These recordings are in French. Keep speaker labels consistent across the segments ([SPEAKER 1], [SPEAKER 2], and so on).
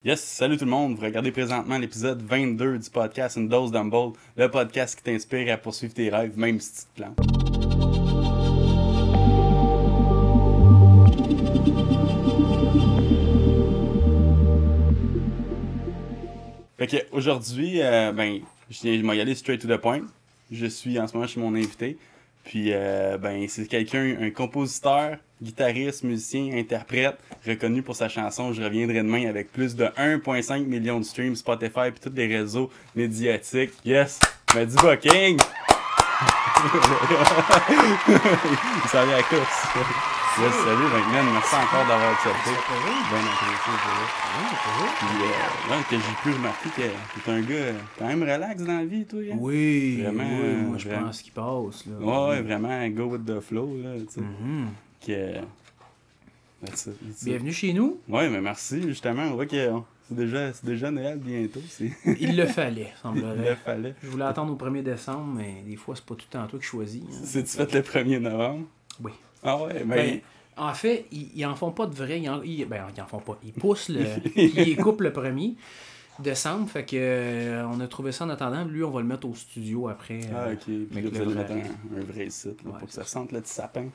[SPEAKER 1] Yes, salut tout le monde, vous regardez présentement l'épisode 22 du podcast Une dose d'Humble, le podcast qui t'inspire à poursuivre tes rêves, même si tu te plantes. Fait que aujourd'hui, je vais y aller straight to the point. Je suis en ce moment chez mon invité. Puis, c'est quelqu'un, un compositeur, guitariste, musicien, interprète, reconnu pour sa chanson Je reviendrai demain avec plus de 1,5 million de streams Spotify puis tous les réseaux médiatiques. Yes! Mehdi Bocking! Il s'en vient à la course. Yes, salut, man. Merci encore d'avoir accepté. Bien apprécié, que j'ai pu remarquer que t'es un gars quand même relax dans la vie, toi. Hein?
[SPEAKER 2] Oui,
[SPEAKER 1] vraiment,
[SPEAKER 2] moi je pense ce qui passe. Là.
[SPEAKER 1] Ouais, vraiment, go with the flow, là, tu sais.
[SPEAKER 2] Bienvenue chez nous.
[SPEAKER 1] Ouais, mais merci, justement. On voit que c'est déjà Noël bientôt.
[SPEAKER 2] Il le fallait, semblerait.
[SPEAKER 1] Il le fallait.
[SPEAKER 2] Je voulais attendre au 1er décembre, mais des fois, c'est pas tout le temps toi qui choisis. Hein.
[SPEAKER 1] C'est-tu fait le 1er novembre?
[SPEAKER 2] Oui.
[SPEAKER 1] Ah ouais, mais...
[SPEAKER 2] En fait, ils en font pas de vrai. Ils en font pas. Ils poussent ils coupent le 1er décembre. Fait que on a trouvé ça en attendant. Lui, on va le mettre au studio après.
[SPEAKER 1] Ah, ok. Puis là, vous allez mettre un vrai site là, pour que ça sente le petit sapin.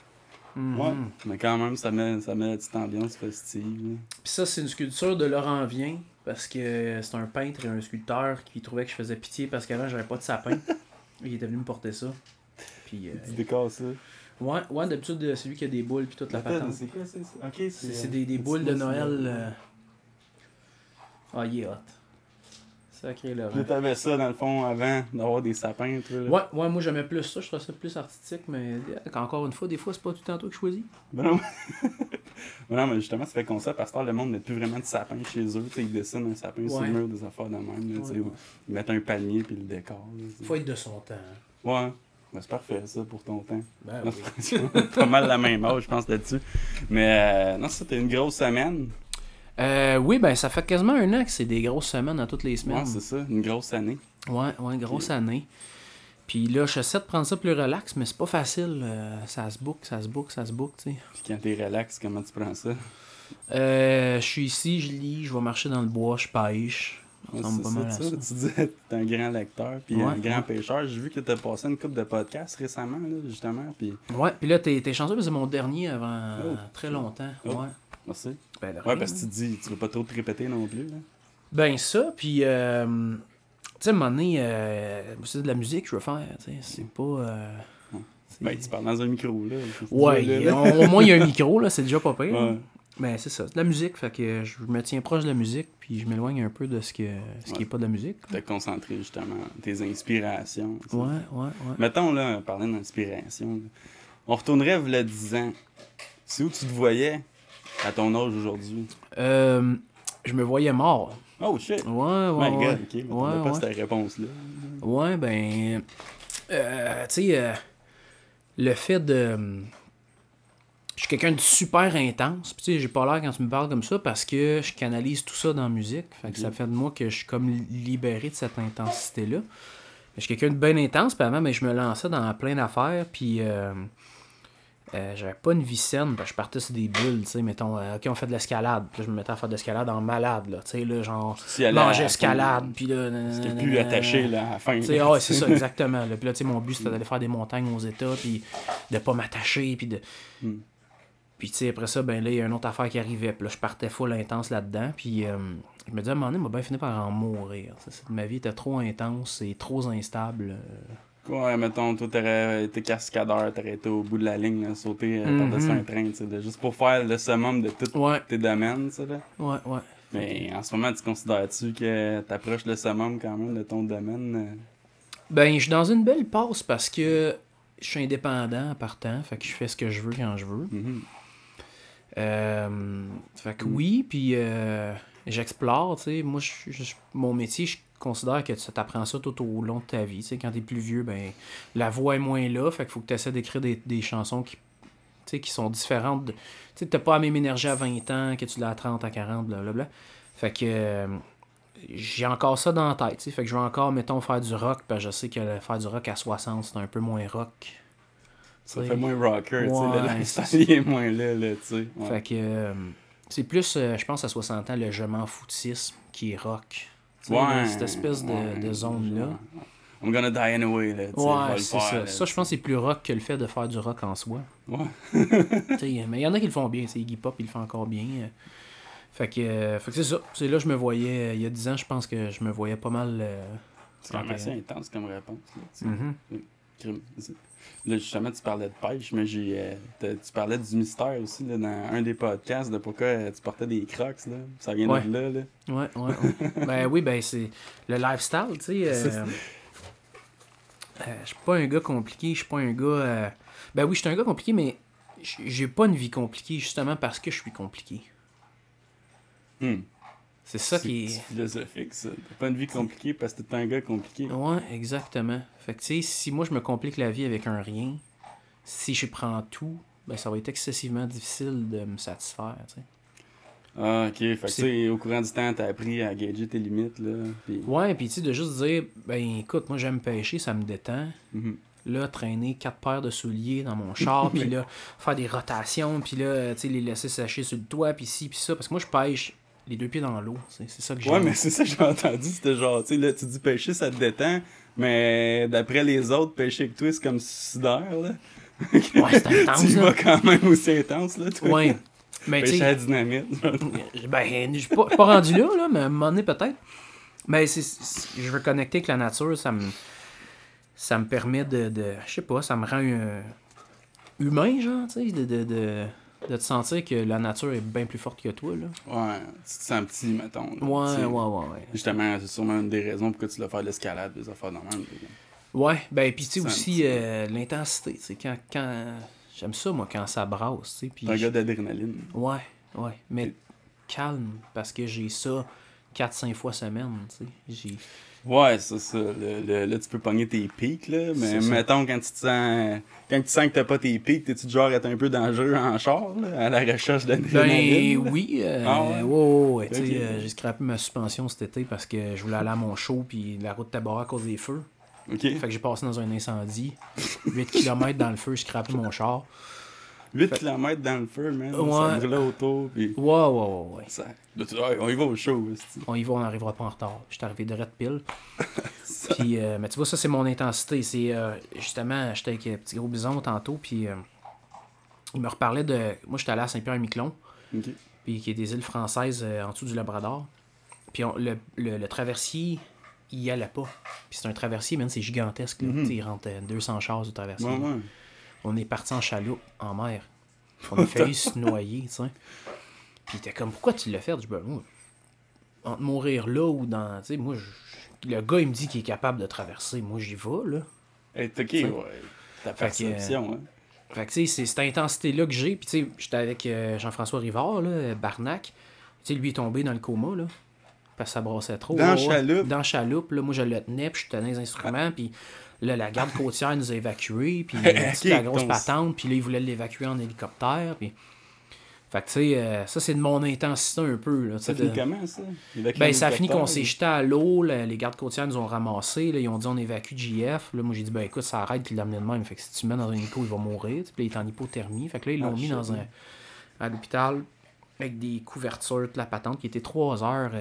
[SPEAKER 1] Ouais, mais quand même, ça met la petite ambiance festive.
[SPEAKER 2] Puis ça, c'est une sculpture de Laurent Vien, parce que c'est un peintre et un sculpteur qui trouvait que je faisais pitié parce qu'avant, j'avais pas de sapin. Il était venu me porter ça. Puis,
[SPEAKER 1] tu décores ça?
[SPEAKER 2] Ouais, d'habitude, c'est lui qui a des boules puis toute la patente.
[SPEAKER 1] C'est quoi, c'est ça? Ok,
[SPEAKER 2] c'est des boules de Noël. Ah, il est hot. Sacré Laurent.
[SPEAKER 1] Tu avais ça, dans le fond, avant d'avoir des sapins, toi, là.
[SPEAKER 2] Ouais, moi j'aimais plus ça, je trouvais ça plus artistique, mais encore une fois, des fois, c'est pas tout le temps toi qui choisis.
[SPEAKER 1] Non, mais justement, ça fait qu'on sait, parce que le monde n'a plus vraiment de sapin chez eux. Ils dessinent un sapin sur le mur, des affaires de même. Là, ils mettent un panier puis le décor.
[SPEAKER 2] Faut être de son temps.
[SPEAKER 1] Ouais. Ben, c'est parfait, ça, pour ton temps.
[SPEAKER 2] Ben
[SPEAKER 1] oui. Pas mal la même âge, je pense, là-dessus. Mais non, c'était une grosse semaine.
[SPEAKER 2] Oui, ben ça fait quasiment un an que c'est des grosses semaines à toutes les semaines.
[SPEAKER 1] Ouais, c'est ça, une grosse année.
[SPEAKER 2] Ouais, grosse année. Puis là, j'essaie de prendre ça plus relax, mais c'est pas facile. Ça se book, tu sais.
[SPEAKER 1] Puis quand t'es relax, comment tu prends ça?
[SPEAKER 2] Je suis ici, je lis, je vais marcher dans le bois, je pêche.
[SPEAKER 1] Ouais, c'est ça. Tu disais que t'es un grand lecteur puis un grand pêcheur. J'ai vu que t'as passé une couple de podcasts récemment, là, justement. Puis...
[SPEAKER 2] Ouais, puis là, t'es chanceux parce que c'est mon dernier avant très longtemps.
[SPEAKER 1] Oh.
[SPEAKER 2] Ouais.
[SPEAKER 1] Merci.
[SPEAKER 2] Ben,
[SPEAKER 1] ouais, parce que tu te dis, tu veux pas trop te répéter non plus. Là.
[SPEAKER 2] Ben ça, puis... tu sais, à un moment donné, c'est de la musique que je veux faire, tu sais. C'est pas...
[SPEAKER 1] Ben, tu parles dans un micro, là.
[SPEAKER 2] Ouais, au moins il y a un micro, là, c'est déjà pas pire.
[SPEAKER 1] Ouais.
[SPEAKER 2] Ben c'est ça, c'est de la musique, fait que je me tiens proche de la musique, puis je m'éloigne un peu de ce qui est pas de la musique.
[SPEAKER 1] T'as concentré justement tes inspirations.
[SPEAKER 2] Ouais.
[SPEAKER 1] Mettons, là, parlant d'inspiration, on retournerait il y a 10 ans. C'est où tu te voyais à ton âge aujourd'hui?
[SPEAKER 2] Je me voyais mort.
[SPEAKER 1] Oh shit!
[SPEAKER 2] Ouais.
[SPEAKER 1] My God, ok, mais t'avais pas cette réponse-là.
[SPEAKER 2] Ouais, ben... tu sais, le fait de... Je suis quelqu'un de super intense. Puis tu sais, j'ai pas l'air quand tu me parles comme ça parce que je canalise tout ça dans la musique. Fait que ça fait de moi que je suis comme libéré de cette intensité-là. Je suis quelqu'un de bien intense. Puis avant, ben, je me lançais dans plein d'affaires. Puis j'avais pas une vie saine. Ben, je partais sur des bulles. Tu sais, mettons, OK, on fait de l'escalade. Puis là, je me mettais à faire de l'escalade en malade. Là, tu sais, là, genre, manger escalade. Puis là,
[SPEAKER 1] c'était plus attaché là, à la fin.
[SPEAKER 2] Ouais, c'est ça, exactement. Là. Puis là, tu sais, mon but, c'était d'aller faire des montagnes aux États. Puis de pas m'attacher. Puis de... Puis, tu sais, après ça, ben là, il y a une autre affaire qui arrivait. Puis là, je partais full intense là-dedans. Puis, je me disais, à un moment donné, il m'a bien fini par en mourir. Ma vie était trop intense et trop instable.
[SPEAKER 1] Ouais, mettons, toi, t'aurais été cascadeur, t'aurais été au bout de la ligne, là, sauter par-dessus un train, tu sais, juste pour faire le summum de tous tes domaines, tu sais, là.
[SPEAKER 2] Ouais.
[SPEAKER 1] Mais en ce moment, tu considères-tu que t'approches le summum quand même de ton domaine?
[SPEAKER 2] Ben, je suis dans une belle passe parce que je suis indépendant en partant. Fait que je fais ce que je veux quand je veux. Fait que oui, puis j'explore, tu sais. Moi, mon métier, je considère que tu t'apprends ça tout au long de ta vie. Tu sais, quand t'es plus vieux, ben la voix est moins là. Fait qu'il faut que tu essaies d'écrire des chansons qui sont différentes. Tu sais, t'as pas la même énergie à 20 ans que tu l'as à 30, à 40, blablabla. Fait que j'ai encore ça dans la tête. T'sais. Fait que je vais encore, mettons, faire du rock. Parce que je sais que faire du rock à 60, c'est un peu moins rock.
[SPEAKER 1] Ça fait moins rocker, tu sais, le style est moins là, tu sais.
[SPEAKER 2] Fait que C'est plus, je pense, à 60 ans, le je m'en foutisme qui est rock. Tu sais,
[SPEAKER 1] Ouais.
[SPEAKER 2] là, cette espèce de zone-là.
[SPEAKER 1] I'm gonna die anyway, là. Tu sais, je vais
[SPEAKER 2] Ouais,
[SPEAKER 1] le
[SPEAKER 2] c'est
[SPEAKER 1] faire,
[SPEAKER 2] ça.
[SPEAKER 1] là,
[SPEAKER 2] Ça, je pense que c'est plus rock que le fait de faire du rock en soi.
[SPEAKER 1] Ouais.
[SPEAKER 2] Tu sais, mais il y en a qui le font bien. Iggy Pop, il le fait encore bien. Fait que c'est ça. C'est là que je me voyais, il y a 10 ans, je pense que je me voyais pas mal...
[SPEAKER 1] C'est quand même assez intense comme réponse. Là, tu sais.
[SPEAKER 2] Mhm.
[SPEAKER 1] Crime. Là, justement, tu parlais de pêche, mais tu parlais du mystère aussi là, dans un des podcasts de pourquoi tu portais des crocs. Là. Ça vient
[SPEAKER 2] Ouais.
[SPEAKER 1] de là.
[SPEAKER 2] Ouais. Ben oui, ben c'est le lifestyle, tu sais. Je suis pas un gars compliqué, je suis pas un gars... Ben oui, je suis un gars compliqué, mais j'ai pas une vie compliquée justement parce que je suis compliqué. C'est ça qui est...
[SPEAKER 1] C'est philosophique, ça. T'as pas une vie compliquée parce que t'es un gars compliqué.
[SPEAKER 2] Ouais, exactement. Fait que tu sais, si moi je me complique la vie avec un rien, si je prends tout, ben ça va être excessivement difficile de me satisfaire, tu sais.
[SPEAKER 1] Ah, ok. Fait que tu sais, au courant du temps, t'as appris à gager tes limites, là. Pis...
[SPEAKER 2] Ouais, pis tu sais, de juste dire, ben écoute, moi j'aime pêcher, ça me détend. Là, traîner 4 paires de souliers dans mon char, puis là, faire des rotations, puis là, tu sais, les laisser sécher sur le toit, puis ci, puis ça. Parce que moi, je pêche les 2 pieds dans l'eau. C'est ça que j'aime.
[SPEAKER 1] Ouais, mais c'est ça que j'ai entendu. C'était genre, tu sais, là, tu dis pêcher, ça te détend, mais d'après les autres, pêcher avec toi, c'est comme suicidaire, là.
[SPEAKER 2] Ouais, c'est intense,
[SPEAKER 1] tu y
[SPEAKER 2] là.
[SPEAKER 1] vas quand même aussi intense, là, toi.
[SPEAKER 2] Ouais. Mais tu
[SPEAKER 1] Pêcher à la
[SPEAKER 2] sais,
[SPEAKER 1] dynamite.
[SPEAKER 2] ben, je suis pas rendu là, mais à un moment donné, peut-être. Mais je veux connecter avec la nature, ça me permet de je sais pas, ça me rend humain, genre, tu sais, de te sentir que la nature est bien plus forte que toi, là.
[SPEAKER 1] Ouais, tu te sens petit, mettons. Là,
[SPEAKER 2] Ouais.
[SPEAKER 1] Justement, c'est sûrement une des raisons pourquoi tu dois faire de l'escalade, des affaires dans le même.
[SPEAKER 2] Ouais, ben, pis tu sais
[SPEAKER 1] Ça,
[SPEAKER 2] aussi, l'intensité, tu sais, quand j'aime ça, moi, quand ça brasse, tu sais, pis...
[SPEAKER 1] T'es un gars d'adrénaline.
[SPEAKER 2] Ouais, mais calme, parce que j'ai ça 4-5 fois semaine, tu sais,
[SPEAKER 1] Ouais, c'est ça. Là, tu peux pogner tes pics, là. Mais
[SPEAKER 2] C'est ça.
[SPEAKER 1] mettons, quand tu sens que t'as pas tes pics, t'es-tu du genre à être un peu dangereux en char, là, à la recherche d'adrénaline?
[SPEAKER 2] Ben oui, ouais, tu sais, j'ai scrappé ma suspension cet été parce que je voulais aller à mon show, puis la route était barrée à cause des feux.
[SPEAKER 1] Ok.
[SPEAKER 2] Fait que j'ai passé dans un incendie, 8 km dans le feu, j'ai scrappé mon char.
[SPEAKER 1] 8 km dans le feu, man.
[SPEAKER 2] Ouais.
[SPEAKER 1] Ça brûlait autour, puis...
[SPEAKER 2] Ouais.
[SPEAKER 1] Ça... Là, on y va au show, c'est...
[SPEAKER 2] On y va, on n'arrivera pas en retard. J'étais arrivé direct pile. Puis, mais tu vois, ça, c'est mon intensité. C'est justement, j'étais avec Petit Gros Bison tantôt, puis il me reparlait de... Moi, j'étais allé à Saint-Pierre-et-Miquelon, puis qui est des îles françaises en dessous du Labrador. Puis le traversier, il y allait pas. Puis c'est un traversier, man, c'est gigantesque. Là. Il rentre 200 chars du traversier.
[SPEAKER 1] Ouais.
[SPEAKER 2] On est parti en chaloupe, en mer. On a failli se noyer, tu sais. Puis il était comme, pourquoi tu l'as fait? Je dis, ben, moi, entre mourir là ou dans... Tu sais, moi, le gars, il me dit qu'il est capable de traverser. Moi, j'y vais, là.
[SPEAKER 1] Hey, ok, ouais. Ta perception, hein.
[SPEAKER 2] Fait que, tu sais, c'est cette intensité-là que j'ai. Puis, tu sais, j'étais avec Jean-François Rivard, là, Barnac. Tu sais, lui est tombé dans le coma, là. Parce que ça brassait trop.
[SPEAKER 1] Dans la chaloupe?
[SPEAKER 2] Dans la chaloupe, là. Moi, je le tenais, puis je tenais les instruments, puis... Là, la garde côtière nous a évacués, puis la grosse patente, puis là, ils voulaient l'évacuer en hélicoptère, puis... Fait que, tu sais, ça, c'est de mon intensité un peu, là.
[SPEAKER 1] Ça finit comment, ça?
[SPEAKER 2] Ben, ça a fini qu'on s'est jeté à l'eau, les gardes côtières nous ont ramassés, là, ils ont dit on évacue JF. Là, moi, j'ai dit, ben écoute, ça arrête qu'il l'amenait de même. Fait que si tu le mets dans un hélico, il va mourir. Puis là, il est en hypothermie. Fait que là, ils l'ont mis à l'hôpital avec des couvertures, toute la patente, qui était 3 heures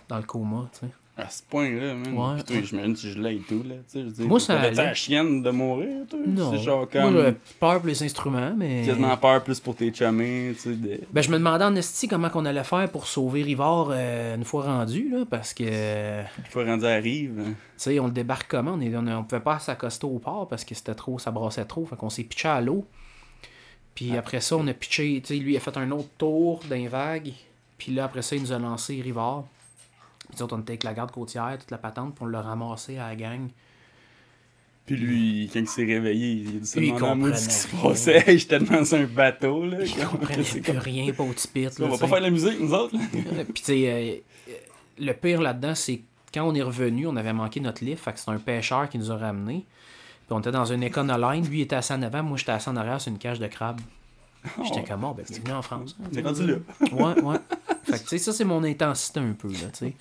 [SPEAKER 2] dans le coma, tu sais.
[SPEAKER 1] À ce point-là, man.
[SPEAKER 2] Ouais.
[SPEAKER 1] Puis toi, j'imagine que tu gelais et tout, là. Tu sais, je veux dire,
[SPEAKER 2] Moi, ça
[SPEAKER 1] t'avais-tu
[SPEAKER 2] allait.
[SPEAKER 1] la chienne de mourir, toi?
[SPEAKER 2] Non.
[SPEAKER 1] C'est genre
[SPEAKER 2] Moi,
[SPEAKER 1] comme...
[SPEAKER 2] j'avais peur pour les instruments, mais...
[SPEAKER 1] Quasiment peur plus pour tes chummies, tu sais.
[SPEAKER 2] Ben, je me demandais en esti comment qu'on allait faire pour sauver Rivard une fois rendu, là, parce que...
[SPEAKER 1] Une fois rendu à Rive.
[SPEAKER 2] Tu sais, on le débarque comment? On pouvait pas s'accoster au port parce que c'était trop, ça brassait trop. Fait qu'on s'est pitché à l'eau. Puis après ça, on a pitché, tu sais, lui il a fait un autre tour d'un vague. Puis là, après ça, il nous a lancé Rivard. Puis on était avec la garde côtière, toute la patente, puis on l'a ramassé à la gang.
[SPEAKER 1] Puis lui, quand il s'est réveillé, il a dit ça,
[SPEAKER 2] Lui, il
[SPEAKER 1] demandait à moi
[SPEAKER 2] comprenait
[SPEAKER 1] ce qui se
[SPEAKER 2] rien.
[SPEAKER 1] passait. Hey, j'étais dans un bateau, là.
[SPEAKER 2] Il comprenait plus rien, pas au petit pit.
[SPEAKER 1] On va pas faire de la musique, nous autres, là.
[SPEAKER 2] Puis tu sais, le pire là-dedans, c'est quand on est revenu, on avait manqué notre lift, fait que c'est un pêcheur qui nous a ramenés. Puis on était dans une Econoline, lui il était assis en avant, moi j'étais assis en arrière sur une cage de crabe. J'étais comme, oh, ben, tu es venu en France.
[SPEAKER 1] On est rendu là.
[SPEAKER 2] Ouais. Fait que, tu sais, ça, c'est mon intensité un peu, là, tu sais.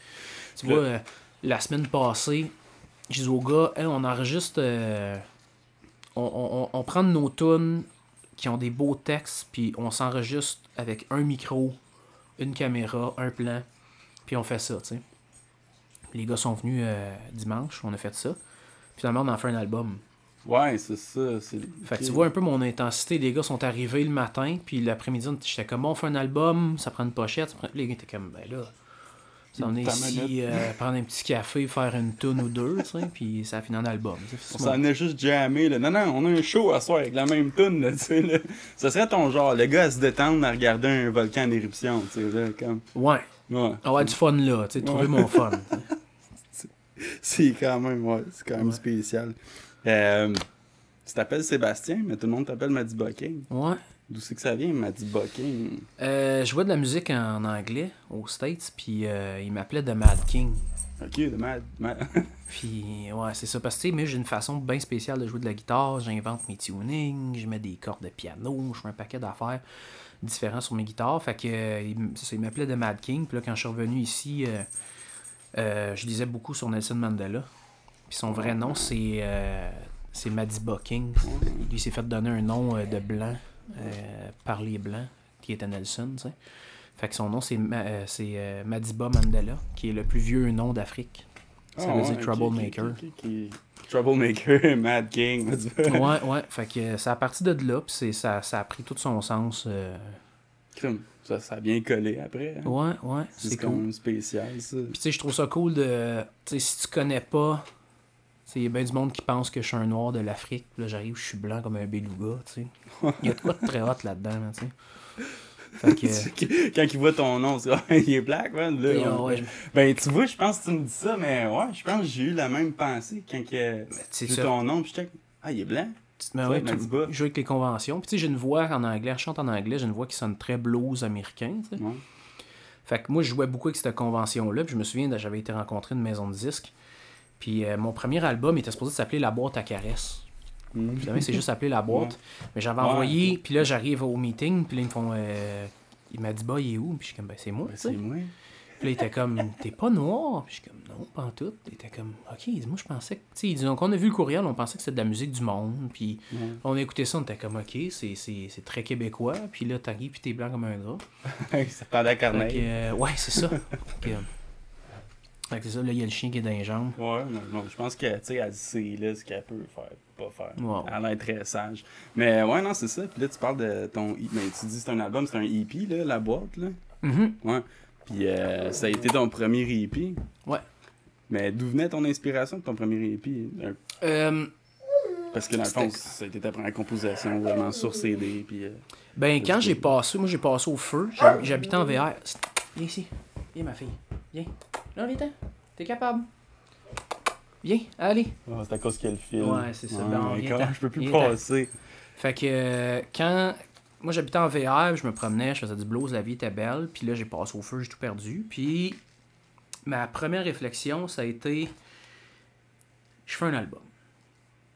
[SPEAKER 2] Tu vois, la semaine passée, je dis au gars, hey, on enregistre... on prend nos tunes qui ont des beaux textes, puis on s'enregistre avec un micro une caméra, un plan, puis on fait ça, tu sais. Les gars sont venus dimanche, on a fait ça. Finalement, on en fait un album.
[SPEAKER 1] Ouais, c'est ça.
[SPEAKER 2] Fait que tu vois un peu mon intensité. Les gars sont arrivés le matin, puis l'après-midi, j'étais comme, on fait un album, ça prend une pochette. Les gars étaient comme, ben là, on est ici, prendre un petit café, faire une toune ou deux, tu sais, puis ça a fini en album.
[SPEAKER 1] On s'en est juste jammé, là. Non, on a un show à soir avec la même toune, là, tu sais, là. Ça serait ton genre, le gars à se détendre à regarder un volcan en éruption, tu sais, là, comme...
[SPEAKER 2] Ouais. Avoir du fun là, tu sais, trouver mon fun.
[SPEAKER 1] C'est quand même spécial. Tu t'appelles Sébastien, mais tout le monde t'appelle Maddy Bucking.
[SPEAKER 2] Ouais.
[SPEAKER 1] D'où c'est que ça vient, Maddy Bucking?
[SPEAKER 2] Je jouais de la musique en anglais aux States, puis il m'appelait The Mad King.
[SPEAKER 1] Ok, The Mad.
[SPEAKER 2] Puis, ouais, c'est ça. Parce que, tu sais, mais j'ai une façon bien spéciale de jouer de la guitare. J'invente mes tunings, je mets des cordes de piano, je fais un paquet d'affaires différents sur mes guitares. Fait que, il m'appelait The Mad King. Puis là, quand je suis revenu ici, je lisais beaucoup sur Nelson Mandela. Puis son vrai nom, c'est Maddy Bucking. Lui, il s'est fait donner un nom de blanc par les blancs, qui était Nelson, tu sais. Fait que son nom, c'est Madiba Mandela, qui est le plus vieux nom d'Afrique. Ça veut dire Troublemaker.
[SPEAKER 1] Troublemaker, Mad King, Madiba.
[SPEAKER 2] Ouais. Fait que c'est à partir de là, puis ça a pris tout son sens.
[SPEAKER 1] Ça a bien collé après. Hein?
[SPEAKER 2] Ouais.
[SPEAKER 1] C'est quand même spécial, ça.
[SPEAKER 2] Puis tu sais, je trouve ça cool de... Tu sais, si tu connais pas... Il y a bien du monde qui pense que je suis un noir de l'Afrique. Là, j'arrive, je suis blanc comme un beluga, tu sais. Il y a de quoi de très hot là-dedans, tu sais. Fait que...
[SPEAKER 1] Quand il voit ton nom, c'est il est black, man. Là, Ben, tu vois, je pense que tu me dis ça, mais ouais, je pense que j'ai eu la même pensée quand j'ai ton nom, puis j'étais il est blanc.
[SPEAKER 2] Ben ouais, je joue avec les conventions. Puis tu sais, j'ai une voix en anglais, je chante en anglais, j'ai une voix qui sonne très blues américain, tu sais. Ouais. Fait que moi, je jouais beaucoup avec cette convention-là, puis je me souviens, j'avais été rencontré une maison de disques. Puis mon premier album était supposé s'appeler La boîte à caresses. Finalement, c'est juste appelé La boîte. Ouais. Mais j'avais envoyé, puis là, j'arrive au meeting, puis là, ils me font... il m'a dit, bah, il est où? Puis je suis comme, ben, c'est moi, tu sais.
[SPEAKER 1] C'est moi.
[SPEAKER 2] Puis là, il était comme, t'es pas noir? Puis je suis comme, non, pas en tout. Il était comme, ok, moi, je pensais que... Tu sais, il dit, donc, on a vu le courriel, on pensait que c'était de la musique du monde. Puis on a écouté ça, on était comme, ok, c'est très québécois. Puis là, t'arrives, puis t'es blanc comme un drap.
[SPEAKER 1] Ça pendait à Corneille.
[SPEAKER 2] Ouais, c'est ça. Fait que c'est ça, là, il y a le chien qui est dans les jambes.
[SPEAKER 1] Ouais, non, je pense que, tu sais, elle dit c'est là ce qu'elle peut faire, pas faire.
[SPEAKER 2] Wow.
[SPEAKER 1] Elle a l'air très sage. Mais ouais, non, c'est ça. Puis là, tu parles de ton... Mais tu dis c'est un album, c'est un EP, là, la boîte, là. Ouais. Puis ça a été ton premier EP.
[SPEAKER 2] Ouais.
[SPEAKER 1] Mais d'où venait ton inspiration de ton premier EP? Parce que dans le fond, ça a été ta première composition vraiment sur CD. Puis,
[SPEAKER 2] ben, quand j'ai passé au feu, j'habitais en VR. Viens ici. Viens, ma fille. Viens. Là, viens-t'en. T'es capable. Viens, allez.
[SPEAKER 1] Oh, c'est à cause qu'il y a le film.
[SPEAKER 2] Ouais, c'est ça. Bon,
[SPEAKER 1] comment je peux plus passer?
[SPEAKER 2] Fait que quand... Moi, j'habitais en VR, je me promenais, je faisais du blues, la vie était belle. Puis là, j'ai passé au feu, j'ai tout perdu. Puis ma première réflexion, ça a été... Je fais un album.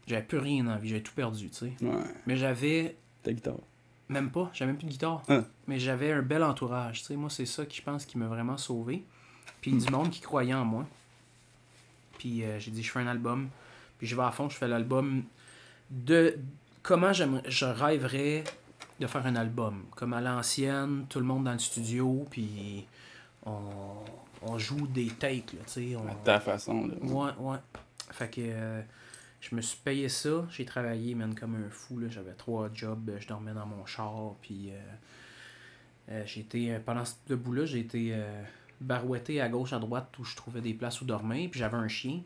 [SPEAKER 2] J'avais plus rien en vie, j'avais tout perdu, tu sais.
[SPEAKER 1] Ouais.
[SPEAKER 2] Mais j'avais...
[SPEAKER 1] Ta guitare.
[SPEAKER 2] Même pas, j'avais même plus de guitare. Mais j'avais un bel entourage, tu sais. Moi, c'est ça qui, je pense, qui m'a vraiment sauvé. Puis du monde qui croyait en moi. Puis j'ai dit, je fais un album. Puis je vais à fond, je fais l'album de comment je rêverais de faire un album. Comme à l'ancienne, tout le monde dans le studio, puis on joue des takes, là, tu sais.
[SPEAKER 1] À ta façon, là.
[SPEAKER 2] Ouais. Fait que je me suis payé ça. J'ai travaillé, man, comme un fou, là. J'avais 3 jobs, je dormais dans mon char, puis j'ai été, pendant ce bout-là, j'ai été... barouetté à gauche, à droite, où je trouvais des places où dormir, puis j'avais un chien.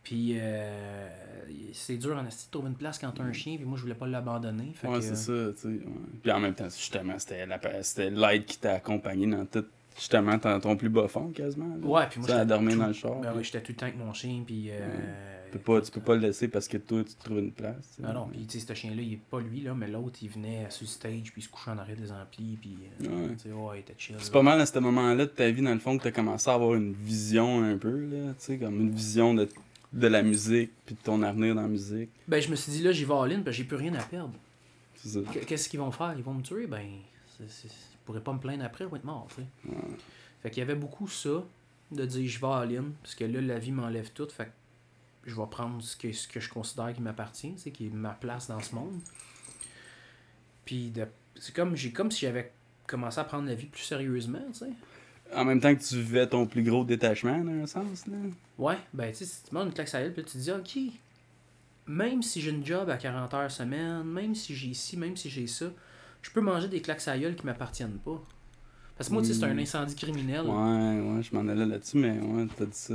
[SPEAKER 2] Puis c'est dur en esti de trouver une place quand t'as un chien, puis moi je voulais pas l'abandonner.
[SPEAKER 1] Ouais, c'est ça, tu sais. Ouais. Puis en même temps, justement, c'était l'aide qui t'a accompagné dans tout, justement, ton plus bas fond, quasiment. Là.
[SPEAKER 2] Ouais, puis moi
[SPEAKER 1] j'étais dormir dans le char.
[SPEAKER 2] Ben oui, j'étais tout le temps avec mon chien, puis...
[SPEAKER 1] Tu peux pas le laisser parce que toi, tu te trouves une place.
[SPEAKER 2] Non, puis tu sais, ce chien-là, il est pas lui, là, mais l'autre, il venait sur le stage, puis il se couchait en arrière des amplis, puis tu sais, il était chill.
[SPEAKER 1] C'est pas mal à ce moment-là de ta vie, dans le fond, que t'as commencé à avoir une vision un peu, là, tu sais, comme une vision de la musique, puis de ton avenir dans la musique.
[SPEAKER 2] Ben, je me suis dit, là, j'y vais all in, parce que j'ai plus rien à perdre.
[SPEAKER 1] C'est ça.
[SPEAKER 2] Qu'est-ce qu'ils vont faire? Ils vont me tuer? Ben, ils pourraient pas me plaindre après, ils vont être morts, tu sais.
[SPEAKER 1] Ouais.
[SPEAKER 2] Fait qu'il y avait beaucoup ça, de dire, je vais all in, parce que là, la vie m'enlève tout, fait que je vais prendre ce que je considère qui m'appartient, qui est ma place dans ce monde. Puis c'est comme si j'avais commencer à prendre la vie plus sérieusement, tu sais.
[SPEAKER 1] En même temps que tu vivais ton plus gros détachement, dans un sens, là.
[SPEAKER 2] Ouais, ben tu sais, si tu demandes une claque à la gueule, puis tu te dis, ok, même si j'ai une job à 40 heures semaine, même si j'ai ci, même si j'ai ça, je peux manger des claques à la gueule qui m'appartiennent pas. Parce que moi, tu sais, c'est un incendie criminel.
[SPEAKER 1] Ouais, je m'en allais là-dessus, mais ouais, t'as dit ça.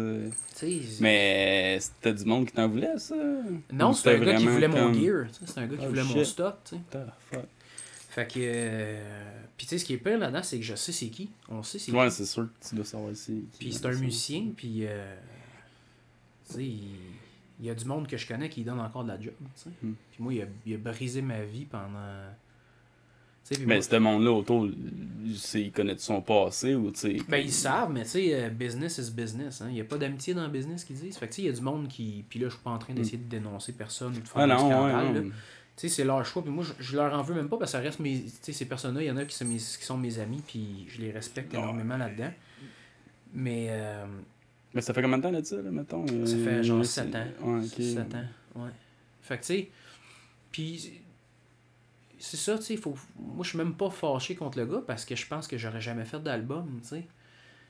[SPEAKER 2] Tu sais,
[SPEAKER 1] Mais c'était du monde qui t'en voulait, ça?
[SPEAKER 2] non,
[SPEAKER 1] Ou
[SPEAKER 2] c'est un gars qui
[SPEAKER 1] vraiment
[SPEAKER 2] voulait mon
[SPEAKER 1] comme-
[SPEAKER 2] gear. Tu sais, c'est un gars qui
[SPEAKER 1] Oh,
[SPEAKER 2] voulait mon
[SPEAKER 1] shit.
[SPEAKER 2] stock, tu sais.
[SPEAKER 1] Ah, fuck.
[SPEAKER 2] Fait que. Puis tu sais, ce qui est pire là-dedans, c'est que je sais c'est qui. On sait c'est
[SPEAKER 1] Ouais,
[SPEAKER 2] qui.
[SPEAKER 1] c'est sûr que tu dois savoir ici.
[SPEAKER 2] Puis c'est un musicien, puis. Tu sais, il y a du monde que je connais qui donne encore de la job, tu sais.
[SPEAKER 1] Hmm.
[SPEAKER 2] Puis moi, il a brisé ma vie pendant. Tu sais, puis
[SPEAKER 1] Mais
[SPEAKER 2] moi-
[SPEAKER 1] ce monde-là autour, ils connaissent son passé ou tu sais.
[SPEAKER 2] Ben, ils savent, mais tu sais, business is business. Hein. Il n'y a pas d'amitié dans le business qu'ils disent. Fait que tu sais, il y a du monde qui. Puis là, je suis pas en train d'essayer de dénoncer personne ou de faire
[SPEAKER 1] Ah
[SPEAKER 2] un
[SPEAKER 1] non,
[SPEAKER 2] scandale.
[SPEAKER 1] ouais,
[SPEAKER 2] là.
[SPEAKER 1] non.
[SPEAKER 2] Tu sais, c'est leur choix. Puis moi, je leur en veux même pas parce que ça reste mes. Tu sais, ces personnes-là, il y en a qui sont mes amis, puis je les respecte énormément là-dedans. Mais.
[SPEAKER 1] Mais ça fait combien de temps là de ça, là, mettons?
[SPEAKER 2] Ça fait genre
[SPEAKER 1] c'est-
[SPEAKER 2] 7 ans.
[SPEAKER 1] Ouais, ok.
[SPEAKER 2] 7 ans, ouais. Fait que tu sais. Puis. C'est ça, tu sais. Moi, je suis même pas fâché contre le gars parce que je pense que j'aurais jamais fait d'album, tu sais.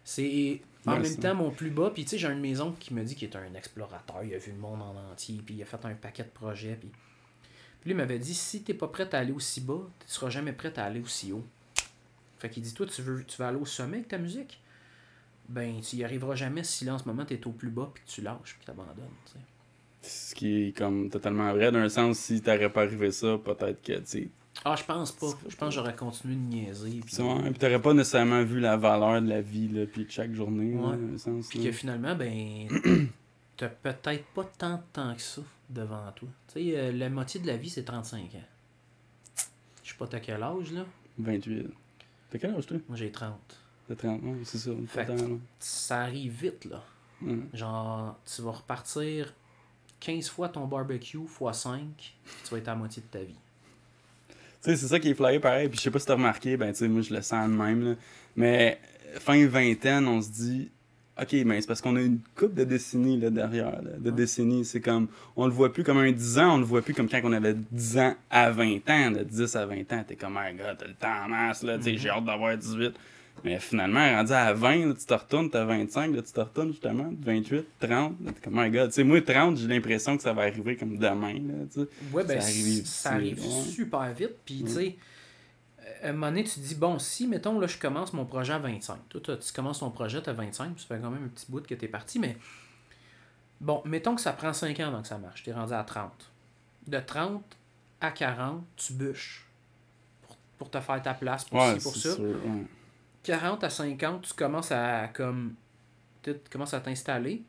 [SPEAKER 2] C'est en
[SPEAKER 1] Ouais,
[SPEAKER 2] même
[SPEAKER 1] ça.
[SPEAKER 2] temps mon plus bas. Puis tu sais, j'ai un de mes oncles qui me dit qu'il est un explorateur. Il a vu le monde en entier. Puis il a fait un paquet de projets. Puis lui, il m'avait dit si t'es pas prêt à aller aussi bas, tu seras jamais prêt à aller aussi haut. Fait qu'il dit toi, tu veux aller au sommet avec ta musique? Ben, tu y arriveras jamais si là en ce moment t'es au plus bas puis que tu lâches puis que t'abandonnes. Tu sais.
[SPEAKER 1] Ce qui est comme totalement vrai, d'un sens, si t'aurais pas arrivé ça, peut-être que, tu sais.
[SPEAKER 2] Ah, je pense pas. Je pense que j'aurais continué de niaiser. Puis,
[SPEAKER 1] Puis t'aurais pas nécessairement vu la valeur de la vie, là, puis de chaque journée,
[SPEAKER 2] Ouais.
[SPEAKER 1] là, dans un sens.
[SPEAKER 2] puis
[SPEAKER 1] là.
[SPEAKER 2] que finalement, ben, t'as peut-être pas tant de temps que ça devant toi. Tu sais, la moitié de la vie, c'est 35 ans. Je sais pas t'as quel âge, là.
[SPEAKER 1] 28. T'as quel âge, toi?
[SPEAKER 2] Moi, j'ai 30.
[SPEAKER 1] T'as 30 ans, c'est ça.
[SPEAKER 2] Fait
[SPEAKER 1] pas
[SPEAKER 2] que-
[SPEAKER 1] tant, là.
[SPEAKER 2] Ça arrive vite, là.
[SPEAKER 1] Ouais.
[SPEAKER 2] Genre, tu vas repartir 15 fois ton barbecue fois 5, tu vas être à la moitié de ta vie.
[SPEAKER 1] Tu sais, c'est ça qui est flyé pareil. Puis je sais pas si t'as remarqué, ben tu sais, moi je le sens de même, là. Mais fin vingtaine, on se dit, ok, ben c'est parce qu'on a une couple de décennies là, derrière. Là, de décennies. C'est comme, on le voit plus comme un 10 ans, on le voit plus comme quand on avait 10 ans à 20 ans. De 10 à 20 ans, t'es comme, oh gars, t'as le temps en masse, là, tu sais, j'ai hâte d'avoir 18. Mais finalement, rendu à 20, là, tu te retournes, t'as 25, là, tu te retournes justement, 28, 30, là, t'es comme, oh gars, tu sais, moi 30, j'ai l'impression que ça va arriver comme demain, là, tu sais.
[SPEAKER 2] Ouais, ben,
[SPEAKER 1] Ça arrive
[SPEAKER 2] ça arrive
[SPEAKER 1] vite, ouais.
[SPEAKER 2] super vite. Puis, tu sais, à un moment donné, tu te dis, bon, si, mettons, là, je commence mon projet à 25. Toi, tu commences ton projet à 25, puis ça fait quand même un petit bout que t'es parti, mais bon, mettons que ça prend 5 ans avant que ça marche. T'es rendu à 30. De 30 à 40, tu bûches pour te faire ta place, pour
[SPEAKER 1] Ouais,
[SPEAKER 2] ci, pour
[SPEAKER 1] c'est
[SPEAKER 2] ça.
[SPEAKER 1] sûr, ouais.
[SPEAKER 2] 40 à 50, tu commences à comme tu commences à t'installer.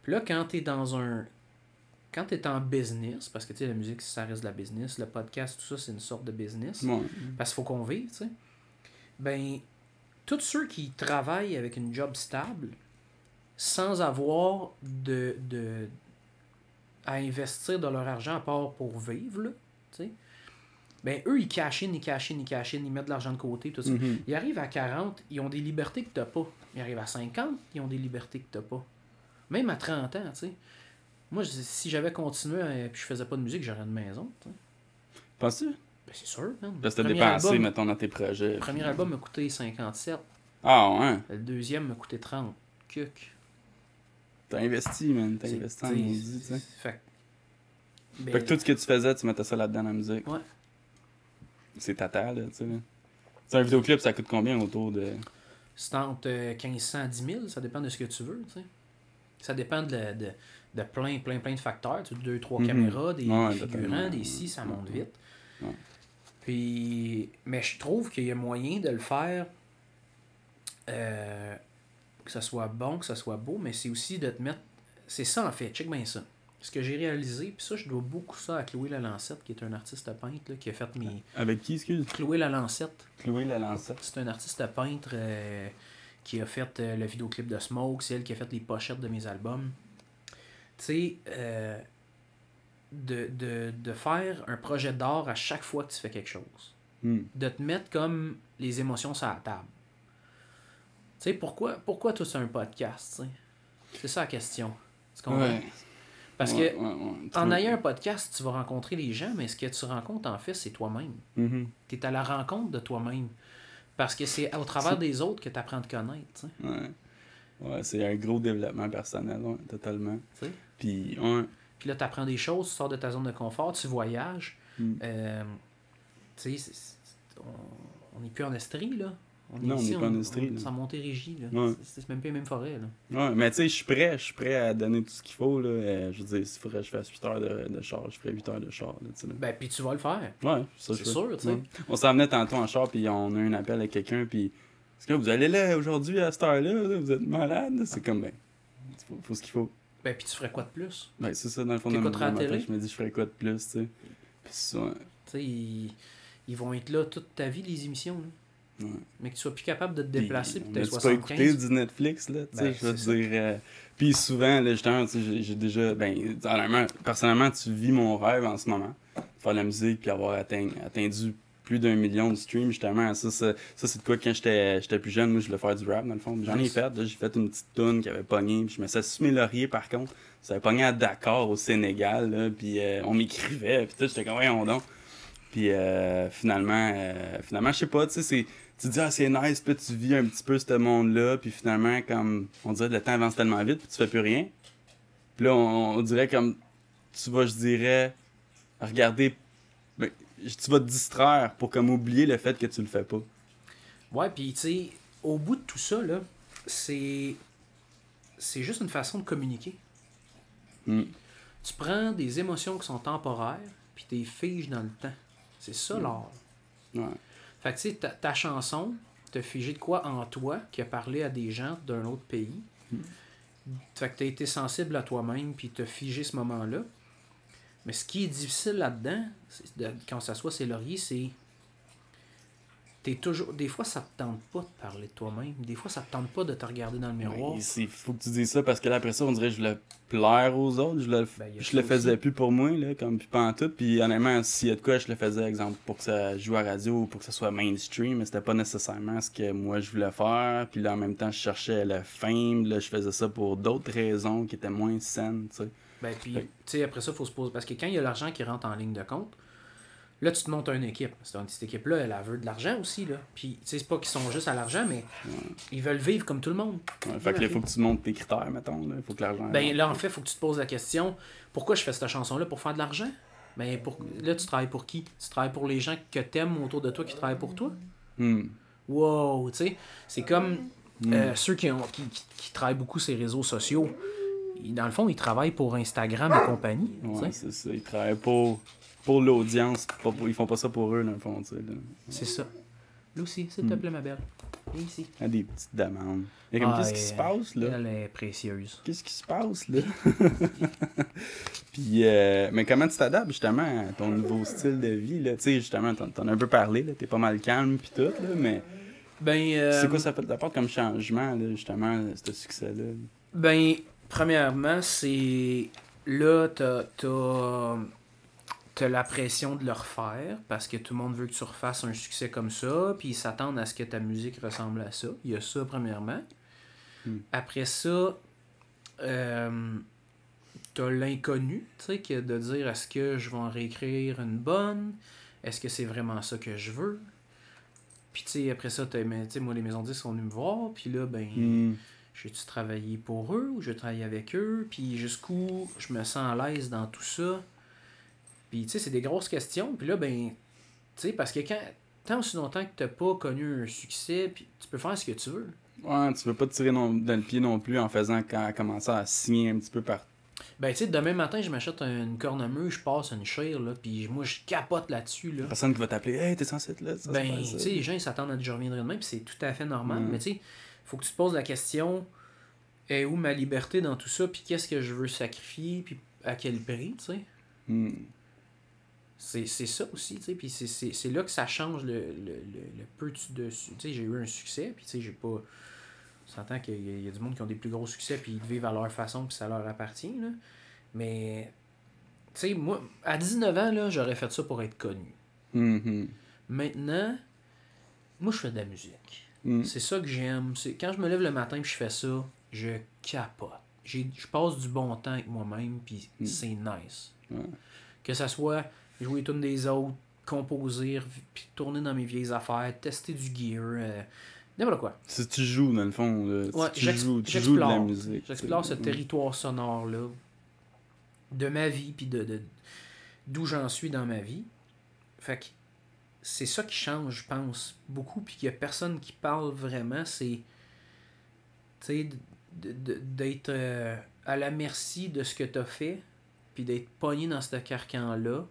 [SPEAKER 2] Puis là, quand t'es dans un quand t'es en business, parce que tu sais la musique ça reste de la business, le podcast tout ça c'est une sorte de business,
[SPEAKER 1] Ouais.
[SPEAKER 2] parce qu'il faut qu'on vive, tu sais. Ben tous ceux qui travaillent avec une job stable sans avoir de à investir de leur argent à part pour vivre là, tu sais. Ben eux ils cash in, ils mettent de l'argent de côté tout ça.
[SPEAKER 1] Mhm.
[SPEAKER 2] Ils arrivent à 40, ils ont des libertés que t'as pas. Ils arrivent à 50, ils ont des libertés que t'as pas. Même à 30 ans, tu sais. Moi, si j'avais continué et je faisais pas de musique, j'aurais une maison, tu sais.
[SPEAKER 1] Penses-tu?
[SPEAKER 2] Ben c'est sûr, man.
[SPEAKER 1] Parce que t'as
[SPEAKER 2] Premier
[SPEAKER 1] dépensé,
[SPEAKER 2] album-
[SPEAKER 1] mettons, dans tes projets.
[SPEAKER 2] Le premier album m'a coûté 57.
[SPEAKER 1] Ah ouais.
[SPEAKER 2] Le deuxième m'a coûté 30. Cuc.
[SPEAKER 1] T'as investi, man. T'as
[SPEAKER 2] C'est-
[SPEAKER 1] investi en
[SPEAKER 2] t'sais,
[SPEAKER 1] maudit, tu sais.
[SPEAKER 2] Fait que- ben,
[SPEAKER 1] Fait que tout ce que tu faisais, tu mettais ça là-dedans dans la musique.
[SPEAKER 2] Ouais.
[SPEAKER 1] C'est tata, là, tu sais. Là. C'est un vidéoclip, ça coûte combien autour de...
[SPEAKER 2] c'est entre 1500 et 10 000, ça dépend de ce que tu veux, tu sais. Ça dépend de plein de facteurs. Tu as 2-3
[SPEAKER 1] Mhm.
[SPEAKER 2] caméras, des
[SPEAKER 1] Ouais,
[SPEAKER 2] figurants,
[SPEAKER 1] totalement.
[SPEAKER 2] des si, ça monte
[SPEAKER 1] Ouais.
[SPEAKER 2] vite.
[SPEAKER 1] Ouais.
[SPEAKER 2] Puis, mais je trouve qu'il y a moyen de le faire que ça soit bon, que ça soit beau, mais c'est aussi de te mettre... C'est ça en fait, check bien ça. Ce que j'ai réalisé, puis ça, je dois beaucoup ça à Chloé Lalancette, qui est un artiste peintre, là, qui a fait mes...
[SPEAKER 1] Avec qui, excuse?
[SPEAKER 2] Chloé Lalancette,
[SPEAKER 1] Chloé Lalancette.
[SPEAKER 2] c'est un artiste peintre qui a fait le vidéoclip de Smoke, c'est elle qui a fait les pochettes de mes albums. Tu sais, de faire un projet d'art à chaque fois que tu fais quelque chose.
[SPEAKER 1] Hmm.
[SPEAKER 2] De te mettre comme les émotions sur la table. Tu sais, pourquoi toi c'est un podcast, tu sais? C'est ça la question. Tu comprends?
[SPEAKER 1] Ouais.
[SPEAKER 2] Parce
[SPEAKER 1] Ouais,
[SPEAKER 2] que
[SPEAKER 1] ouais, ouais.
[SPEAKER 2] en ayant un podcast, tu vas rencontrer les gens, mais ce que tu rencontres en fait, c'est toi-même.
[SPEAKER 1] Mhm.
[SPEAKER 2] Tu es à la rencontre de toi-même. Parce que c'est au travers des autres que tu apprends à te connaître, tu sais.
[SPEAKER 1] Ouais. Ouais, c'est un gros développement personnel, ouais, totalement.
[SPEAKER 2] Tu sais.
[SPEAKER 1] Puis, ouais.
[SPEAKER 2] Puis là, tu apprends des choses, tu sors de ta zone de confort, tu voyages.
[SPEAKER 1] Mm.
[SPEAKER 2] Tu sais, on n'est plus en Estrie, là.
[SPEAKER 1] Non, on n'est pas en Estrie, là.
[SPEAKER 2] C'est en Montérégie, là.
[SPEAKER 1] Ouais.
[SPEAKER 2] C'est même pas les mêmes forêts, là.
[SPEAKER 1] Ouais, mais tu sais, je suis prêt à donner tout ce qu'il faut, là. Je veux dire, s'il faudrait que je fasse 8 heures de char, je ferais 8 heures de char, là, tu sais. Là.
[SPEAKER 2] Ben, puis tu vas le faire.
[SPEAKER 1] Ouais, ça,
[SPEAKER 2] C'est sûr, tu sais.
[SPEAKER 1] Ouais. On s'en venait tantôt en char, puis on a eu un appel avec quelqu'un, puis... Est-ce que vous allez là aujourd'hui à cette heure-là, là? Vous êtes malade? Là? C'est comme, ben, faut ce qu'il faut.
[SPEAKER 2] Ben, puis tu ferais quoi de plus?
[SPEAKER 1] Ben, c'est ça, dans le fond de
[SPEAKER 2] T'écouteras la
[SPEAKER 1] ma
[SPEAKER 2] télé?
[SPEAKER 1] tête, je me dis, je ferais quoi de plus, tu sais. Puis ça,
[SPEAKER 2] Tu sais, ils vont être là toute ta vie, les émissions, là.
[SPEAKER 1] ouais.
[SPEAKER 2] Mais que tu sois plus capable de te déplacer, puis t'as
[SPEAKER 1] tu pas
[SPEAKER 2] 75.
[SPEAKER 1] écouté du Netflix, là, tu sais,
[SPEAKER 2] Ben,
[SPEAKER 1] je veux
[SPEAKER 2] c'est
[SPEAKER 1] dire... Puis souvent, là, justement, tu sais, j'ai déjà... Ben, honnêtement, personnellement, tu vis mon rêve en ce moment. Faire de la musique, puis avoir atteint plus d'1 million de streams, justement. Ça c'est de quoi, quand j'étais plus jeune, moi, je voulais faire du rap, dans le fond. J'en ai fait, là, j'ai fait une petite toune qui avait pogné, puis je me suis sous mes lauriers, par contre. Ça avait pogné à Dakar, au Sénégal, là, puis on m'écrivait, puis tout, j'étais comme, voyons donc. Puis finalement, je sais pas, tu sais, tu te dis, ah, c'est nice, puis tu vis un petit peu ce monde-là, puis finalement, comme, on dirait que le temps avance tellement vite, puis tu fais plus rien. Puis là, on dirait comme, tu vas, je dirais, regarder, ben, tu vas te distraire pour comme oublier le fait que tu le fais pas.
[SPEAKER 2] Ouais, puis tu sais, au bout de tout ça, là, c'est juste une façon de communiquer.
[SPEAKER 1] Mm.
[SPEAKER 2] Tu prends des émotions qui sont temporaires, puis tu les figes dans le temps. C'est ça, l'art.
[SPEAKER 1] Ouais.
[SPEAKER 2] Fait que tu sais, ta chanson, t'as figé de quoi en toi qui a parlé à des gens d'un autre pays. Fait que t'as été sensible à toi-même, puis t'as figé ce moment-là. Mais ce qui est difficile là-dedans, quand on s'assoit ces lauriers, c'est... Des fois, ça te tente pas de parler de toi-même. Des fois, ça te tente pas de te regarder dans le miroir.
[SPEAKER 1] Il faut que tu dises ça, parce que là, après ça, on dirait que je voulais plaire aux autres. Je le faisais plus pour moi, là, comme plus pas en tout. Puis honnêtement, s'il y a de quoi, je le faisais, exemple, pour que ça joue à la radio ou pour que ça soit mainstream, mais c'était pas nécessairement ce que moi je voulais faire. Puis là, en même temps, je cherchais le fame. Là, je faisais ça pour d'autres raisons qui étaient moins saines, tu sais.
[SPEAKER 2] Ben, puis, tu sais, après ça, il faut se poser. Parce que quand il y a l'argent qui rentre en ligne de compte, là, tu te montes une équipe. Cette équipe-là, elle veut de l'argent aussi, là. Puis, tu sais, c'est pas qu'ils sont juste à l'argent, mais ils veulent vivre comme tout le monde.
[SPEAKER 1] Ouais, fait que là, il faut que tu montes tes critères, mettons. Il faut que l'argent...
[SPEAKER 2] Ben, là, en fait, il faut que tu te poses la question, pourquoi je fais cette chanson-là? Pour faire de l'argent? Ben, là, tu travailles pour qui? Tu travailles pour les gens que t'aimes autour de toi qui travaillent pour toi? Wow, tu sais, c'est comme ceux qui travaillent beaucoup sur les réseaux sociaux. Dans le fond, ils travaillent pour Instagram et compagnie.
[SPEAKER 1] Ouais, c'est ça. Ils travaillent pour l'audience. Ils font pas ça pour eux, dans le fond.
[SPEAKER 2] C'est ça. Lucie, s'il te plaît, ma belle. Viens ici.
[SPEAKER 1] Il y a des petites demandes. Et comme, qu'est-ce qui se passe, là?
[SPEAKER 2] Elle est précieuse.
[SPEAKER 1] Qu'est-ce qui se passe, là? Puis, mais comment tu t'adaptes, justement, à ton nouveau style de vie, là? Tu sais, justement, t'en as un peu parlé, là. T'es pas mal calme, puis tout, là, mais...
[SPEAKER 2] Ben,
[SPEAKER 1] c'est quoi ça peut t'apporter comme changement, là, justement, ce succès-là?
[SPEAKER 2] Ben, premièrement, c'est... Là, t'as la pression de le refaire, parce que tout le monde veut que tu refasses un succès comme ça, puis ils s'attendent à ce que ta musique ressemble à ça. Il y a ça, premièrement. Après ça, t'as l'inconnu, tu sais, de dire, est-ce que je vais en réécrire une bonne? Est-ce que c'est vraiment ça que je veux? Puis, tu sais, après ça, moi, les maisons de disques sont venues me voir, puis là, ben... J'ai-tu travaillé pour eux ou je travaille avec eux? Puis jusqu'où je me sens à l'aise dans tout ça? Puis, tu sais, c'est des grosses questions. Puis là, ben, tu sais, parce que tant aussi longtemps que t'as pas connu un succès, puis tu peux faire ce que tu veux.
[SPEAKER 1] Ouais, tu veux pas te tirer dans le pied non plus en commençant à signer un petit peu par...
[SPEAKER 2] Ben, tu sais, demain matin, je m'achète une cornemuse, je passe une chair, là, puis moi, je capote là-dessus, là.
[SPEAKER 1] Personne qui va t'appeler, hey, t'es censé être là.
[SPEAKER 2] Ben, tu sais, les gens, ils s'attendent à que je reviendrai demain, puis c'est tout à fait normal. Mais, tu sais, faut que tu te poses la question, est où ma liberté dans tout ça, puis qu'est-ce que je veux sacrifier, puis à quel prix, tu sais. C'est ça aussi, tu sais, puis c'est là que ça change le peu de... Tu sais, j'ai eu un succès, puis tu sais, j'ai pas... On s'entend qu'il y a du monde qui ont des plus gros succès, puis ils vivent à leur façon, puis ça leur appartient, là. Mais, tu sais, moi, à 19 ans, là, j'aurais fait ça pour être connu. Maintenant, moi, je fais de la musique. C'est ça que j'aime. Quand je me lève le matin et je fais ça, je capote. Je passe du bon temps avec moi-même, puis c'est nice. Que ça soit jouer les tunes des autres, composer, puis tourner dans mes vieilles affaires, tester du gear, n'importe quoi.
[SPEAKER 1] Si tu joues, dans le fond, là,
[SPEAKER 2] Ouais,
[SPEAKER 1] si tu joues de la
[SPEAKER 2] j'explore.
[SPEAKER 1] musique.
[SPEAKER 2] J'explore ce
[SPEAKER 1] t'sais.
[SPEAKER 2] territoire sonore-là de ma vie, puis d'où j'en suis dans ma vie. Fait que c'est ça qui change, je pense, beaucoup, puis qu'il y a personne qui parle vraiment, c'est, tu sais, d'être à la merci de ce que t'as fait, puis d'être pogné dans ce carcan-là.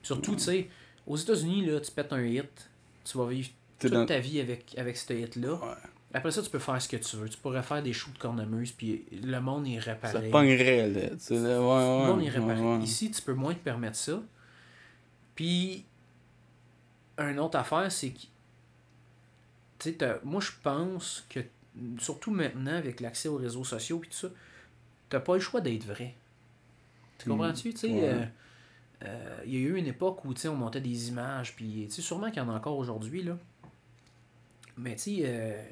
[SPEAKER 2] Surtout, tu sais, aux États-Unis, là, tu pètes un hit, tu vas vivre toute ta vie avec ce hit-là.
[SPEAKER 1] Ouais.
[SPEAKER 2] Après ça, tu peux faire ce que tu veux. Tu pourrais faire des shoots de cornemuse, puis le monde irait
[SPEAKER 1] Ça
[SPEAKER 2] pareil.
[SPEAKER 1] pognerait, là. Tu sais, là, ouais,
[SPEAKER 2] Le monde irait pareil.
[SPEAKER 1] ouais.
[SPEAKER 2] Ici, tu peux moins te permettre ça. Puis, une autre affaire, c'est que, tu sais, moi, je pense que, surtout maintenant, avec l'accès aux réseaux sociaux, puis tout ça, t'as pas le choix d'être vrai. Tu comprends-tu? Tu sais,
[SPEAKER 1] Ouais.
[SPEAKER 2] il y a eu une époque où, tu sais, on montait des images, puis, tu sais, sûrement qu'il y en a encore aujourd'hui, là. Mais, tu sais,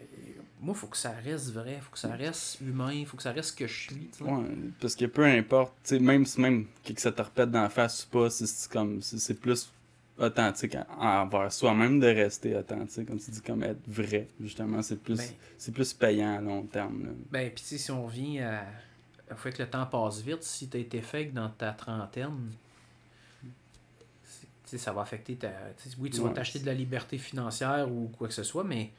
[SPEAKER 2] moi, il faut que ça reste vrai, il faut que ça reste humain, il faut que ça reste ce que je suis, tu sais.
[SPEAKER 1] Ouais, parce que peu importe, tu sais, même si que ça te repète dans la face ou pas, c'est plus authentique envers soi-même de rester authentique, comme tu dis, comme être vrai, justement, c'est plus payant à long terme, là.
[SPEAKER 2] Ben, puis tu sais, si on revient à... Il faut que le temps passe vite. Si t'as été fake dans ta trentaine, tu sais, ça va affecter ta... Oui, tu vas t'acheter de la liberté financière ou quoi que ce soit, mais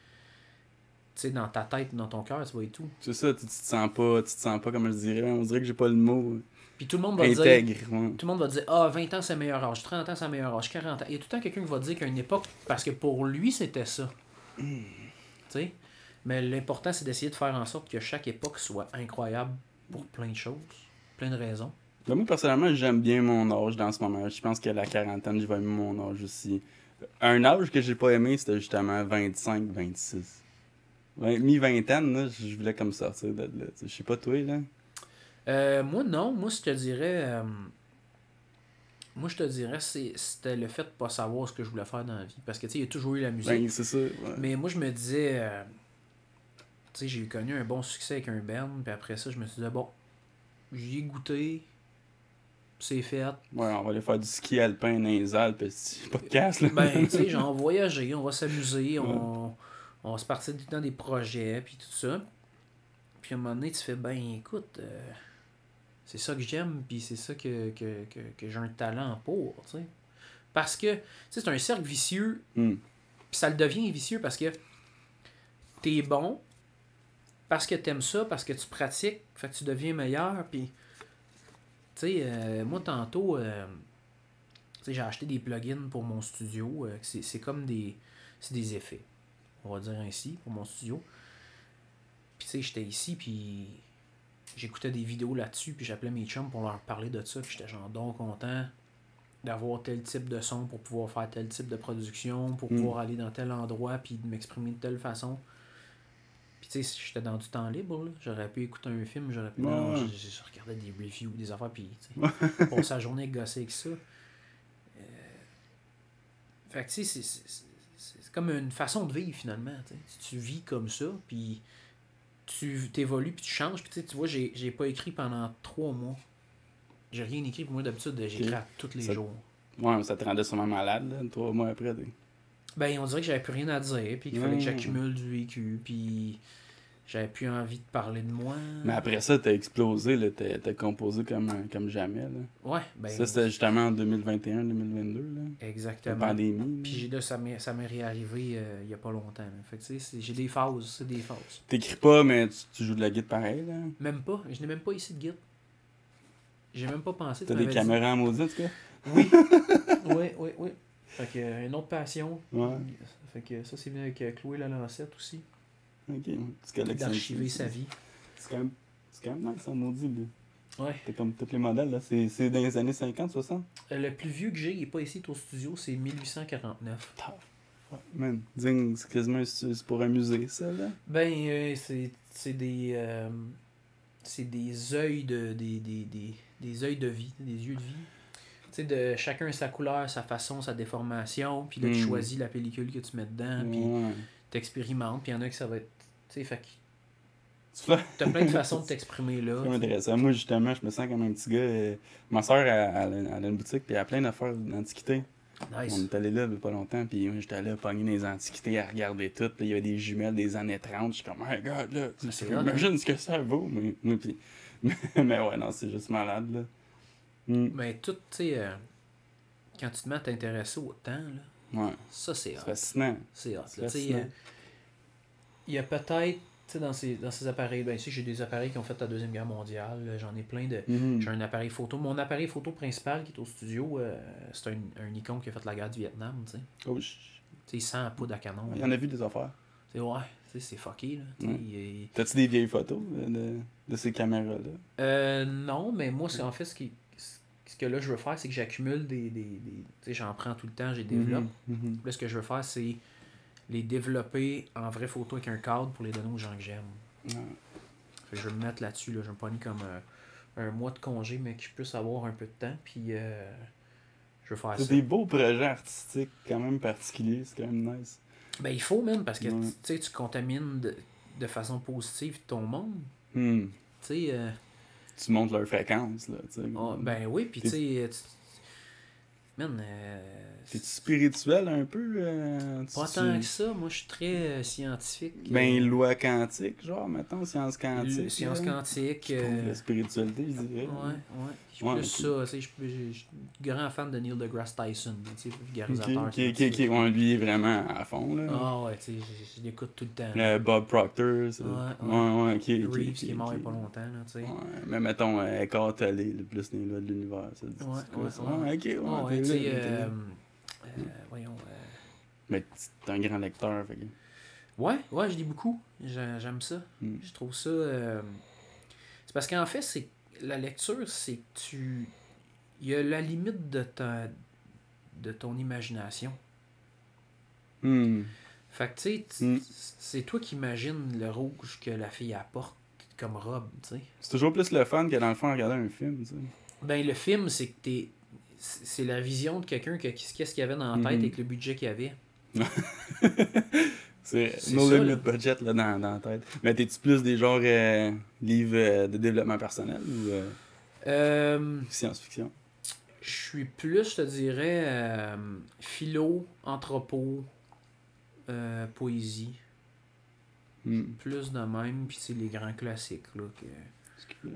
[SPEAKER 2] tu sais, dans ta tête, dans ton cœur, tu vas et tout.
[SPEAKER 1] C'est ça, tu te sens pas, comme je dirais, on dirait que j'ai pas le mot
[SPEAKER 2] Puis tout le monde va
[SPEAKER 1] intègre.
[SPEAKER 2] dire...
[SPEAKER 1] Ouais.
[SPEAKER 2] Tout le monde va dire, ah, 20 ans, c'est le meilleur âge, 30 ans, c'est le meilleur âge, 40 ans. Il y a tout le temps quelqu'un qui va dire qu'à une époque, parce que pour lui, c'était ça. Tu sais? Mais l'important, c'est d'essayer de faire en sorte que chaque époque soit incroyable pour plein de choses, plein de raisons.
[SPEAKER 1] Ben, moi, personnellement, j'aime bien mon âge dans ce moment. Je pense qu'à la quarantaine, je vais aimer mon âge aussi. Un âge que j'ai pas aimé, c'était justement 25-26. Mi-vingtaine, là, je voulais comme sortir de là. Je sais pas toi, là.
[SPEAKER 2] Moi, non. Moi, je te dirais... Moi, je te dirais, c'était le fait de pas savoir ce que je voulais faire dans la vie. Parce que, tu sais, il y a toujours eu la musique.
[SPEAKER 1] Ben, c'est ça. Ouais.
[SPEAKER 2] Mais moi, je me disais... tu sais, j'ai connu un bon succès avec un band. Puis après ça, je me suis dit, bon, j'y ai goûté. C'est fait.
[SPEAKER 1] Ouais, on va aller faire du ski alpin dans les Alpes, c'est pas de casse, là.
[SPEAKER 2] Ben, tu sais, genre, on va voyager, on va s'amuser, on va se partir dans des projets, puis tout ça. Puis à un moment donné, tu fais, ben, écoute, c'est ça que j'aime, puis c'est ça que j'ai un talent pour, tu sais. Parce que, tu sais, c'est un cercle vicieux, puis ça le devient vicieux parce que t'es bon, parce que t'aimes ça, parce que tu pratiques, fait que tu deviens meilleur, puis... Tu sais, moi, tantôt, tu sais, j'ai acheté des plugins pour mon studio. C'est comme des effets, on va dire ainsi, pour mon studio. Puis, tu sais, j'étais ici, puis j'écoutais des vidéos là-dessus, puis j'appelais mes chums pour leur parler de ça, puis j'étais genre donc content d'avoir tel type de son pour pouvoir faire tel type de production, pour pouvoir aller dans tel endroit, puis de m'exprimer de telle façon. Puis tu sais, j'étais dans du temps libre, là. J'aurais pu écouter un film, j'aurais pu... Non, je regardais des reviews, des affaires, puis tu sais, passer la journée à gosser avec ça. Fait que tu sais, c'est comme une façon de vivre finalement, tu sais. Si tu vis comme ça, puis tu t'évolues, puis tu changes, puis tu vois, j'ai pas écrit pendant 3 mois. J'ai rien écrit, pour moi d'habitude, j'écris à tous les jours.
[SPEAKER 1] Ouais, mais ça te rendait sûrement malade, là, 3 mois après.
[SPEAKER 2] Ben, on dirait que j'avais plus rien à dire, puis qu'il fallait que j'accumule du vécu, puis j'avais plus envie de parler de moi.
[SPEAKER 1] Mais après ça, t'as explosé, là, t'as composé comme jamais, là.
[SPEAKER 2] Ouais, ben...
[SPEAKER 1] Ça, c'était justement en 2021-2022, là.
[SPEAKER 2] Exactement.
[SPEAKER 1] La pandémie.
[SPEAKER 2] Puis là, ça m'est réarrivé il y a pas longtemps. Là. Fait que tu sais, j'ai des phases, c'est des phases.
[SPEAKER 1] T'écris pas, mais tu joues de la guitare pareil, là.
[SPEAKER 2] Même pas, je n'ai même pas ici de guitare. J'ai même pas pensé.
[SPEAKER 1] T'as des caméras en maudit, en tout cas?
[SPEAKER 2] Oui. oui. Fait que une autre passion.
[SPEAKER 1] Ouais.
[SPEAKER 2] Fait que ça, c'est venu avec Chloé Lalancette aussi.
[SPEAKER 1] Ok, tu collectionnes.
[SPEAKER 2] D'archiver sa vie.
[SPEAKER 1] C'est quand même nice, en maudit, là.
[SPEAKER 2] Ouais.
[SPEAKER 1] T'as comme tous les modèles, là. C'est dans les années 50-60?
[SPEAKER 2] Le plus vieux que j'ai, il est pas ici au studio, c'est 1849.
[SPEAKER 1] Ouais, man, digne, c'est quasiment c'est pour un musée, ça, là.
[SPEAKER 2] Ben, c'est des œils des œils de vie, des yeux de vie. Tu sais, de chacun sa couleur, sa façon, sa déformation, puis là, tu choisis la pellicule que tu mets dedans, puis t'expérimentes, puis il y en a que ça va être... Tu sais, fait que... T'as plein de façons de t'exprimer, là.
[SPEAKER 1] C'est intéressant. Moi, justement, je me sens comme un petit gars... Ma soeur, elle a une boutique, puis elle a plein d'affaires d'antiquité. On
[SPEAKER 2] Nice.
[SPEAKER 1] est allé là il y a pas longtemps, puis moi, j'étais allé pogner dans les antiquités à regarder tout. Là, il y avait des jumelles des années 30. Je suis comme, my god, là,
[SPEAKER 2] C'est hot,
[SPEAKER 1] imagine ce que ça vaut. Puis... mais ouais, non, c'est juste malade, là. Mm.
[SPEAKER 2] Mais tout, tu sais, quand tu te mets à t'intéresser au temps, là,
[SPEAKER 1] Ouais,
[SPEAKER 2] ça c'est
[SPEAKER 1] c'est
[SPEAKER 2] hot.
[SPEAKER 1] fascinant.
[SPEAKER 2] C'est hot.
[SPEAKER 1] C'est
[SPEAKER 2] Là, tu sais,
[SPEAKER 1] fascinant.
[SPEAKER 2] il y a peut-être, tu sais, dans ces appareils, ben, tu sais, j'ai des appareils qui ont fait la Deuxième Guerre mondiale. J'en ai plein de.
[SPEAKER 1] Mhm.
[SPEAKER 2] J'ai un appareil photo. Mon appareil photo principal qui est au studio, c'est un Nikon qui a fait la guerre du Vietnam, tu sais.
[SPEAKER 1] Oh,
[SPEAKER 2] Tu sais, sans poudre à canon.
[SPEAKER 1] il y en a vu des affaires.
[SPEAKER 2] C'est ouais, tu sais, c'est fucké, là. Tu sais,
[SPEAKER 1] Ouais. T'as-tu des vieilles photos de ces caméras-là?
[SPEAKER 2] Non, mais moi, c'est en fait ce que là je veux faire, c'est que j'accumule tu sais, j'en prends tout le temps, j'ai développe.
[SPEAKER 1] Mhm.
[SPEAKER 2] Là, ce que je veux faire, c'est les développer en vraie photo avec un cadre pour les donner aux gens que j'aime.
[SPEAKER 1] Ouais.
[SPEAKER 2] Fait que je vais me mettre là-dessus, là. Je vais me pogner comme un mois de congé, mais que je puisse avoir un peu de temps, puis je veux faire
[SPEAKER 1] C'est
[SPEAKER 2] ça.
[SPEAKER 1] des beaux projets artistiques quand même particuliers, c'est quand même nice.
[SPEAKER 2] Ben, il faut, même, parce que
[SPEAKER 1] Ouais.
[SPEAKER 2] tu sais, tu contamines de façon positive ton monde.
[SPEAKER 1] Hmm.
[SPEAKER 2] Tu sais,
[SPEAKER 1] Tu montes leur fréquence, là, tu sais.
[SPEAKER 2] ben oui, puis tu sais, man,
[SPEAKER 1] T'es-tu spirituel un peu?
[SPEAKER 2] pas tant que ça. Moi, je suis très scientifique.
[SPEAKER 1] Ben, loi quantique, genre, mettons, science quantique.
[SPEAKER 2] Science
[SPEAKER 1] là.
[SPEAKER 2] quantique.
[SPEAKER 1] Je trouve la spiritualité, je dirais.
[SPEAKER 2] Ouais. Je suis
[SPEAKER 1] Ouais,
[SPEAKER 2] plus
[SPEAKER 1] ok.
[SPEAKER 2] ça. Tu sais, je suis grand fan de Neil deGrasse Tyson. Tu sais,
[SPEAKER 1] Ok,
[SPEAKER 2] vulgarisateur.
[SPEAKER 1] ok,
[SPEAKER 2] scientifique.
[SPEAKER 1] ouais, lui est vraiment à fond, là.
[SPEAKER 2] Ah ouais, tu sais, je l'écoute tout le temps.
[SPEAKER 1] Bob Proctor, c'est...
[SPEAKER 2] Ouais.
[SPEAKER 1] Ouais, ok,
[SPEAKER 2] Reeves qui est mort il n'y a pas longtemps, là, tu sais.
[SPEAKER 1] Ouais, mais mettons, Eckhart Tolle, le plus les lois de l'univers, ça dit
[SPEAKER 2] Ouais,
[SPEAKER 1] quoi,
[SPEAKER 2] ouais,
[SPEAKER 1] ça?
[SPEAKER 2] ouais.
[SPEAKER 1] Ok, ouais,
[SPEAKER 2] Ouais,
[SPEAKER 1] t'es
[SPEAKER 2] tu
[SPEAKER 1] là,
[SPEAKER 2] sais,
[SPEAKER 1] t'es là.
[SPEAKER 2] voyons.
[SPEAKER 1] Mais t'es un grand lecteur, fait que...
[SPEAKER 2] Ouais, je lis beaucoup. J'aime ça.
[SPEAKER 1] Mm.
[SPEAKER 2] Je trouve ça. C'est parce qu'en fait, c'est la lecture, c'est que tu. Il y a la limite de ton imagination.
[SPEAKER 1] Hmm.
[SPEAKER 2] Fait que tu sais,
[SPEAKER 1] Mm.
[SPEAKER 2] c'est toi qui imagines le rouge que la fille apporte comme robe, tu sais.
[SPEAKER 1] C'est toujours plus le fun que dans le fond regarder un film, tu sais.
[SPEAKER 2] Ben, le film, c'est que c'est la vision de quelqu'un qu'est-ce qu'il y avait dans la tête
[SPEAKER 1] Mhm.
[SPEAKER 2] avec le budget qu'il avait.
[SPEAKER 1] C'est
[SPEAKER 2] C'est
[SPEAKER 1] no
[SPEAKER 2] ça,
[SPEAKER 1] limit
[SPEAKER 2] là.
[SPEAKER 1] budget là, dans la tête. Mais t'es-tu plus des genres livres de développement personnel ou science-fiction?
[SPEAKER 2] Je suis plus, je te dirais, philo, anthropo, poésie.
[SPEAKER 1] Hmm.
[SPEAKER 2] Plus de même, puis tu sais, les grands classiques, là, que,
[SPEAKER 1] Est-ce que-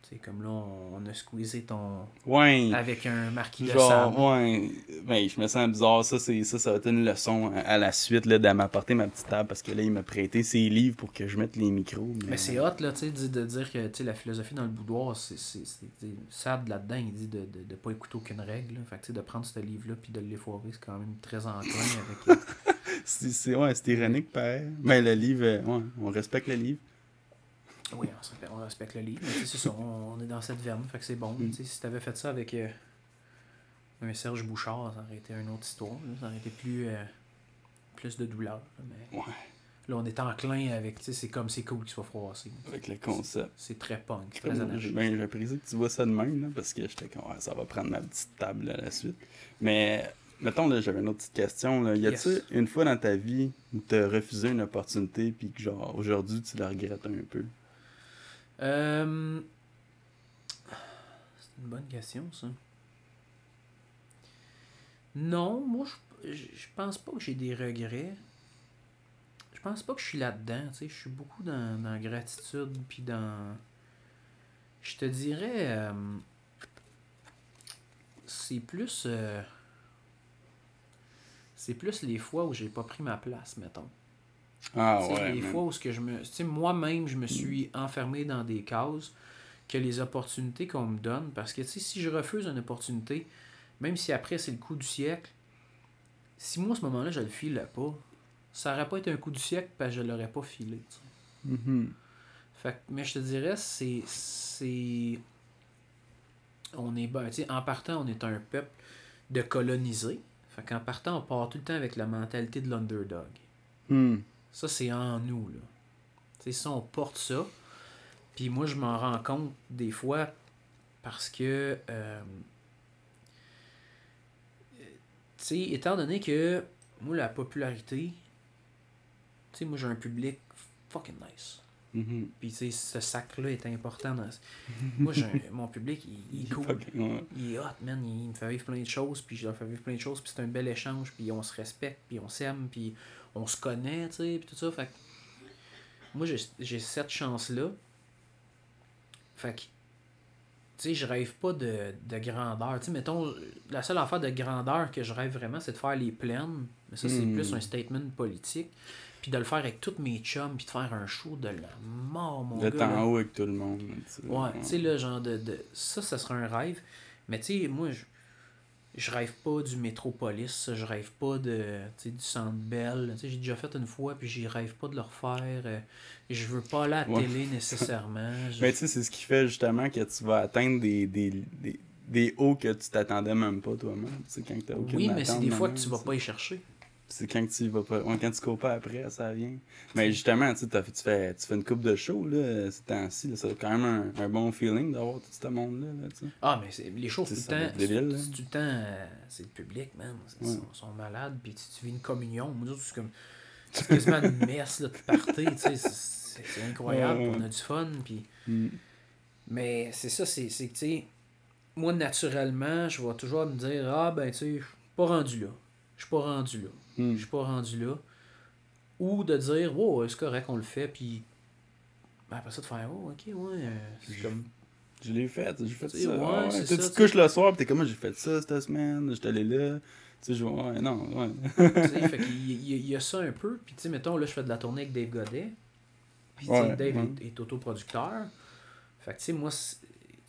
[SPEAKER 2] tu sais, comme là, on a squeezé ton...
[SPEAKER 1] Ouais.
[SPEAKER 2] avec un marquis de
[SPEAKER 1] Genre,
[SPEAKER 2] sable.
[SPEAKER 1] ouais. Ben, je me sens bizarre. Ça va être une leçon à la suite là, de m'apporter ma petite table parce que là, il m'a prêté ses livres pour que je mette les micros.
[SPEAKER 2] Mais c'est hot, là, tu sais, de dire que, tu sais, la philosophie dans le boudoir, Sade, là-dedans, il dit de pas écouter aucune règle, là. Fait que, tu sais, de prendre ce livre-là puis de l'effoirer, c'est quand même très enclin avec...
[SPEAKER 1] C'est ironique, pareil. Mais le livre, ouais, on respecte le livre.
[SPEAKER 2] Oui, on respecte le livre, mais tu sais, c'est ça, on est dans cette veine, fait que c'est bon. Tu sais, si t'avais fait ça avec un Serge Bouchard, ça aurait été une autre histoire, là. Ça aurait été plus de douleur. Mais
[SPEAKER 1] Ouais.
[SPEAKER 2] là, on est enclin avec, tu sais, c'est cool qu'il soit froissé.
[SPEAKER 1] Avec le concept.
[SPEAKER 2] C'est très punk, c'est
[SPEAKER 1] Comme
[SPEAKER 2] très
[SPEAKER 1] moi,
[SPEAKER 2] anarchique.
[SPEAKER 1] j'apprécie que tu vois ça de même, là, parce que j'étais comme, ouais, ça va prendre ma petite table à la suite. Mais, mettons, là, j'avais une autre petite question. Là. Y a-tu
[SPEAKER 2] Yes.
[SPEAKER 1] une fois dans ta vie où t'as refusé une opportunité, puis que, genre, aujourd'hui, tu la regrettes un peu?
[SPEAKER 2] C'est une bonne question, ça. Non, moi, je pense pas que j'ai des regrets. Je pense pas que je suis là-dedans, tu sais. Je suis beaucoup dans la gratitude, puis dans... Je te dirais... c'est plus... c'est plus les fois où j'ai pas pris ma place, mettons.
[SPEAKER 1] Ah
[SPEAKER 2] Tu sais,
[SPEAKER 1] ouais,
[SPEAKER 2] les
[SPEAKER 1] man.
[SPEAKER 2] fois où tu sais, moi-même, je me suis enfermé dans des cases que les opportunités qu'on me donne, parce que tu sais, si je refuse une opportunité, même si après c'est le coup du siècle, si moi à ce moment-là je le file pas, ça aurait pas été un coup du siècle parce que je l'aurais pas filé. Tu sais.
[SPEAKER 1] Mhm.
[SPEAKER 2] Fait que, mais je te dirais, on est ben, tu sais, en partant, on est un peuple de colonisés. Fait qu'en partant, on part tout le temps avec la mentalité de l'underdog.
[SPEAKER 1] Hmm.
[SPEAKER 2] Ça, c'est en nous, là. Tu sais, ça, on porte ça. Puis moi, je m'en rends compte des fois parce que, tu sais, étant donné que, moi, la popularité, tu sais, moi, j'ai un public fucking nice.
[SPEAKER 1] Mhm.
[SPEAKER 2] Puis, tu sais, ce sac-là est important. Moi, mon public, il est cool.
[SPEAKER 1] Ouais.
[SPEAKER 2] Il est hot, man. Il me fait vivre plein de choses, puis je leur fais vivre plein de choses, puis c'est un bel échange, puis on se respecte, puis on s'aime, puis on se connaît, tu sais, puis tout ça. Fait que moi, j'ai cette chance-là. Fait que, tu sais, je rêve pas de grandeur. Tu sais, mettons, la seule affaire de grandeur que je rêve vraiment, c'est de faire les plaines. Mais ça, c'est plus un statement politique. Puis de le faire avec tous mes chums, puis de faire un show de la mort, mon gars.
[SPEAKER 1] D'être en haut avec tout le monde.
[SPEAKER 2] Ouais, tu sais, là, genre ça serait un rêve. Mais tu sais, moi, je rêve pas du Métropolis, je rêve pas du Centre Bell. Tu sais, j'ai déjà fait une fois, puis j'y rêve pas de le refaire. Je veux pas aller à la télé nécessairement.
[SPEAKER 1] Mais tu sais, c'est ce qui fait justement que tu vas atteindre des hauts que tu t'attendais même pas toi-même. Tu sais, quand t'as aucune
[SPEAKER 2] oui, mais c'est des fois
[SPEAKER 1] attente,
[SPEAKER 2] que tu vas pas y chercher.
[SPEAKER 1] c'est quand tu vas pas. Ouais, quand tu cours pas après, ça vient. Mais justement, tu fais une coupe de show, là, ces temps-ci. Ça a quand même un bon feeling d'avoir tout ce monde-là. Là, tu sais.
[SPEAKER 2] Ah, mais les shows, tout le temps.
[SPEAKER 1] Débile,
[SPEAKER 2] c'est tout le temps. C'est le public, man. Ils sont malades, puis tu vis une communion. Moi, c'est comme. C'est quasiment une messe, là, de party, tu sais. C'est incroyable, on a du fun, puis. Mais c'est ça, c'est que, tu sais. Moi, naturellement, je vais toujours me dire, ah, ben, tu sais, je suis pas rendu là. Je suis pas rendu là. Je suis pas rendu là. Ou de dire, wow, c'est correct, on le fait, puis après ça, de faire, oh, ok, ouais, c'est comme.
[SPEAKER 1] Je l'ai fait, j'ai fait
[SPEAKER 2] T'sais,
[SPEAKER 1] ça.
[SPEAKER 2] ouais, c'est
[SPEAKER 1] tu
[SPEAKER 2] ça,
[SPEAKER 1] te couches le soir, pis t'es comme, j'ai fait ça cette semaine, j'étais allé là. Tu sais, ouais, non, ouais.
[SPEAKER 2] Fait qu'il y a ça un peu, puis tu sais, mettons, là, je fais de la tournée avec Dave Godet, puis Dave est autoproducteur. Fait que, tu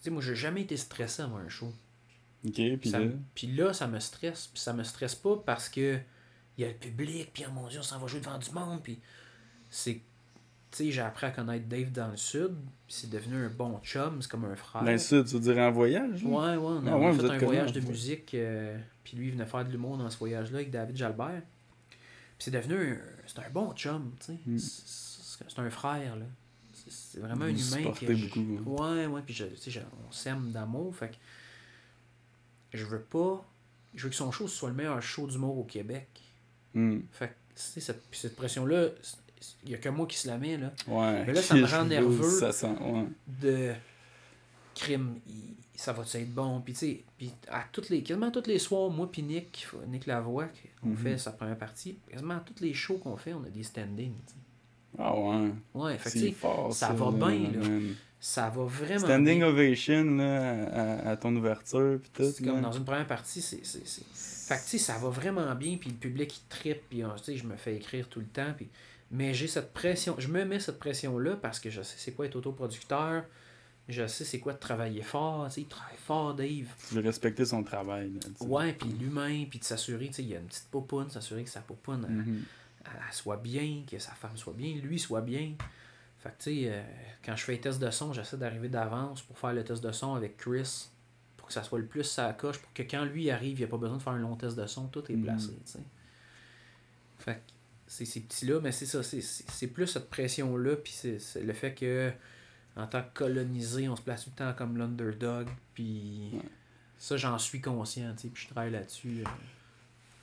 [SPEAKER 2] sais, moi, j'ai jamais été stressé avant un show.
[SPEAKER 1] Ok, puis
[SPEAKER 2] là, ça me stresse. Puis ça me stresse pas parce que il y a le public, puis oh mon Dieu, on s'en va jouer devant du monde, puis c'est... Tu sais, j'ai appris à connaître Dave dans le Sud, puis c'est devenu un bon chum, c'est comme un frère.
[SPEAKER 1] Dans le Sud, tu veux dire en voyage?
[SPEAKER 2] Ouais, on a fait un voyage de musique, puis lui, il venait faire de l'humour dans ce voyage-là avec David Jalbert. Puis c'est devenu c'est un bon chum, tu sais. C'est un frère, là. C'est vraiment un humain qui...
[SPEAKER 1] beaucoup.
[SPEAKER 2] Ouais, puis on s'aime d'amour, fait que je veux que son show soit le meilleur show d'humour au Québec. Fait que, tu sais, cette pression-là, il y a que moi qui se la mets, là.
[SPEAKER 1] Ouais.
[SPEAKER 2] Mais là, ça me rend nerveux
[SPEAKER 1] ça sent,
[SPEAKER 2] de crime. Ça va être bon? Puis, tu sais, quasiment tous les soirs, moi puis Nick Lavoie, on fait sa première partie, quasiment tous les shows qu'on fait, on a des standings, t'sais.
[SPEAKER 1] Ah ouais.
[SPEAKER 2] Ouais, fait que,
[SPEAKER 1] c'est fort,
[SPEAKER 2] ça va bien, là. Ça va vraiment
[SPEAKER 1] Standing
[SPEAKER 2] bien.
[SPEAKER 1] ovation, là, à ton ouverture, pis tout.
[SPEAKER 2] C'est comme dans une première partie, Fait que, tu sais, ça va vraiment bien, puis le public, il trippe, puis, tu sais, je me fais écrire tout le temps, puis... Mais j'ai cette pression, je me mets cette pression-là parce que je sais c'est quoi être autoproducteur, je sais c'est quoi de travailler fort, tu sais, il travaille fort, Dave.
[SPEAKER 1] Tu veux respecter son travail, là,
[SPEAKER 2] ouais, puis l'humain, puis de s'assurer, tu sais, il y a une petite popoune, s'assurer que sa popoune, elle soit bien, que sa femme soit bien, lui soit bien. Fait que, tu sais, quand je fais les tests de son, j'essaie d'arriver d'avance pour faire le test de son avec Chris, pour que ça soit le plus sa coche, pour que quand lui arrive, il n'y a pas besoin de faire un long test de son, tout est placé, tu sais. Fait que, c'est ces petits-là, mais c'est ça, c'est plus cette pression-là, puis c'est le fait que, en tant que colonisé, on se place tout le temps comme l'underdog, puis ça, j'en suis conscient, tu sais, puis je travaille là-dessus.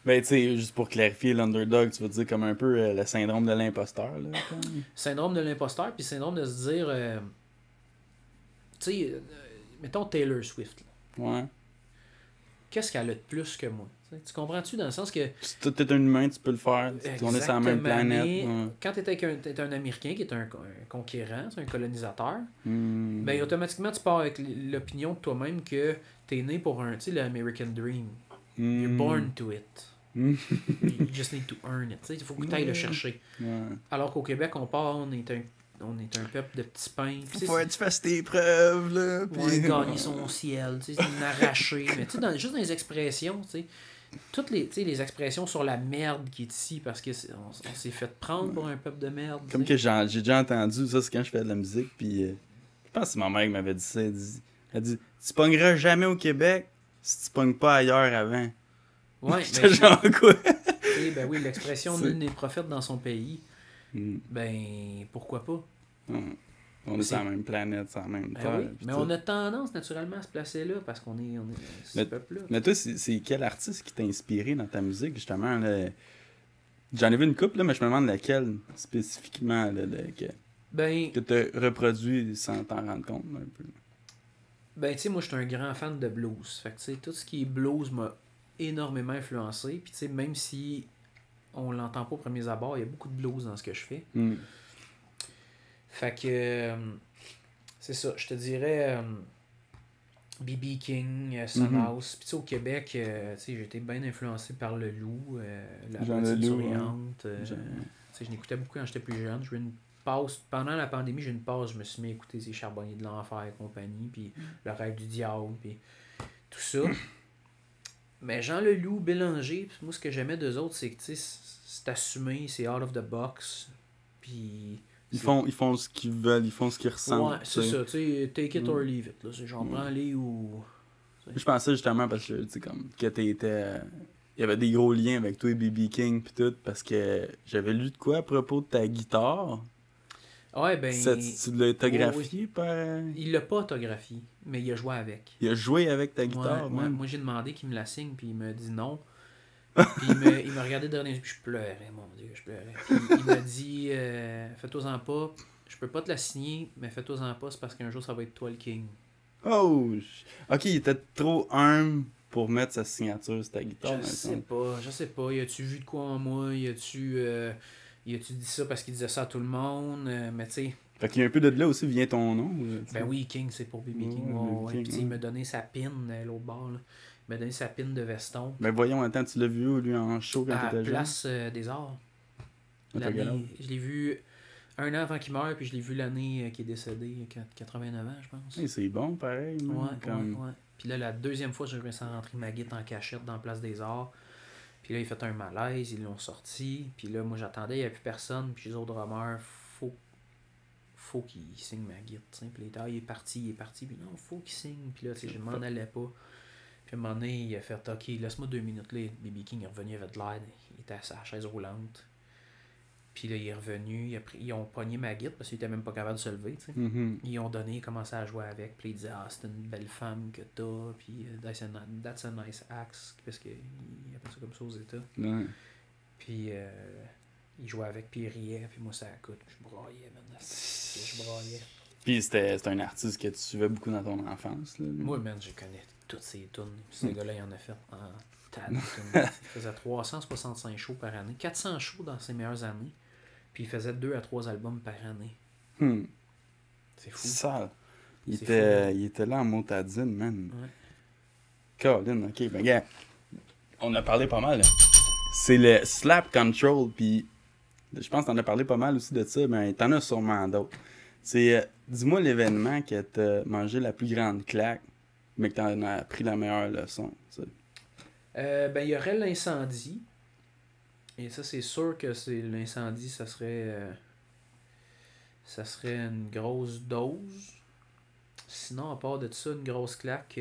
[SPEAKER 1] Ben, tu sais, juste pour clarifier, l'underdog, tu veux dire comme un peu le syndrome de l'imposteur, là?
[SPEAKER 2] Syndrome de l'imposteur, puis syndrome de se dire, tu sais, mettons Taylor Swift, là.
[SPEAKER 1] Ouais.
[SPEAKER 2] Qu'est-ce qu'elle a de plus que moi? Tu comprends-tu dans le sens que...
[SPEAKER 1] Si t'es un humain, tu peux le faire. On est sur la même planète.
[SPEAKER 2] Quand t'es un Américain qui est un conquérant, un colonisateur, ben automatiquement tu pars avec l'opinion de toi-même que t'es né pour tu sais, l'American Dream. You're born to it. You just need to earn it. Il faut que tu ailles le chercher. Alors qu'au Québec, on est un peuple de petits pains.
[SPEAKER 1] Faut que tu fasses tes preuves, là.
[SPEAKER 2] Puis... gagner son ciel, c'est une arrachée. Mais tu sais, juste dans les expressions, tu sais, toutes les expressions sur la merde qui est ici, parce que on s'est fait prendre pour un peuple de merde.
[SPEAKER 1] Comme que j'ai déjà entendu, ça c'est quand je fais de la musique, puis je pense que c'est ma mère qui m'avait dit ça. Elle dit tu pogneras jamais au Québec si tu pognes pas ailleurs avant.
[SPEAKER 2] Ouais,
[SPEAKER 1] mais genre quoi?
[SPEAKER 2] Ben oui, l'expression nul n'est prophète dans son pays. Ben pourquoi pas?
[SPEAKER 1] On est sur la même planète, sur la même terre.
[SPEAKER 2] Oui, mais on a tendance naturellement à se placer là parce qu'on est ce peuple-là.
[SPEAKER 1] Mais toi, c'est quel artiste qui t'a inspiré dans ta musique, justement? Là? J'en ai vu une couple, là, mais je me demande laquelle spécifiquement. Là,
[SPEAKER 2] Ben,
[SPEAKER 1] que t'as reproduit sans t'en rendre compte un peu.
[SPEAKER 2] ben tu sais, moi, je suis un grand fan de blues. Fait que, tu sais, tout ce qui est blues m'a énormément influencé. Puis, tu sais, même si on l'entend pas au premier abord, il y a beaucoup de blues dans ce que je fais. Fait que, c'est ça, je te dirais B.B. King, Sunhouse. Puis, tu sais, au Québec, tu sais, j'ai été bien influencé par Le Loup, La
[SPEAKER 1] Jean
[SPEAKER 2] Boîte
[SPEAKER 1] Leloup,
[SPEAKER 2] souriante.
[SPEAKER 1] Jean-
[SPEAKER 2] Tu sais, je l'écoutais beaucoup quand j'étais plus jeune. J'ai eu une pause, pendant la pandémie, j'ai eu une pause, je me suis mis à écouter ces Charbonniers de l'Enfer et compagnie, puis Le Rêve du Diable, puis tout ça. Mais Jean Leloup, Bélanger, moi, ce que j'aimais d'eux autres, c'est que, tu sais, c'est assumé, c'est out of the box, puis...
[SPEAKER 1] Ils font ce qu'ils veulent, ils font ce qu'ils ressentent.
[SPEAKER 2] Ouais, c'est ça, tu sais, take it or
[SPEAKER 1] Mm.
[SPEAKER 2] leave it, là. C'est genre, prends-les ou...
[SPEAKER 1] Je pensais justement parce que, tu sais, comme, que t'étais. Il y avait des gros liens avec toi et B.B. King pis tout, parce que j'avais lu de quoi à propos de ta guitare.
[SPEAKER 2] Ouais, ben...
[SPEAKER 1] Tu l'as autographié
[SPEAKER 2] oui.
[SPEAKER 1] par.
[SPEAKER 2] Il l'a pas autographié, mais il a joué avec.
[SPEAKER 1] Il a joué avec ta
[SPEAKER 2] Ouais,
[SPEAKER 1] guitare,
[SPEAKER 2] ouais.
[SPEAKER 1] même.
[SPEAKER 2] Moi, j'ai demandé qu'il me la signe, puis il m'a dit non. Puis il m'a regardé dernier, puis je pleurais, mon Dieu, je pleurais. Puis il m'a dit, fais-toi-en pas, je peux pas te la signer, mais fais-toi-en pas, c'est parce qu'un jour ça va être toi le king.
[SPEAKER 1] Oh! Ok, il était trop humble pour mettre sa signature sur ta guitare.
[SPEAKER 2] Je sais pas. Y a-tu vu de quoi en moi? Y a-tu dit ça parce qu'il disait ça à tout le monde? Mais tu sais.
[SPEAKER 1] Fait qu'il y a un peu de là aussi vient ton nom.
[SPEAKER 2] Ben oui, King, c'est pour B.B. King.
[SPEAKER 1] Ouais,
[SPEAKER 2] Ouais.
[SPEAKER 1] King,
[SPEAKER 2] Puis il m'a donné sa pin, l'autre bord, là. Il m'a donné sa pin de veston.
[SPEAKER 1] Ben voyons, attends, tu l'as vu lui en show quand
[SPEAKER 2] À
[SPEAKER 1] t'étais jeune?
[SPEAKER 2] Place des Arts.
[SPEAKER 1] À ta galère.
[SPEAKER 2] Je l'ai vu un an avant qu'il meure, puis je l'ai vu l'année qu'il est décédé, 89 ans, je pense.
[SPEAKER 1] Hey, c'est bon, pareil.
[SPEAKER 2] Ouais. Puis là, la deuxième fois, j'ai réussi à rentrer ma guitare en cachette dans la Place des Arts. Puis là, il a fait un malaise, ils l'ont sorti. Puis là, moi, j'attendais, il n'y avait plus personne. Puis les autres drummers, faut qu'il signe ma guitare. Puis là, il est parti. Puis non, faut qu'il signe. Puis là, tu sais, je m'en allais pas. Puis à un moment donné, il a fait OK, laisse-moi 2 minutes. Là, B.B. King est revenu avec de l'aide. Il était à sa chaise roulante. Puis là, il est revenu. Ils ont pogné ma guitare parce qu'il était même pas capable de se lever. Tu sais. Ils ont donné, il a commencé à jouer avec. Puis il disait, c'est une belle femme que t'as. Puis that's a nice axe. Parce qu'il appelle ça comme ça aux États.
[SPEAKER 1] Ouais.
[SPEAKER 2] Puis il jouait avec, puis il riait. Puis moi, ça coûte. Je braillais, man. Je braillais.
[SPEAKER 1] Puis c'était un artiste que tu suivais beaucoup dans ton enfance. Là,
[SPEAKER 2] moi, man, je connais toutes ces tunes. Ce gars-là, il en a fait en tas de tunes. Il faisait 365 shows par année. 400 shows dans ses meilleures années. Puis il faisait 2 à 3 albums par année. C'est fou.
[SPEAKER 1] Sale. Il
[SPEAKER 2] C'est
[SPEAKER 1] était là en motadine, man.
[SPEAKER 2] Ouais.
[SPEAKER 1] Colin, ok. Ben, gars, on a parlé pas mal. Là. C'est le Slap Control, puis je pense que t'en as parlé pas mal aussi de ça, mais t'en as sûrement d'autres. C'est, dis-moi l'événement que t'as mangé la plus grande claque, mais que t'en as appris la meilleure leçon.
[SPEAKER 2] Ben, il y aurait l'incendie. Et ça, c'est sûr que c'est l'incendie, ça serait une grosse dose. Sinon, à part de ça, une grosse claque.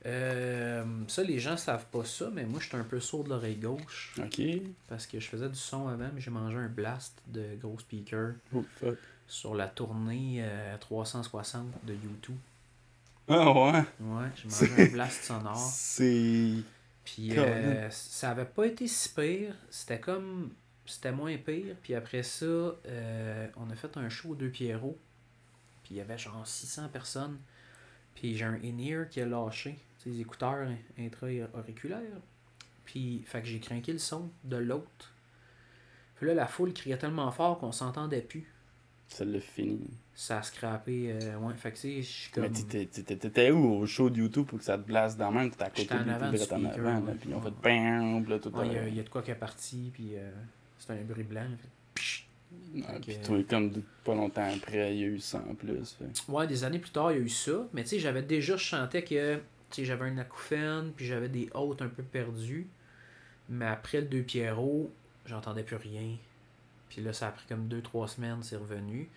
[SPEAKER 2] Ça, les gens savent pas ça, mais moi, j'étais un peu sourd de l'oreille gauche.
[SPEAKER 1] Ok.
[SPEAKER 2] Parce que je faisais du son avant, mais j'ai mangé un blast de gros speaker
[SPEAKER 1] Oh, fuck.
[SPEAKER 2] sur la tournée 360 de YouTube.
[SPEAKER 1] Ah ouais.
[SPEAKER 2] Ouais, j'ai mangé un blast sonore.
[SPEAKER 1] C'est.
[SPEAKER 2] Puis ça avait pas été si pire. C'était moins pire. Puis après ça, on a fait un show aux Deux Pierrots. Puis il y avait genre 600 personnes. Puis j'ai un in-ear qui a lâché. Les écouteurs intra-auriculaires. Puis fait que j'ai craqué le son de l'autre. Puis là, la foule criait tellement fort qu'on s'entendait plus.
[SPEAKER 1] Ça l'a fini.
[SPEAKER 2] Ça a scrappé. Ouais, fait que je suis comme.
[SPEAKER 1] Mais t'étais où au show de YouTube pour que ça te place dans la main? T'étais à côté
[SPEAKER 2] J'étais en avant
[SPEAKER 1] de
[SPEAKER 2] du
[SPEAKER 1] en
[SPEAKER 2] speaker,
[SPEAKER 1] avant, là,
[SPEAKER 2] ouais.
[SPEAKER 1] puis ils ont fait bam, là, tout
[SPEAKER 2] Ouais, il y a de quoi qui est parti. Puis c'était un bruit blanc.
[SPEAKER 1] Puis toi, comme pas longtemps après, il y a eu ça en plus. Fait.
[SPEAKER 2] Ouais, des années plus tard, il y a eu ça. Mais tu sais, je chantais que j'avais un acouphène, puis j'avais des hautes un peu perdues. Mais après le Deux Pierrots, j'entendais plus rien. Puis là, ça a pris comme 2-3 semaines, c'est revenu.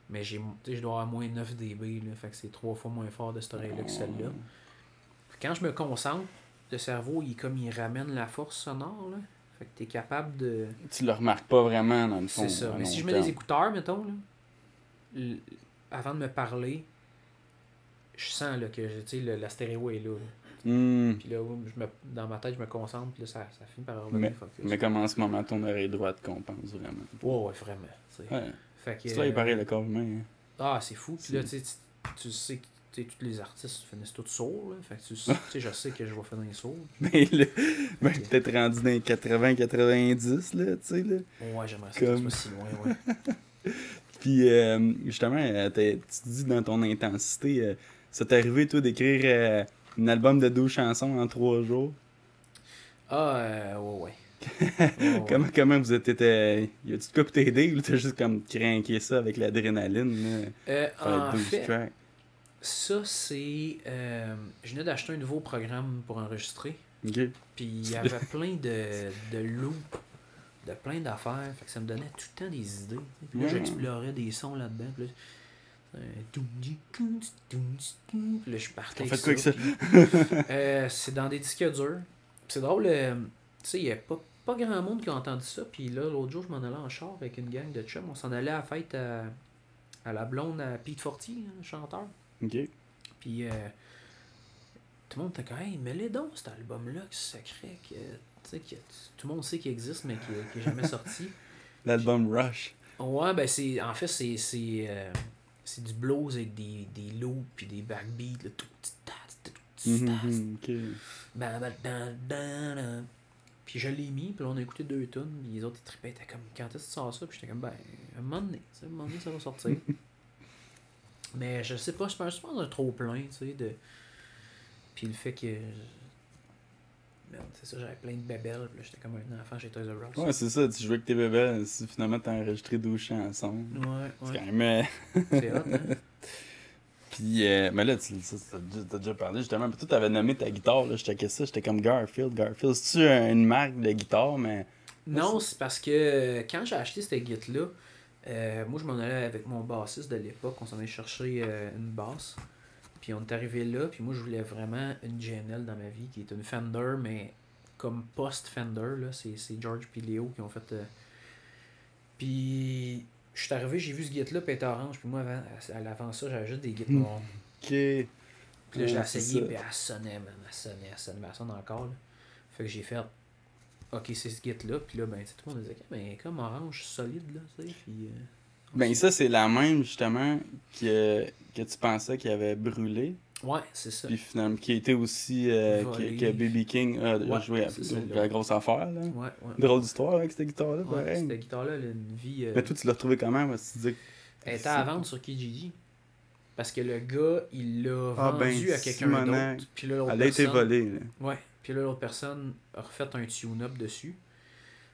[SPEAKER 2] Mais je dois avoir moins 9 dB, là, fait que c'est 3 fois moins fort de cette oreille-là que celle-là. Quand je me concentre, le cerveau, il ramène la force sonore, là. Fait que t'es capable de...
[SPEAKER 1] Tu le remarques pas vraiment dans le fond.
[SPEAKER 2] C'est ça. Mais si je mets des écouteurs, mettons, là, avant de me parler, je sens là, que la stéréo est là. Puis là, dans ma tête, je me concentre, puis là, ça finit par revenir.
[SPEAKER 1] Mais comme en ce moment, ton oreille droite compense vraiment.
[SPEAKER 2] Ouais, vraiment. T'sais.
[SPEAKER 1] Ouais.
[SPEAKER 2] Fait que,
[SPEAKER 1] C'est toi, il paraît le corps humain. Hein.
[SPEAKER 2] Ah, c'est fou. Puis là, tu sais que tous les artistes finissent tous sourds. Là. Fait que tu sais, je sais que je vais finir sourd.
[SPEAKER 1] Mais peut-être rendu dans les 80-90, là, tu sais, là.
[SPEAKER 2] Ouais, j'aimerais ça que ce soit si loin, ouais.
[SPEAKER 1] Puis, justement, tu dis dans ton intensité, ça t'est arrivé, toi, d'écrire un album de 12 chansons en 3 jours?
[SPEAKER 2] Ah, ouais.
[SPEAKER 1] Comment vous êtes été... Y a-tu de quoi pour t'aider ou t'as juste comme craqué ça avec l'adrénaline?
[SPEAKER 2] En fait, ça c'est... je venais d'acheter un nouveau programme pour enregistrer.
[SPEAKER 1] OK.
[SPEAKER 2] Puis il y avait plein de loops, de plein d'affaires. Fait que ça me donnait tout le temps des idées. Puis là, j'explorais des sons là-dedans. Puis là, je partais avec ça.
[SPEAKER 1] Quoi que
[SPEAKER 2] ça? C'est dans des disques durs. C'est drôle, tu sais, il n'y a pas grand monde qui a entendu ça. Puis là, l'autre jour, je m'en allais en char avec une gang de chums. On s'en allait à la fête à la blonde à Pete Fortier, le chanteur.
[SPEAKER 1] OK.
[SPEAKER 2] Puis tout le monde était comme, hey, mets-les donc, cet album-là, que c'est secret, que tout le monde sait qu'il existe, mais qui n'est jamais sorti.
[SPEAKER 1] L'album Rush.
[SPEAKER 2] Ouais, ben en fait, c'est du blues avec des loops puis des backbeats, là, tout
[SPEAKER 1] OK.
[SPEAKER 2] Puis je l'ai mis, puis là, on a écouté 2 tunes, puis les autres ils tripaient, étaient comme, quand est-ce que tu sors ça? Puis j'étais comme, ben, un moment donné, ça va sortir. Mais je sais pas, je pense un trop plein, tu sais, de... Puis le fait que... Merde, c'est ça, j'avais plein de bébelles, puis là, j'étais comme un enfant chez Toys R Us.
[SPEAKER 1] Ouais, c'est ça, tu jouais avec tes bébelles, si finalement t'as enregistré 12 chansons.
[SPEAKER 2] Ouais.
[SPEAKER 1] C'est quand même...
[SPEAKER 2] C'est hot, hein?
[SPEAKER 1] Puis, mais là, t'as déjà parlé justement. Puis toi, t'avais nommé ta guitare, là. Je checkais ça, j'étais comme Garfield. Garfield, c'est-tu une marque de guitare, mais.
[SPEAKER 2] Non, c'est parce que quand j'ai acheté cette guitare-là, moi je m'en allais avec mon bassiste de l'époque. On s'en allait chercher une basse. Puis on est arrivé là, puis moi je voulais vraiment une GNL dans ma vie, qui est une Fender, mais comme post-Fender, là. C'est George et Léo qui ont fait. Puis. Je suis arrivé, j'ai vu ce guide-là, puis elle était orange, puis moi, avant ça, j'avais juste des guides noirs.
[SPEAKER 1] OK.
[SPEAKER 2] Puis là, j'ai essayé, puis elle sonnait, man, elle sonnait, elle sonne encore, là. Fait que j'ai fait, ok, c'est ce guide-là, puis là, ben, tout le monde disait, mais comme orange solide, là, tu sais, puis...
[SPEAKER 1] Ben, ça, c'est la même, justement, que tu pensais qu'il avait brûlé.
[SPEAKER 2] Ouais, c'est ça.
[SPEAKER 1] Puis finalement, qui était aussi que B.B. King a joué à la grosse affaire, là.
[SPEAKER 2] Ouais.
[SPEAKER 1] Drôle d'histoire avec cette guitare-là,
[SPEAKER 2] ouais,
[SPEAKER 1] pareil.
[SPEAKER 2] cette guitare-là, elle a une vie...
[SPEAKER 1] Mais toi, tu l'as retrouvé comment, moi, si tu dis...
[SPEAKER 2] Elle était à vendre sur Kijiji. Parce que le gars, il l'a vendu à quelqu'un d'autre. Puis là,
[SPEAKER 1] elle a été volée, là.
[SPEAKER 2] Ouais. Puis là, l'autre personne a refait un tune-up dessus.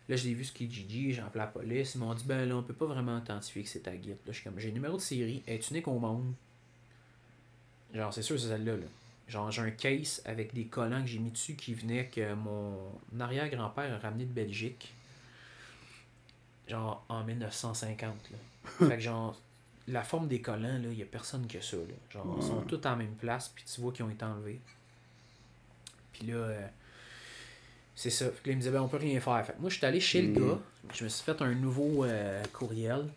[SPEAKER 2] Là, je l'ai vu sur Kijiji, j'ai appelé la police. Ils m'ont dit, ben là, on peut pas vraiment identifier que c'est ta guitare. Là, je suis comme, j'ai le numéro de série, elle est unique au monde. Genre, c'est sûr, c'est celle-là, là. Genre, j'ai un case avec des collants que j'ai mis dessus qui venaient que mon arrière-grand-père a ramené de Belgique. Genre, en 1950, là. Fait que genre, la forme des collants, là, il n'y a personne que ça, là. Genre, ils sont tous en même place, puis tu vois qu'ils ont été enlevés. Puis là, c'est ça. Fait que là, il me disait, ben, on peut rien faire. Fait que moi, je suis allé chez le gars, je me suis fait un nouveau courriel.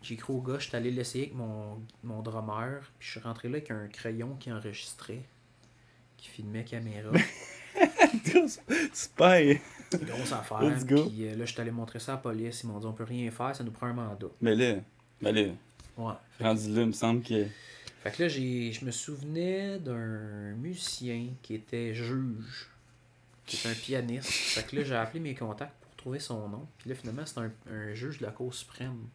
[SPEAKER 2] J'ai écrit au gars, je suis allé l'essayer avec mon drummer, puis je suis rentré là avec un crayon qui enregistrait, qui filmait caméra.
[SPEAKER 1] Spy!
[SPEAKER 2] Grosse affaire.
[SPEAKER 1] Let's go.
[SPEAKER 2] Puis là, je suis allé montrer ça à la police. Ils m'ont dit, on peut rien faire, ça nous prend un mandat.
[SPEAKER 1] Mais là,
[SPEAKER 2] ouais.
[SPEAKER 1] rendu là, il me semble que...
[SPEAKER 2] Fait que là, je me souvenais d'un musicien qui était juge, qui était un pianiste. Fait que là, j'ai appelé mes contacts pour trouver son nom. Puis là, finalement, c'est un juge de la Cour suprême.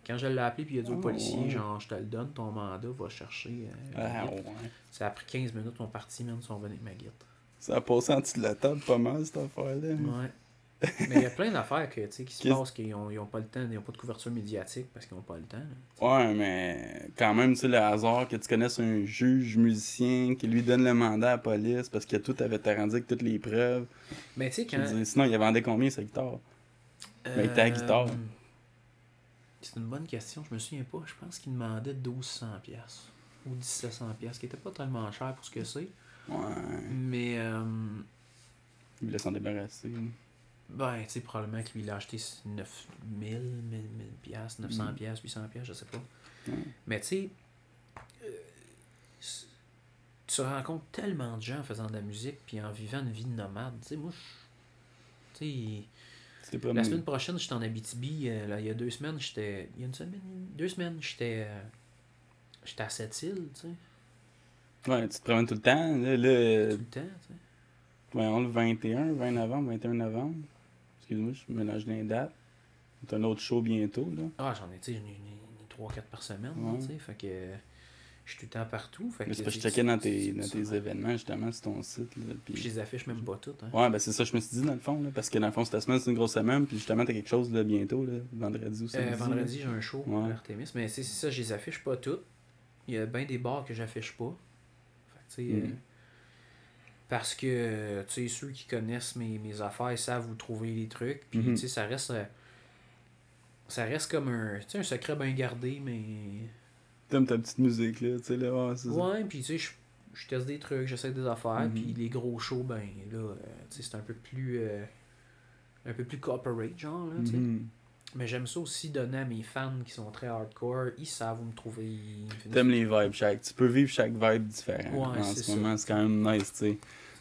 [SPEAKER 2] Quand je l'ai appelé, puis il a dit au policier, genre, je te le donne, ton mandat, va chercher.
[SPEAKER 1] ouais.
[SPEAKER 2] Ça a pris 15 minutes, ils sont partis, même, ils sont venus avec ma guitare.
[SPEAKER 1] Ça a passé en dessous de la table pas mal, cette affaire-là.
[SPEAKER 2] Ouais. Mais il y a plein d'affaires qui se passent, qu'ils n'ont pas le temps, ils n'ont pas de couverture médiatique parce qu'ils n'ont pas le temps. Là.
[SPEAKER 1] Ouais, mais quand même, tu sais, le hasard que tu connaisses un juge musicien qui lui donne le mandat à la police parce que tout avait été rendu avec toutes les preuves.
[SPEAKER 2] Mais tu sais, quand.
[SPEAKER 1] Sinon, il vendait combien sa guitare? Mais ta guitare.
[SPEAKER 2] C'est une bonne question, je me souviens pas. Je pense qu'il demandait 1200$ ou 1700$, qui était pas tellement cher pour ce que c'est.
[SPEAKER 1] Ouais.
[SPEAKER 2] Mais.
[SPEAKER 1] Il voulait s'en débarrasser.
[SPEAKER 2] Ben, tu sais, probablement qu'il l'a acheté 9000, 1000$, 900$, 800$, je sais pas. Mais tu sais, tu tu rencontres tellement de gens en faisant de la musique puis en vivant une vie de nomade. Tu sais, moi, tu sais,
[SPEAKER 1] C'était pas
[SPEAKER 2] la semaine prochaine, j'étais en Abitibi. Là, il y a 2 semaines, j'étais. Il y a une semaine, 2 semaines, j'étais à Sept-Îles, tu sais.
[SPEAKER 1] Ouais, tu te promènes tout le temps.
[SPEAKER 2] Tout le temps, tu sais.
[SPEAKER 1] Voyons, le 21, 20 novembre, 21 novembre. Excuse-moi, je mélange les dates. C'est un autre show bientôt, là.
[SPEAKER 2] Ah, j'en ai, tu sais, j'en ai 3-4 par semaine,
[SPEAKER 1] Ouais.
[SPEAKER 2] tu sais. Fait que je suis tout le temps partout. Fait
[SPEAKER 1] Mais
[SPEAKER 2] que
[SPEAKER 1] c'est parce que je checkais dans tes événements, justement, sur ton site, là.
[SPEAKER 2] Puis je
[SPEAKER 1] Puis...
[SPEAKER 2] les affiche même pas toutes, hein.
[SPEAKER 1] Ouais, ben c'est ça, je me suis dit, dans le fond, là. Parce que dans le fond, cette semaine, c'est une grosse semaine. Puis justement, t'as quelque chose, là, bientôt, là. Vendredi ou samedi.
[SPEAKER 2] Vendredi, j'ai un show
[SPEAKER 1] Ouais.
[SPEAKER 2] à l'Artemis. Mais c'est ça, je les affiche pas toutes. Il y a bien des bars que j'affiche pas. Fait que, tu sais. Parce que, tu sais, ceux qui connaissent mes affaires, ils savent où trouver les trucs. Puis, tu sais, ça reste comme un, tu sais, un secret bien gardé, mais...
[SPEAKER 1] T'aimes ta petite musique, là, tu sais, là, ouais, c'est ça.
[SPEAKER 2] Ouais, puis tu sais, je teste des trucs, j'essaie des affaires, puis les gros shows, ben, là, tu sais, c'est un peu plus corporate, genre, là, tu sais. Mais j'aime ça aussi donner à mes fans qui sont très hardcore, ils savent où me trouver.
[SPEAKER 1] T'aimes les vibes, tu peux vivre chaque vibe différent.
[SPEAKER 2] Ouais,
[SPEAKER 1] en
[SPEAKER 2] c'est
[SPEAKER 1] ce
[SPEAKER 2] ça.
[SPEAKER 1] moment, c'est quand même nice, tu sais.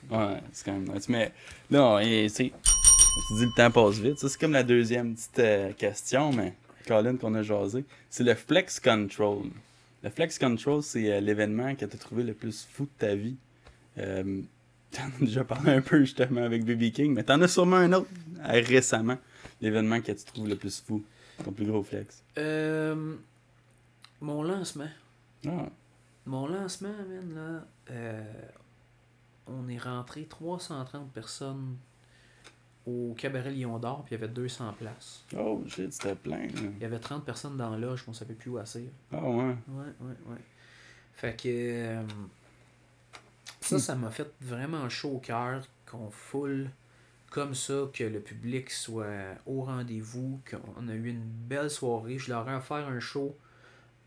[SPEAKER 1] Ouais, c'est quand même nice. Mais là, tu sais, tu dis le temps passe vite. Ça, c'est comme la deuxième petite question, mais Colin qu'on a jasé. C'est le Flex Control. Le Flex Control, c'est l'événement que t'as trouvé le plus fou de ta vie. T'en as déjà parlé un peu justement avec BB King, mais t'en as sûrement un autre récemment. L'événement que tu trouves le plus fou. Ton plus gros flex.
[SPEAKER 2] Mon lancement.
[SPEAKER 1] Ah.
[SPEAKER 2] Mon lancement, man, là, on est rentré 330 personnes au Cabaret Lion d'Or, puis il y avait 200 places.
[SPEAKER 1] Oh shit, c'était plein. Là.
[SPEAKER 2] Il y avait 30 personnes dans la loge, on savait plus où asseoir.
[SPEAKER 1] Ah ouais.
[SPEAKER 2] Ouais. Fait que ça m'a fait vraiment chaud au cœur qu'on foule comme ça, que le public soit au rendez-vous, qu'on a eu une belle soirée. Je leur ai offert un show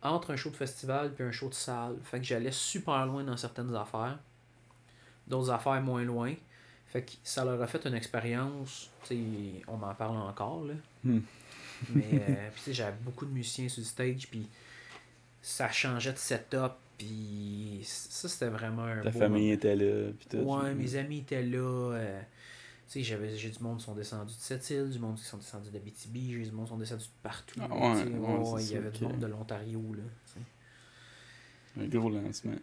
[SPEAKER 2] entre un show de festival puis un show de salle. Fait que j'allais super loin dans certaines affaires. D'autres affaires moins loin. Fait que ça leur a fait une expérience. Tu sais, on m'en parle encore, là. Mais, puis tu sais, j'avais beaucoup de musiciens sur le stage, puis ça changeait de setup, puis ça, c'était vraiment un
[SPEAKER 1] Ta
[SPEAKER 2] beau
[SPEAKER 1] famille
[SPEAKER 2] moment.
[SPEAKER 1] était là, puis tout.
[SPEAKER 2] Ouais, mes amis étaient là. Tu sais, j'ai du monde qui sont descendus de Sept-Îles, du monde qui sont descendus d'Abitibi, j'ai du monde qui sont descendus de partout.
[SPEAKER 1] Ah ouais,
[SPEAKER 2] tu sais.
[SPEAKER 1] ouais,
[SPEAKER 2] Il y avait du monde de l'Ontario, là. Tu sais.
[SPEAKER 1] Un gros lancement.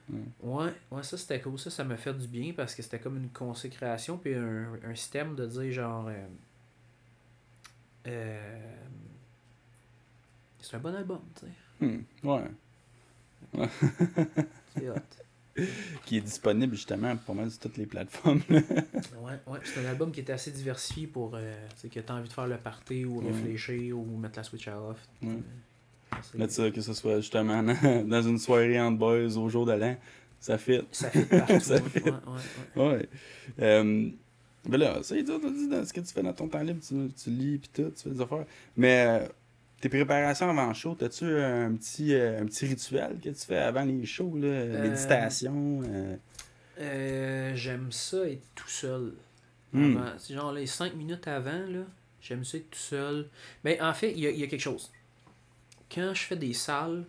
[SPEAKER 2] Ouais, ça c'était cool. Ça m'a fait du bien parce que c'était comme une consécration, puis un système de dire genre. C'est un bon album, tu sais.
[SPEAKER 1] Ouais.
[SPEAKER 2] C'est hot.
[SPEAKER 1] Qui est disponible justement pour mal sur toutes les plateformes.
[SPEAKER 2] Ouais. C'est un album qui était assez diversifié pour tu sais, que t'as envie de faire le party ou réfléchir ou mettre la switch à off.
[SPEAKER 1] Ouais. Mettre ça, que ce soit justement dans une soirée entre boys au jour de l'an, ça fit.
[SPEAKER 2] Ça fit partout.
[SPEAKER 1] Ça fit.
[SPEAKER 2] Ouais.
[SPEAKER 1] Ben là, ça, t'as dit dans ce que tu fais dans ton temps libre, tu lis pis tout, tu fais des affaires. Mais tes préparations avant le show, t'as-tu un petit rituel que tu fais avant les shows, là? Méditation?
[SPEAKER 2] J'aime ça être tout seul. Genre les 5 minutes avant, là, j'aime ça être tout seul. Mais en fait, il y a quelque chose. Quand je fais des salles,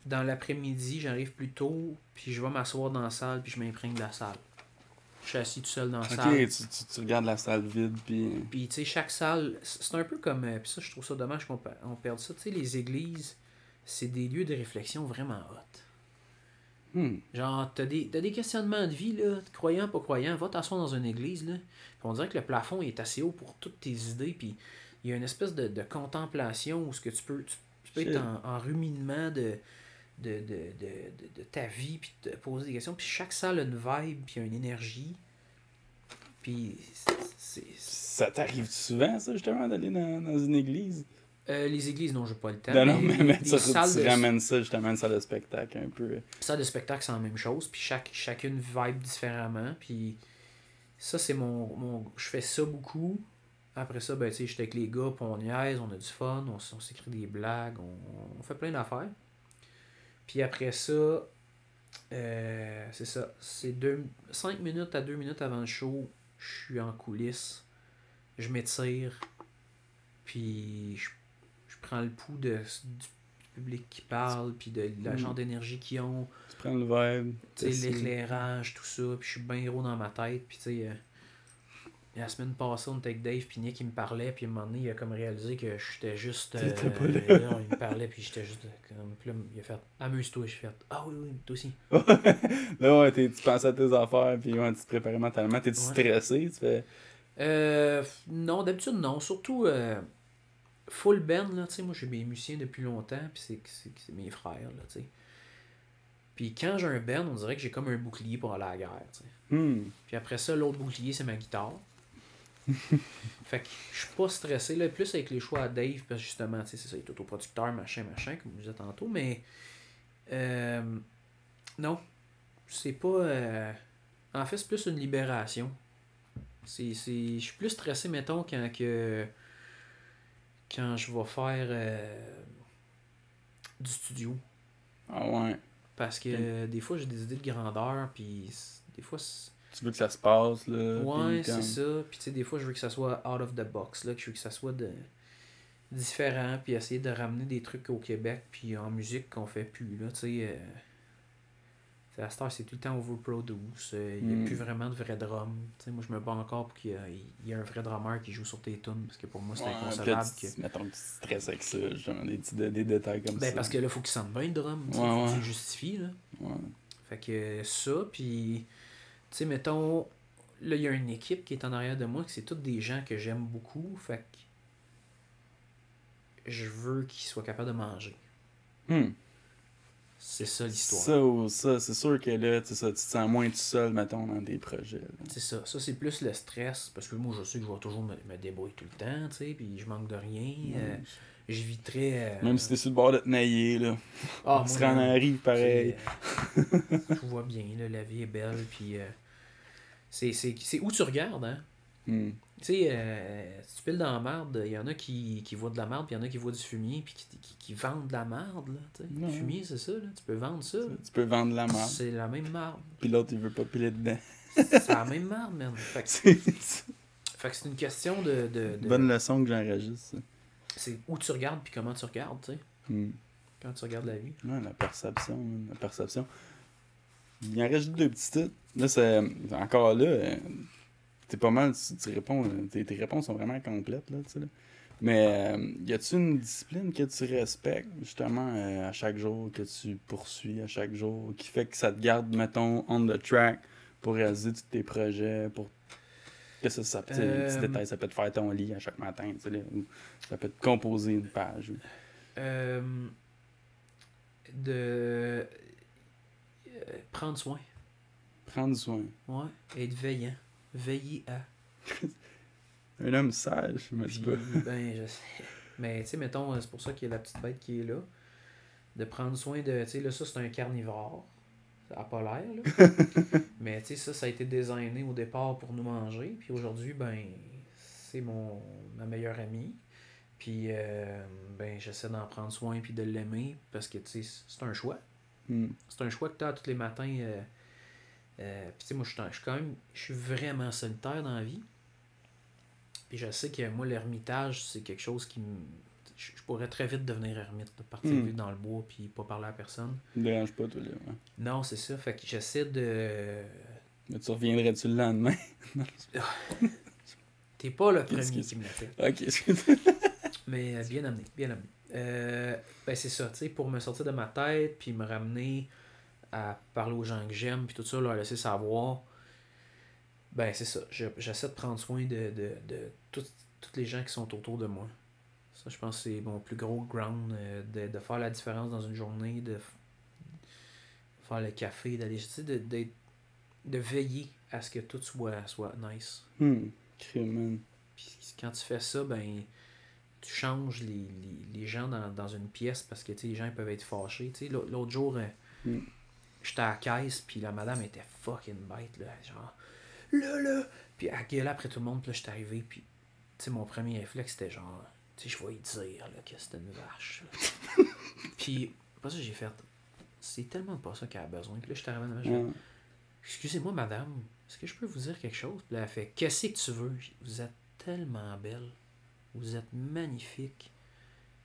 [SPEAKER 2] dans l'après-midi, j'arrive plus tôt, puis je vais m'asseoir dans la salle, puis je m'imprègne de la salle. Je suis assis tout seul dans la salle.
[SPEAKER 1] Ok, tu regardes la salle vide, puis...
[SPEAKER 2] Puis, tu sais, chaque salle, c'est un peu comme... Puis ça, je trouve ça dommage qu'on perde ça. Tu sais, les églises, c'est des lieux de réflexion vraiment hot. Genre, t'as des questionnements de vie, là, croyant, pas croyant, va t'asseoir dans une église, là. Puis on dirait que le plafond est assez haut pour toutes tes idées, puis il y a une espèce de contemplation où ce que tu peux être en ruminement de ta vie, puis te poser des questions. Puis chaque salle a une vibe, puis une énergie. Puis
[SPEAKER 1] Ça t'arrive souvent, ça, justement, d'aller dans une église?
[SPEAKER 2] Les églises, non, j'ai pas le temps.
[SPEAKER 1] Non, mais
[SPEAKER 2] les salles
[SPEAKER 1] tu ramènes ça, justement, une salle de spectacle, un peu.
[SPEAKER 2] Salle de spectacle, c'est la même chose. Puis chacune vibe différemment. Puis ça, c'est mon... Je fais ça beaucoup. Après ça, ben, tu sais, j'étais avec les gars, puis on niaise, on a du fun, on s'écrit des blagues, on fait plein d'affaires. Puis après ça, c'est ça. C'est 5 minutes à 2 minutes avant le show, je suis en coulisses, je m'étire, puis je prends le pouls du public qui parle, puis de la genre d'énergie qu'ils ont.
[SPEAKER 1] Tu prends le vibe.
[SPEAKER 2] Tu sais, l'éclairage, tout ça, puis je suis bien gros dans ma tête, puis tu sais... la semaine passée, on était avec Dave, puis Nick, il me parlait, puis à un moment donné, il a comme réalisé que j'étais juste...
[SPEAKER 1] T'étais pas
[SPEAKER 2] là, il me parlait, puis j'étais juste comme... Puis là, il a fait « Amuse-toi », j'ai fait « Ah oui, toi aussi ».
[SPEAKER 1] Là, ouais, tu pensais à tes affaires, puis ouais, tu te préparais mentalement. T'es-tu stressé? Tu fais...
[SPEAKER 2] Non, d'habitude, non. Surtout, full band, là, tu sais, moi, j'ai mes musiciens depuis longtemps, puis c'est mes frères, là, tu sais. Puis quand j'ai un band, on dirait que j'ai comme un bouclier pour aller à la guerre, tu sais. Puis après ça, l'autre bouclier, c'est ma guitare. Fait que je suis pas stressé, là, plus avec les choix à Dave, parce que justement, tu sais, c'est ça, il est autoproducteur, machin, comme je disais tantôt, mais non, c'est pas... En fait, c'est plus une libération. Je suis plus stressé, mettons, quand je vais faire du studio.
[SPEAKER 1] Ah ouais.
[SPEAKER 2] Parce que des fois, j'ai des idées de grandeur, puis des fois...
[SPEAKER 1] Tu veux que ça se passe, là.
[SPEAKER 2] Ouais, c'est ça. Puis tu sais, des fois, je veux que ça soit out of the box, là, que je veux que ça soit différent, puis essayer de ramener des trucs au Québec, puis en musique qu'on fait plus, là, tu sais. À cette heure, c'est tout le temps overproduce. Il n'y a plus vraiment de vrai drum. Tu sais, moi, je me bats encore pour qu'il y ait un vrai drummer qui joue sur tes tunes, parce que pour moi, c'est inconcevable.
[SPEAKER 1] Mettons que tu stresses avec ça, genre des détails comme ça.
[SPEAKER 2] Ben, parce que là, il faut qu'il sente bien le drum.
[SPEAKER 1] Ouais,
[SPEAKER 2] faut que tu le justifies, là.
[SPEAKER 1] Ouais.
[SPEAKER 2] Fait que ça, puis... Tu sais, mettons... Là, il y a une équipe qui est en arrière de moi, que c'est tous des gens que j'aime beaucoup. Fait que... Je veux qu'ils soient capables de manger. C'est ça l'histoire.
[SPEAKER 1] Ça, c'est sûr que là, tu te sens moins tout seul, mettons, dans des projets. Là.
[SPEAKER 2] C'est ça. Ça, c'est plus le stress. Parce que moi, je sais que je vais toujours me débrouiller tout le temps, tu sais, puis je manque de rien. Je vis très...
[SPEAKER 1] Même si t'es sur le bord de te nailler, là.
[SPEAKER 2] Ah,
[SPEAKER 1] tu seras en arrive, pareil.
[SPEAKER 2] Tout va bien, là, la vie est belle, puis... c'est où tu regardes, hein? Tu sais, si tu piles dans la marde, il y en a qui voient de la marde, puis il y en a qui voient du fumier, puis qui vendent de la marde, là. T'sais. Le fumier, c'est ça, là. Tu peux vendre ça.
[SPEAKER 1] Tu peux vendre la marde.
[SPEAKER 2] C'est la même marde.
[SPEAKER 1] Puis l'autre, il veut pas piler dedans.
[SPEAKER 2] C'est la même marde, man. Fait que c'est une question de...
[SPEAKER 1] Bonne leçon que j'enregistre, ça.
[SPEAKER 2] C'est où tu regardes, puis comment tu regardes, tu sais. Quand tu regardes la vie.
[SPEAKER 1] Ouais, la perception. Il en reste 2 petits titres. Là, c'est... Encore là... T'es pas mal, tu réponds, tes réponses sont vraiment complètes, là, tu sais. Là. Mais y a-tu une discipline que tu respectes, justement, à chaque jour, que tu poursuis à chaque jour, qui fait que ça te garde, mettons, on the track pour réaliser tous tes projets, pour que ça peut être un petit détail, ça peut te faire ton lit à chaque matin, tu sais, là, ou ça peut te composer une page. Ou...
[SPEAKER 2] Prendre soin.
[SPEAKER 1] Prendre soin.
[SPEAKER 2] Ouais, être veillant. Veiller à.
[SPEAKER 1] Un homme sage, je me dis pas.
[SPEAKER 2] Ben, je sais. Mais, tu sais, mettons, c'est pour ça qu'il y a la petite bête qui est là. De prendre soin de. Tu sais, là, ça, c'est un carnivore. Ça n'a pas l'air, là. Mais, tu sais, ça a été designé au départ pour nous manger. Puis aujourd'hui, ben, c'est ma meilleure amie. Puis, ben, j'essaie d'en prendre soin puis de l'aimer parce que, tu sais, c'est un choix. C'est un choix que tu as tous les matins. Puis tu sais, moi je suis vraiment solitaire dans la vie. Puis je sais que moi l'ermitage c'est quelque chose qui me... Je pourrais très vite devenir ermite, partir vivre dans le bois puis pas parler à personne.
[SPEAKER 1] Ça me dérange pas toi là. Ouais.
[SPEAKER 2] Non, c'est ça, fait que j'essaie de...
[SPEAKER 1] Mais tu reviendrais-tu le lendemain?
[SPEAKER 2] T'es pas le premier qui me l'a fait.
[SPEAKER 1] Ok.
[SPEAKER 2] Mais bien amené. Ben c'est ça, tu sais, pour me sortir de ma tête puis me ramener à parler aux gens que j'aime, puis tout ça, leur laisser savoir, ben c'est ça. J'essaie de prendre soin de tous les gens qui sont autour de moi. Ça, je pense que c'est mon plus gros ground, de faire la différence dans une journée, de faire le café, d'aller, tu sais, de veiller à ce que tout soit nice.
[SPEAKER 1] Crème.
[SPEAKER 2] Puis quand tu fais ça, ben tu changes les gens dans une pièce parce que, tu sais, les gens ils peuvent être fâchés. Tu sais, l'autre jour... J'étais à la caisse, puis la madame était fucking bête, là, genre, là, puis elle gueulait après tout le monde, puis là, j'étais arrivé, puis, tu sais, mon premier réflexe, c'était genre, tu sais, je vais lui dire, là, que c'était une vache, là. Puis, pas ça, j'ai fait, c'est tellement pas ça qu'elle a besoin, que là, j'étais arrivé, je fais, excusez-moi, madame, est-ce que je peux vous dire quelque chose? Puis là, elle fait, qu'est-ce que tu veux? Vous êtes tellement belle, vous êtes magnifique,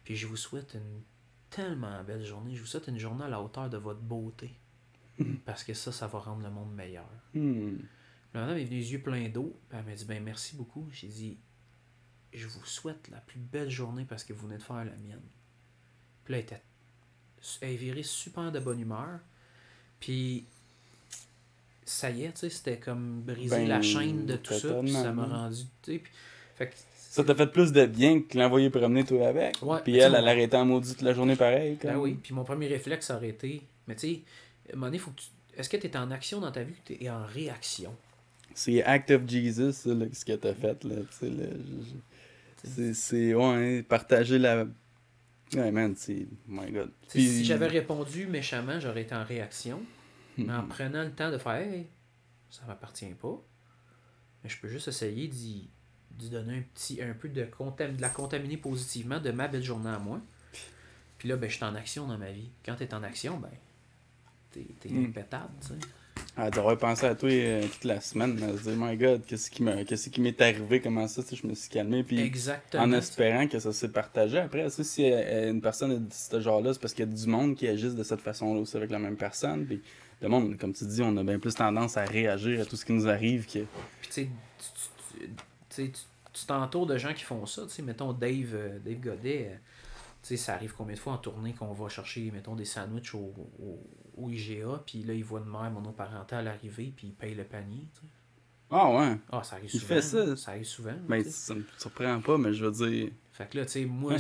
[SPEAKER 2] puis je vous souhaite une tellement belle journée. Je vous souhaite une journée à la hauteur de votre beauté. Parce que ça va rendre le monde meilleur. La madame est venue les yeux pleins d'eau. Elle m'a dit, ben merci beaucoup. J'ai dit, je vous souhaite la plus belle journée parce que vous venez de faire la mienne. Puis là, elle est virée super de bonne humeur. Puis, ça y est, tu sais, c'était comme briser la chaîne de tout ça. Puis ça m'a rendu, tu sais. Fait que,
[SPEAKER 1] ça t'a fait plus de bien que l'envoyer promener toi avec.
[SPEAKER 2] Ouais,
[SPEAKER 1] puis elle arrêtait en maudit toute la journée pareil.
[SPEAKER 2] Ben oui, puis mon premier réflexe ça aurait été. Mais tu sais, à un moment donné, faut que tu. Est-ce que tu es en action dans ta vie ou tu es en réaction?
[SPEAKER 1] C'est Act of Jesus, ça, là, ce que t'as fait. Là, c'est ouais, partager la. Ouais, man, c'est. My God.
[SPEAKER 2] Puis, si j'avais répondu méchamment, j'aurais été en réaction. Mais en prenant le temps de faire, hey, ça m'appartient pas. Mais je peux juste essayer d'y donner un peu de la contaminer positivement de ma belle journée à moi. Puis là, ben, je suis en action dans ma vie. Quand tu es en action, ben, t'es impétable, tu sais.
[SPEAKER 1] Ah, d'avoir pensé à toi toute la semaine, à se dire, my God, qu'est-ce qui m'est arrivé, comment ça, je me suis calmé, puis
[SPEAKER 2] exactement,
[SPEAKER 1] en espérant que ça s'est partagé. Après, si une personne est de ce genre-là, c'est parce qu'il y a du monde qui agisse de cette façon-là aussi avec la même personne, puis le monde, comme tu dis, on a bien plus tendance à réagir à tout ce qui nous arrive que...
[SPEAKER 2] Puis tu sais, tu t'entoures de gens qui font ça, tu sais, mettons Dave Godet, tu sais, ça arrive combien de fois en tournée qu'on va chercher, mettons, des sandwichs au IGA, puis là, ils voient une mère monoparentale arriver, puis ils payent le panier, tu sais.
[SPEAKER 1] Ah ouais?
[SPEAKER 2] Ah, ça arrive
[SPEAKER 1] il
[SPEAKER 2] souvent.
[SPEAKER 1] fait ça?
[SPEAKER 2] Ça arrive souvent.
[SPEAKER 1] Ben, ça me surprend pas, mais je veux dire...
[SPEAKER 2] Fait que là, tu sais, moi,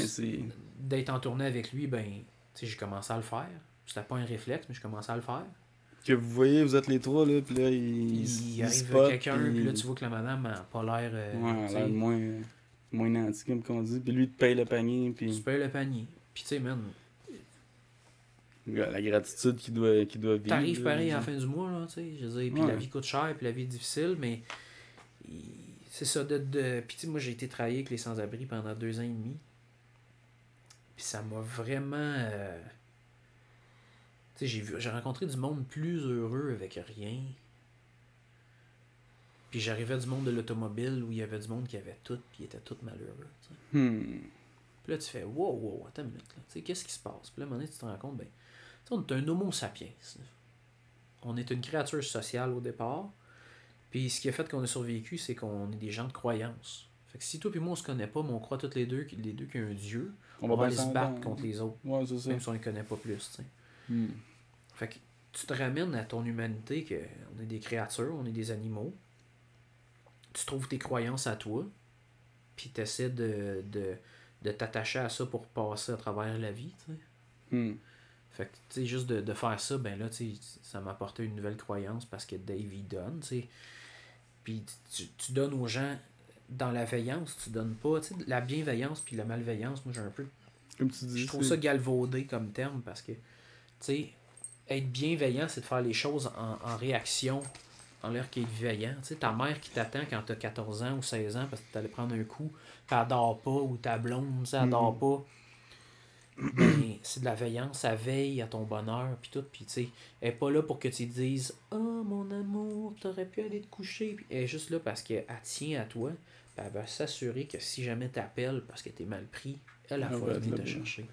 [SPEAKER 2] d'être en tournée avec lui, ben, tu sais, j'ai commencé à le faire. C'était pas un réflexe, mais je commençais à le faire.
[SPEAKER 1] Que vous voyez, vous êtes les trois, là, puis là, il
[SPEAKER 2] arrive quelqu'un, puis là, tu vois que la madame n'a pas l'air...
[SPEAKER 1] ouais, elle a l'air moins nantie, comme qu'on dit. Puis lui, il te paye le panier, puis...
[SPEAKER 2] Tu payes le panier. Puis tu sais, man...
[SPEAKER 1] La gratitude qu'il doit vivre.
[SPEAKER 2] T'arrives pareil à la fin du mois, là, tu sais. Je veux dire, puis la vie coûte cher, puis la vie est difficile, mais... C'est ça, Puis tu sais, moi, j'ai été travailler avec les sans-abri pendant 2 ans et demi. Puis ça m'a vraiment... Tu sais, j'ai rencontré du monde plus heureux avec rien. Puis j'arrivais du monde de l'automobile où il y avait du monde qui avait tout, puis ils étaient tous malheureux. Puis là, tu fais, wow, attends une minute. Tu sais, qu'est-ce qui se passe? Puis là, à un moment donné, tu te rends compte, ben, on est un homo sapiens. On est une créature sociale au départ. Puis ce qui a fait qu'on a survécu, c'est qu'on est des gens de croyance. Fait que si toi et moi, on se connaît pas, mais on croit tous les deux qu'il y a un Dieu, on va aller se battre contre les autres.
[SPEAKER 1] Ouais, c'est ça.
[SPEAKER 2] Même si on ne les connaît pas plus, tu sais. Fait que tu te ramènes à ton humanité, qu'on est des créatures, on est des animaux. Tu trouves tes croyances à toi, puis tu essaies de t'attacher à ça pour passer à travers la vie, tu sais. Fait que, tu sais, juste de faire ça, ben là, tu sais, ça m'a apporté une nouvelle croyance parce que Dave, il donne, tu sais. Puis tu donnes aux gens dans la veillance, tu donnes pas, tu sais, la bienveillance puis la malveillance, moi j'ai un peu...
[SPEAKER 1] Comme tu dis,
[SPEAKER 2] je trouve ça galvaudé comme terme parce que, tu sais, être bienveillant, c'est de faire les choses en réaction en l'air qu'être bienveillant. Tu sais, ta mère qui t'attend quand t'as 14 ans ou 16 ans parce que t'allais prendre un coup, pis elle dort pas, ou ta blonde, tu sais, elle dort pas. Ben, c'est de la veillance, ça veille à ton bonheur, puis tout, puis tu sais, elle est pas là pour que tu te dises « Oh, mon amour, t'aurais pu aller te coucher. » Puis elle est juste là parce qu'elle tient à toi, puis elle va s'assurer que si jamais t'appelles parce que t'es mal pris, elle va venir te chercher.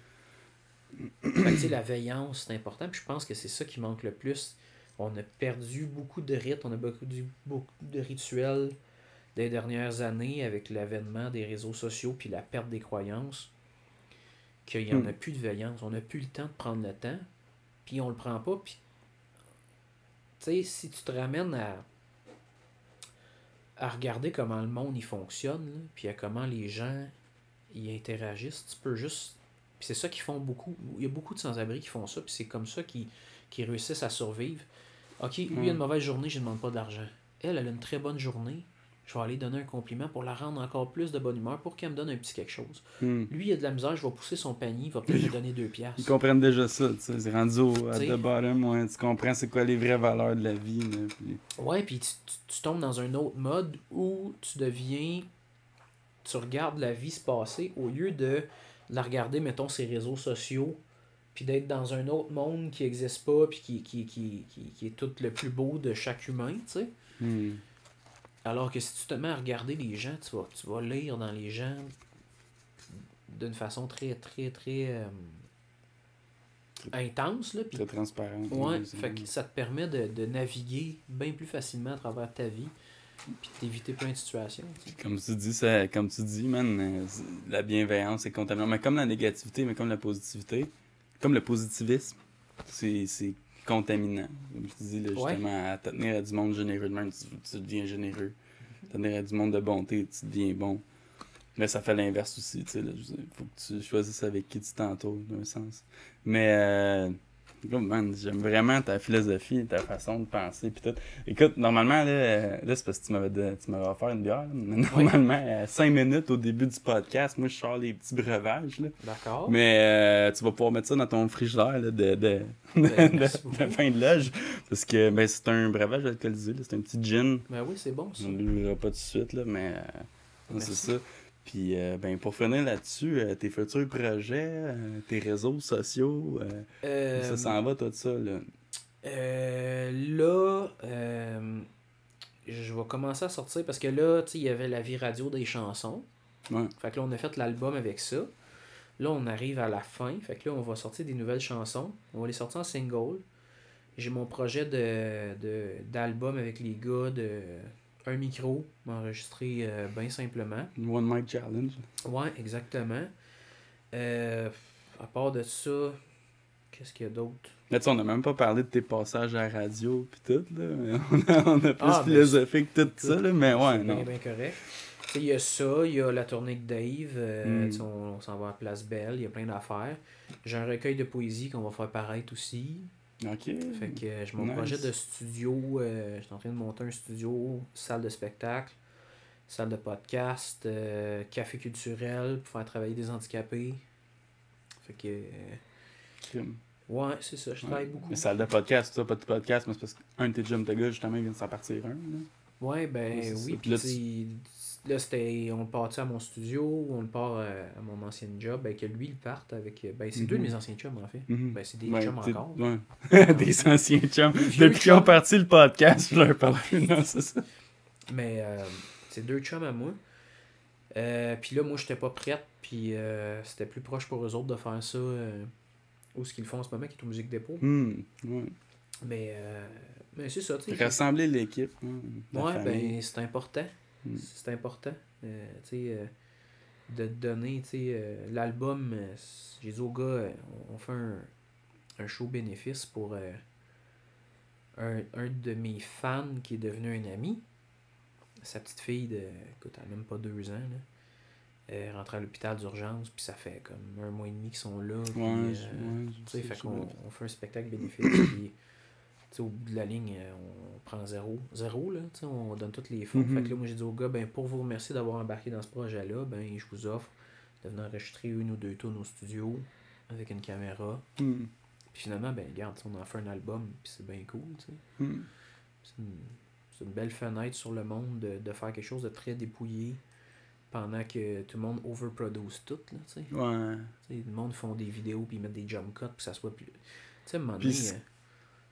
[SPEAKER 2] Fait que tu sais, la veillance, c'est important, puis je pense que c'est ça qui manque le plus. On a perdu beaucoup de rites, on a perdu beaucoup de rituels des dernières années avec l'avènement des réseaux sociaux puis la perte des croyances. Qu'il n'y en a plus de veillance. On n'a plus le temps de prendre le temps, puis on le prend pas. Puis, tu sais, si tu te ramènes à regarder comment le monde il fonctionne, là, puis à comment les gens y interagissent, tu peux juste... Puis c'est ça qu'ils font beaucoup. Il y a beaucoup de sans-abri qui font ça, puis c'est comme ça qu'ils réussissent à survivre. Ok, lui a une mauvaise journée, je ne demande pas de l'argent. Elle a une très bonne journée. Je vais aller donner un compliment pour la rendre encore plus de bonne humeur pour qu'elle me donne un petit quelque chose. Lui, il a de la misère, je vais pousser son panier, il va peut-être me donner 2 piastres.
[SPEAKER 1] Ils comprennent déjà ça, tu sais. C'est rendu à the bottom, ouais. Tu comprends c'est quoi les vraies valeurs de la vie. Là, puis...
[SPEAKER 2] Ouais, puis tu tombes dans un autre mode où tu deviens... Tu regardes la vie se passer au lieu de la regarder, mettons, ses réseaux sociaux, puis d'être dans un autre monde qui n'existe pas, puis qui est tout le plus beau de chaque humain, tu sais. Alors que si tu te mets à regarder les gens, tu vas lire dans les gens d'une façon très, très, très intense, là. Puis,
[SPEAKER 1] très transparente.
[SPEAKER 2] ouais, fait que ça te permet de naviguer bien plus facilement à travers ta vie, puis d'éviter plein de situations. Tu sais.
[SPEAKER 1] Comme tu dis, man, la bienveillance est contaminante. Mais comme la négativité, mais comme la positivité, comme le positivisme, c'est contaminant. Comme je te dis, là, justement, à te tenir à du monde généreux, même tu deviens généreux. Tenir à du monde de bonté, tu deviens bon. Mais ça fait l'inverse aussi, tu sais. Il faut que tu choisisses avec qui tu t'entoures, d'un sens. Mais, man, j'aime vraiment ta philosophie, ta façon de penser, pis tout. Écoute, normalement, là c'est parce que tu m'avais offert une bière, là. Mais normalement, 5 minutes au début du podcast, moi, je sors les petits breuvages, là.
[SPEAKER 2] D'accord.
[SPEAKER 1] Mais tu vas pouvoir mettre ça dans ton frigidaire, là, de fin de loge. Parce que, ben, c'est un breuvage alcoolisé, là. C'est un petit gin.
[SPEAKER 2] Ben oui, c'est bon, ça.
[SPEAKER 1] On ne l'ouvrira pas tout de suite, là, mais c'est ça. Puis, ben, pour finir là-dessus, tes futurs projets, tes réseaux sociaux, ça s'en va tout ça, là.
[SPEAKER 2] Là, je vais commencer à sortir parce que là, tu sais, il y avait la vie radio des chansons.
[SPEAKER 1] Ouais.
[SPEAKER 2] Fait que là, on a fait l'album avec ça. Là, on arrive à la fin. Fait que là, on va sortir des nouvelles chansons. On va les sortir en single. J'ai mon projet d'album avec les gars de un micro, m'enregistrer bien simplement.
[SPEAKER 1] One Mic Challenge.
[SPEAKER 2] Ouais, exactement. À part de ça, qu'est-ce qu'il y a d'autre?
[SPEAKER 1] Là, tu sais, on n'a même pas parlé de tes passages à la radio pis tout, là. On a plus philosophique que tout ça, là, mais ouais, non.
[SPEAKER 2] C'est bien correct. Il y a ça, il y a la tournée de Dave, on s'en va à Place Belle, il y a plein d'affaires. J'ai un recueil de poésie qu'on va faire paraître aussi.
[SPEAKER 1] Ok.
[SPEAKER 2] Fait que j'ai mon projet de studio, je suis en train de monter un studio, salle de spectacle, salle de podcast, café culturel pour faire travailler des handicapés. Fait que... ouais, c'est ça, je travaille beaucoup.
[SPEAKER 1] Mais salle de podcast, ça, pas de podcast, mais c'est parce qu'un de tes jump de gars, justement, il vient de s'en partir un, là.
[SPEAKER 2] Ouais, ben oui, puis là, c'était, on le partit à mon studio, on le part à mon ancien job, ben que lui, il parte avec, ben c'est deux de mes anciens chums, en fait. Ben c'est des chums encore.
[SPEAKER 1] Ouais. Des anciens chums. Depuis qu'ils ont parti le podcast, je leur parle plus, non, c'est ça.
[SPEAKER 2] Mais c'est deux chums à moi. Puis là, moi, j'étais pas prête, puis c'était plus proche pour eux autres de faire ça où ce qu'ils font en ce moment, qui est au Musique Dépôt.
[SPEAKER 1] Ouais.
[SPEAKER 2] Mais c'est ça, tu sais.
[SPEAKER 1] Rassembler l'équipe.
[SPEAKER 2] Ouais, ben c'est important. C'est important. Tu sais, de te donner, tu sais, l'album, j'ai dit aux gars, on fait un show bénéfice pour un de mes fans qui est devenu un ami. Sa petite fille écoute, elle a même pas 2 ans, là. Elle est rentrée à l'hôpital d'urgence, puis ça fait comme 1 mois et demi qu'ils sont là.
[SPEAKER 1] Ouais,
[SPEAKER 2] tu sais, fait qu'on fait un spectacle bénéfice, puis au bout de la ligne, on prend zéro, là, on donne tous les fonds. Fait que là, moi, j'ai dit aux gars, ben, pour vous remercier d'avoir embarqué dans ce projet-là, ben, je vous offre de venir enregistrer 1 ou 2 tunes au studio avec une caméra. Puis finalement, ben, regarde, on en fait un album, puis c'est bien cool, tu sais. C'est une belle fenêtre sur le monde de faire quelque chose de très dépouillé pendant que tout le monde overproduce tout, là, tu sais.
[SPEAKER 1] Ouais.
[SPEAKER 2] T'sais, le monde font des vidéos, puis ils mettent des jump cuts, puis ça soit plus... Tu sais, à un moment donné...
[SPEAKER 1] Tu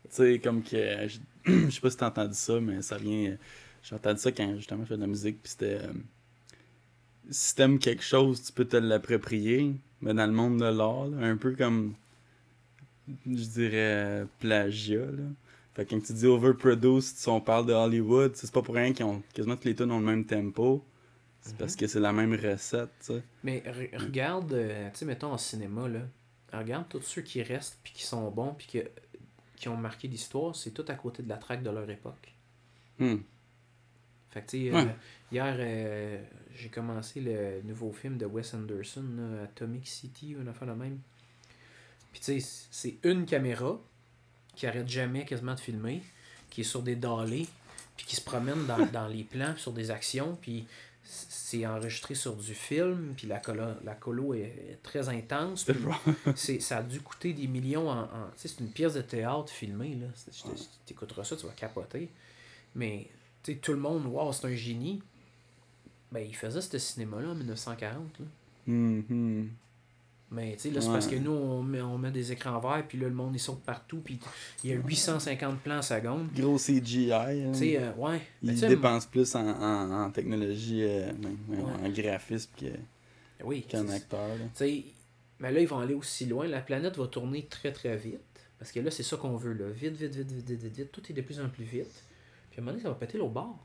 [SPEAKER 1] sais, comme que... Je sais pas si t'as entendu ça, mais ça vient... J'ai entendu ça quand, justement, je fais de la musique, puis c'était... si t'aimes quelque chose, tu peux te l'approprier, mais dans le monde de l'art, là, un peu comme... Je dirais... plagiat, là. Fait que quand tu dis overproduced, si on parle de Hollywood, c'est pas pour rien qu'ils ont... Quasiment tous les tunes ont le même tempo. C'est parce que c'est la même recette, tu sais.
[SPEAKER 2] Mais regarde, tu sais, mettons en cinéma, là, regarde tous ceux qui restent, puis qui sont bons, puis qui ont marqué l'histoire, c'est tout à côté de la traque de leur époque. Fait que, tu sais, hier, j'ai commencé le nouveau film de Wes Anderson, là, Atomic City, ou une affaire la même. Puis, tu sais, c'est une caméra qui arrête jamais quasiment de filmer, qui est sur des dallés, puis qui se promène dans les plans, sur des actions, puis c'est enregistré sur du film, puis la colo est très intense. Ça a dû coûter des millions tu sais, c'est une pièce de théâtre filmée, là. T'écouteras ça, tu vas capoter. Mais, tu sais, tout le monde, wow, c'est un génie. Ben, il faisait ce cinéma-là en 1940, là. Mais, tu sais, là, c'est parce que nous, on met des écrans verts, puis là, le monde, il saute partout, puis il y a 850 plans à seconde.
[SPEAKER 1] Gros CGI. Hein.
[SPEAKER 2] Tu sais, ouais.
[SPEAKER 1] Ils dépensent plus en technologie, en graphisme qu'un acteur.
[SPEAKER 2] Tu sais, Mais là, ils vont aller aussi loin. La planète va tourner très très vite. Parce que là, c'est ça qu'on veut. Là. Vite, vite, vite, vite, vite, vite, vite. Tout est de plus en plus vite. Puis à un moment donné, ça va péter l'autre bord.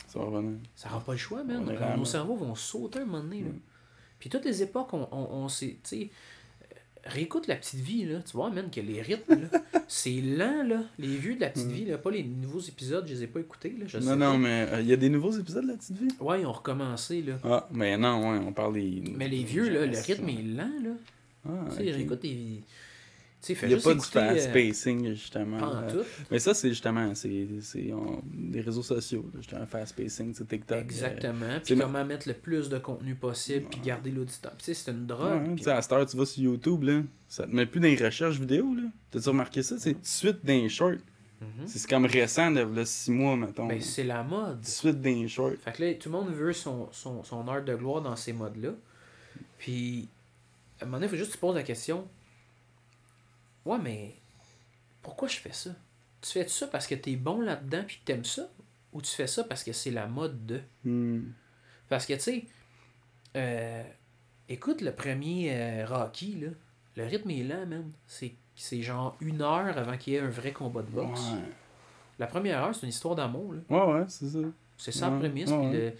[SPEAKER 1] Ça va revenir.
[SPEAKER 2] Ça n'aura pas le choix, man.
[SPEAKER 1] On est vraiment-
[SPEAKER 2] Nos cerveaux vont sauter un moment donné. Là. Puis toutes les époques, on s'est. Tu sais, réécoute La Petite Vie, là. Tu vois, man, que les rythmes, là, c'est lent, là. Les vieux de La Petite Vie, là, pas les nouveaux épisodes, je les ai pas écoutés, là. Je sais
[SPEAKER 1] Non,
[SPEAKER 2] pas.
[SPEAKER 1] mais il y a des nouveaux épisodes de La Petite Vie?
[SPEAKER 2] Ouais, ils ont recommencé, là.
[SPEAKER 1] Ah, mais non, ouais, on parle des...
[SPEAKER 2] Mais les vieux, là, le rythme est lent, là.
[SPEAKER 1] Ah,
[SPEAKER 2] Tu sais,
[SPEAKER 1] ok.
[SPEAKER 2] réécoute des. Tu sais, fais
[SPEAKER 1] Il n'y a
[SPEAKER 2] juste
[SPEAKER 1] pas du
[SPEAKER 2] écouter,
[SPEAKER 1] fast pacing, justement.
[SPEAKER 2] pas en tout.
[SPEAKER 1] Mais ça, c'est justement, des réseaux sociaux, là, justement, fast pacing, c'est TikTok.
[SPEAKER 2] Exactement.
[SPEAKER 1] c'est
[SPEAKER 2] Puis comment mettre le plus de contenu possible, puis garder l'auditeur. Puis tu sais, c'est une drogue.
[SPEAKER 1] Ouais,
[SPEAKER 2] puis
[SPEAKER 1] tu sais, à cette heure, tu vas sur YouTube, là, ça te met plus dans les recherches vidéo, là. T'as-tu remarqué ça? C'est tout de suite dans les shorts. C'est comme récent, de là, 6 mois, mettons.
[SPEAKER 2] ben, c'est la mode.
[SPEAKER 1] Tout de suite dans les shorts.
[SPEAKER 2] Fait que là, tout le monde veut son heure de gloire dans ces modes-là. Puis, à un moment donné, il faut juste que tu te poses la question. Ouais, mais pourquoi je fais ça? Tu fais ça parce que t'es bon là-dedans puis que t'aimes ça? Ou tu fais ça parce que c'est la mode de? Parce que, tu sais, écoute le premier Rocky, là. Le rythme est lent, man. C'est genre 1 heure avant qu'il y ait un vrai combat de boxe.
[SPEAKER 1] Ouais.
[SPEAKER 2] La première heure, c'est une histoire d'amour, là.
[SPEAKER 1] Ouais, c'est ça.
[SPEAKER 2] C'est ça la
[SPEAKER 1] Ouais,
[SPEAKER 2] prémisse.
[SPEAKER 1] ouais,
[SPEAKER 2] Puis le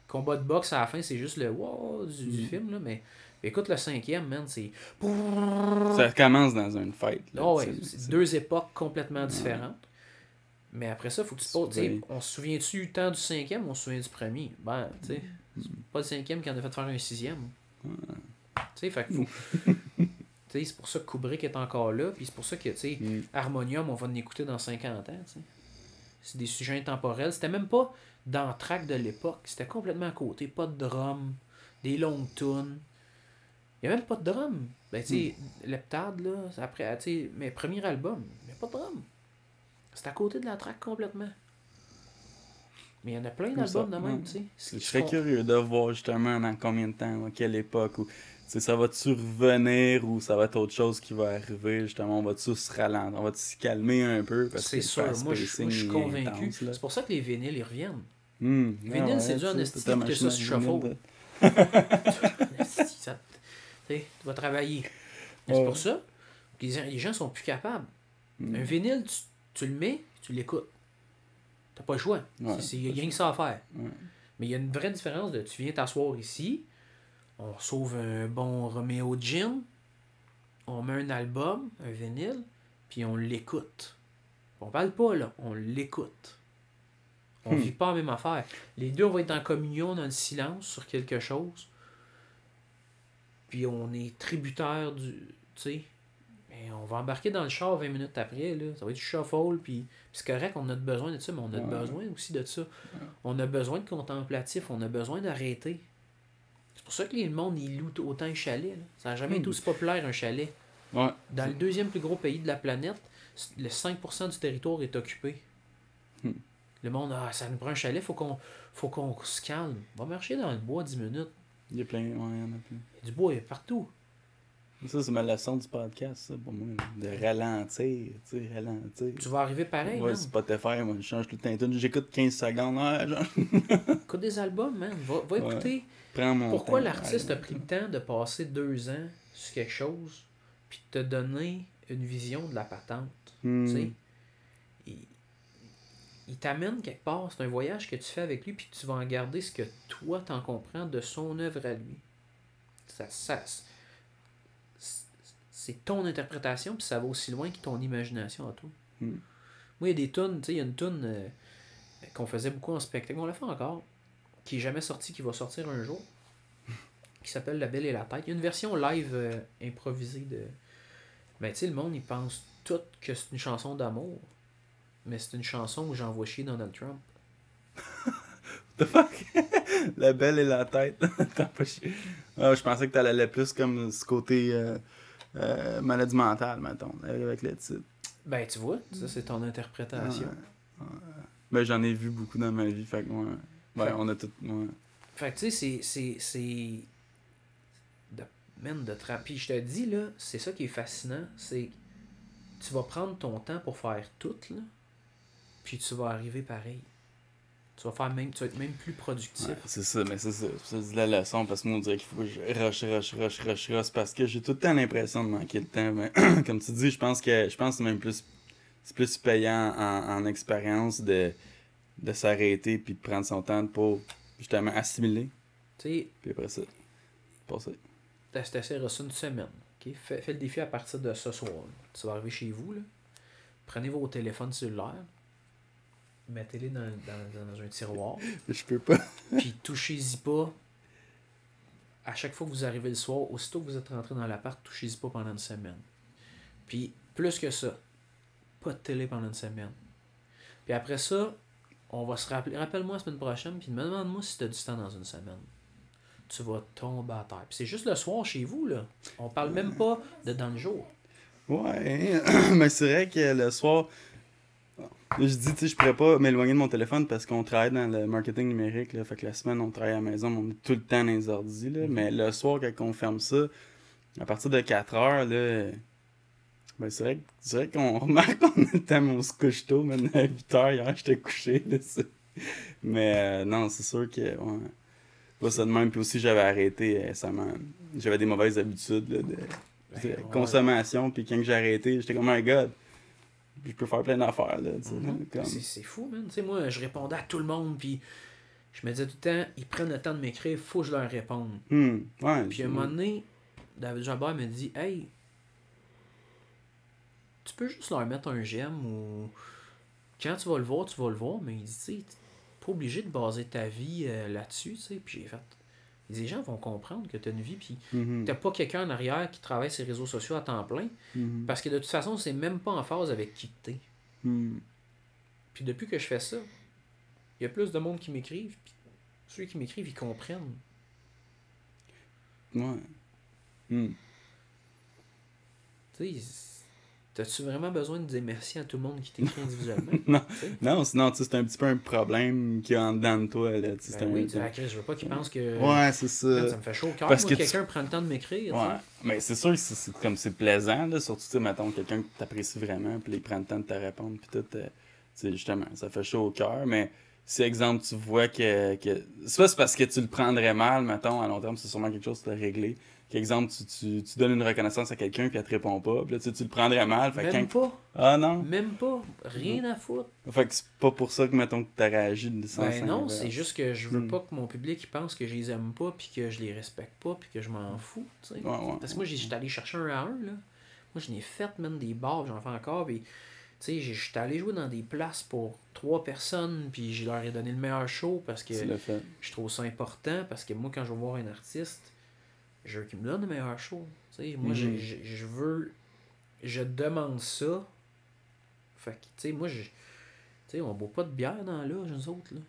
[SPEAKER 2] combat de boxe à la fin, c'est juste le wow du film. Là, mais écoute, le 5e, man, c'est.
[SPEAKER 1] Ça commence dans une fête. Là,
[SPEAKER 2] Oh, ouais, c'est 2 époques complètement différentes. Mais après ça, faut que tu te poses.
[SPEAKER 1] Oui.
[SPEAKER 2] On se souvient-tu tant du 5e ou on se souvient du premier? Ben, tu sais, c'est pas le 5e qui en a fait faire un 6e. Tu sais, fait que faut. Tu sais, c'est pour ça que Kubrick est encore là. Puis c'est pour ça que, tu sais, Harmonium, on va en écouter dans 50 ans. Tu sais. C'est des sujets intemporels. C'était même pas dans le track de l'époque. C'était complètement à côté. Pas de drum. Des longues tunes. Il n'y a même pas de drum. Ben, tu sais, Leptade, là, c'est après, tu sais, mes premiers albums, il n'y a pas de drum. C'est à côté de la track complètement. Mais il y en a plein d'albums de même, tu sais.
[SPEAKER 1] Je serais curieux de voir justement dans combien de temps, à quelle époque, où ça va-tu revenir ou ça va être autre chose qui va arriver, justement, on va-tu se ralentir, on va-tu se calmer un peu parce
[SPEAKER 2] c'est
[SPEAKER 1] que
[SPEAKER 2] sûr, moi je suis convaincu.
[SPEAKER 1] intense, là.
[SPEAKER 2] C'est pour ça que les vinyles, ils reviennent.
[SPEAKER 1] Vinyle,
[SPEAKER 2] c'est dur en esti d'écouter ça sur shuffle. Tu vas travailler. Mais c'est pour ça que les gens sont plus capables. Un vinyle, tu le mets, tu l'écoutes. T'as pas le choix. Il n'y a rien que ça à faire. Mais il y a une vraie différence de tu viens t'asseoir ici, on sauve un bon Romeo Gin, on met un album, un vinyle, puis on l'écoute. On parle pas là, on l'écoute. On vit pas la même affaire. Les deux, on va être en communion, dans le silence, sur quelque chose. Puis on est tributaire du. Tu sais. Mais on va embarquer dans le char 20 minutes après. Là. Ça va être du shuffle. Puis c'est correct, on a besoin de ça, mais on a besoin aussi de ça. On a besoin de contemplatif. On a besoin d'arrêter. C'est pour ça que le monde, il loue autant un chalet. Là. Ça n'a jamais été aussi populaire, un chalet.
[SPEAKER 1] Ouais.
[SPEAKER 2] Dans le deuxième plus gros pays de la planète, le 5% du territoire est occupé. Le monde, ça nous prend un chalet, faut qu'on se calme. On va marcher dans le bois 10 minutes.
[SPEAKER 1] Il y a plein, il y en a plein.
[SPEAKER 2] Il y a du bois, il y a partout.
[SPEAKER 1] Ça, c'est ma leçon du podcast, ça, pour moi. De ralentir, tu sais, ralentir.
[SPEAKER 2] Tu vas arriver pareil,
[SPEAKER 1] Ouais,
[SPEAKER 2] man.
[SPEAKER 1] Spotify, moi, je change tout le temps. J'écoute 15 secondes, genre.
[SPEAKER 2] Écoute des albums, man. Va écouter.
[SPEAKER 1] Prends mon
[SPEAKER 2] Pourquoi
[SPEAKER 1] temps.
[SPEAKER 2] l'artiste a pris le temps de passer 2 ans sur quelque chose, puis de te donner une vision de la patente. Tu sais, il t'amène quelque part. C'est un voyage que tu fais avec lui, puis tu vas en garder ce que toi t'en comprends de son œuvre à lui. C'est ton interprétation, puis ça va aussi loin que ton imagination à toi. Moi, il y a des tunes, tu sais, il y a une tune qu'on faisait beaucoup en spectacle, on l'a fait encore, qui n'est jamais sortie, qui va sortir un jour, qui s'appelle La Belle et la Tête. Il y a une version live improvisée de. Ben, tu sais, le monde, il pense tout que c'est une chanson d'amour, mais c'est une chanson où j'envoie chier Donald Trump.
[SPEAKER 1] The fuck? La Belle et la Tête. T'as pas chier. Je pensais que t'allais plus comme ce côté maladie mentale, mettons, avec le titre.
[SPEAKER 2] Ben, tu vois, ça, c'est ton interprétation.
[SPEAKER 1] Ben, j'en ai vu beaucoup dans ma vie, fait que moi. Ouais, on a tout. Ouais.
[SPEAKER 2] Fait que tu sais, c'est. Puis je te dis, là, c'est ça qui est fascinant, c'est que tu vas prendre ton temps pour faire tout, là, puis tu vas arriver pareil. Tu vas être même plus productif.
[SPEAKER 1] Ouais, c'est ça, mais c'est ça. C'est la leçon, parce que moi, on dirait qu'il faut que je rush, parce que j'ai tout le temps l'impression de manquer de temps. Mais comme tu dis, je pense que c'est même plus, c'est plus payant en expérience de s'arrêter puis de prendre son temps pour justement assimiler.
[SPEAKER 2] Tu sais,
[SPEAKER 1] Puis après ça, passer.
[SPEAKER 2] t'essaieras ça une semaine. Ok? Fais le défi à partir de ce soir. Tu vas arriver chez vous, là. Prenez vos téléphones cellulaires, mettez-les dans un tiroir,
[SPEAKER 1] Je peux pas.
[SPEAKER 2] puis touchez-y pas. À chaque fois que vous arrivez le soir, aussitôt que vous êtes rentré dans l'appart, touchez-y pas pendant une semaine. Puis, plus que ça, pas de télé pendant une semaine. Puis après ça, on va se rappeler. Rappelle-moi la semaine prochaine, puis demande-moi si tu as du temps dans une semaine. Tu vas tomber à terre. Puis c'est juste le soir chez vous, là. On parle même pas de dans le jour.
[SPEAKER 1] Ouais, mais c'est vrai que le soir, je dis, tu sais, je pourrais pas m'éloigner de mon téléphone parce qu'on travaille dans le marketing numérique, là. Fait que la semaine, on travaille à la maison, mais on est tout le temps dans les ordis, là. Mais le soir, quand on ferme ça, à partir de 4 heures, là, ben c'est vrai qu'on remarque qu'on a le temps, mais on se couche tôt, maintenant à 8 heures, hier, j'étais couché, là, ça. Mais non, c'est sûr que, ouais, pas ça de même. Puis aussi, j'avais arrêté récemment. J'avais des mauvaises habitudes, là, de
[SPEAKER 2] Ouais.
[SPEAKER 1] consommation, puis quand j'ai arrêté, j'étais comme, oh my god, je peux faire plein d'affaires, là, tu sais, comme...
[SPEAKER 2] C'est fou, man. Tu sais, moi, je répondais à tout le monde, puis je me disais tout le temps, ils prennent le temps de m'écrire, faut que je leur réponde.
[SPEAKER 1] Ouais,
[SPEAKER 2] Puis à un moment donné, David Jabber me dit, hey, tu peux juste leur mettre un j'aime ou quand tu vas le voir, mais il dit, tu sais, t'es pas obligé de baser ta vie là-dessus, tu sais. Puis j'ai fait, il dit, les gens vont comprendre que t'as une vie, puis t'as pas quelqu'un en arrière qui travaille sur les réseaux sociaux à temps plein, parce que de toute façon, c'est même pas en phase avec qui t'es. Puis depuis que je fais ça, il y a plus de monde qui m'écrivent, puis ceux qui m'écrivent, ils comprennent.
[SPEAKER 1] Ouais.
[SPEAKER 2] Tu sais, t'as-tu vraiment besoin de dire merci à tout le monde qui t'écrit individuellement?
[SPEAKER 1] Non,
[SPEAKER 2] T'sais?
[SPEAKER 1] non, sinon, tu sais, c'est un petit peu un problème qui est en dedans de toi, là, tu sais,
[SPEAKER 2] Ben oui, tu dis, ah, Chris, je veux pas qu'ils pensent que.
[SPEAKER 1] Ouais, c'est ça.
[SPEAKER 2] Ça me fait chaud au cœur.
[SPEAKER 1] Parce
[SPEAKER 2] Moi,
[SPEAKER 1] que
[SPEAKER 2] quelqu'un prend le temps de m'écrire.
[SPEAKER 1] Ouais,
[SPEAKER 2] t'sais.
[SPEAKER 1] mais c'est sûr que c'est comme c'est plaisant, là, surtout, tu sais, mettons, quelqu'un que t'apprécies vraiment, puis il prend le temps de te répondre, puis tout, tu sais, justement, ça fait chaud au cœur, mais si, exemple, tu vois que... Soit c'est parce que tu le prendrais mal, mettons, à long terme, c'est sûrement quelque chose que tu as réglé. Qu'exemple, tu donnes une reconnaissance à quelqu'un, puis elle te répond pas, puis là, tu le prendrais mal, fait
[SPEAKER 2] Même
[SPEAKER 1] quand...
[SPEAKER 2] pas.
[SPEAKER 1] Ah non?
[SPEAKER 2] Même pas. Rien à foutre.
[SPEAKER 1] Fait que c'est pas pour ça que, mettons, que t'as réagi de sens
[SPEAKER 2] Ben non,
[SPEAKER 1] inverse.
[SPEAKER 2] c'est juste que je veux pas que mon public il pense que je les aime pas, puis que je les respecte pas, puis que je m'en fous. T'sais.
[SPEAKER 1] Ouais.
[SPEAKER 2] Parce que moi, j'étais allé chercher un à un, là. Moi, je n'ai fait même des bars, j'en fais encore, puis. Tu sais, j'étais allé jouer dans des places pour 3 personnes, puis je leur ai donné le meilleur show parce que
[SPEAKER 1] Tu l'as fait.
[SPEAKER 2] je trouve ça important. Parce que moi, quand je vais voir un artiste, je veux qu'il me donne le meilleur show. Tu sais, moi, je veux. Je demande ça. Fait que, tu sais, moi, tu sais, on boit pas de bière dans l'âge, nous autres, là.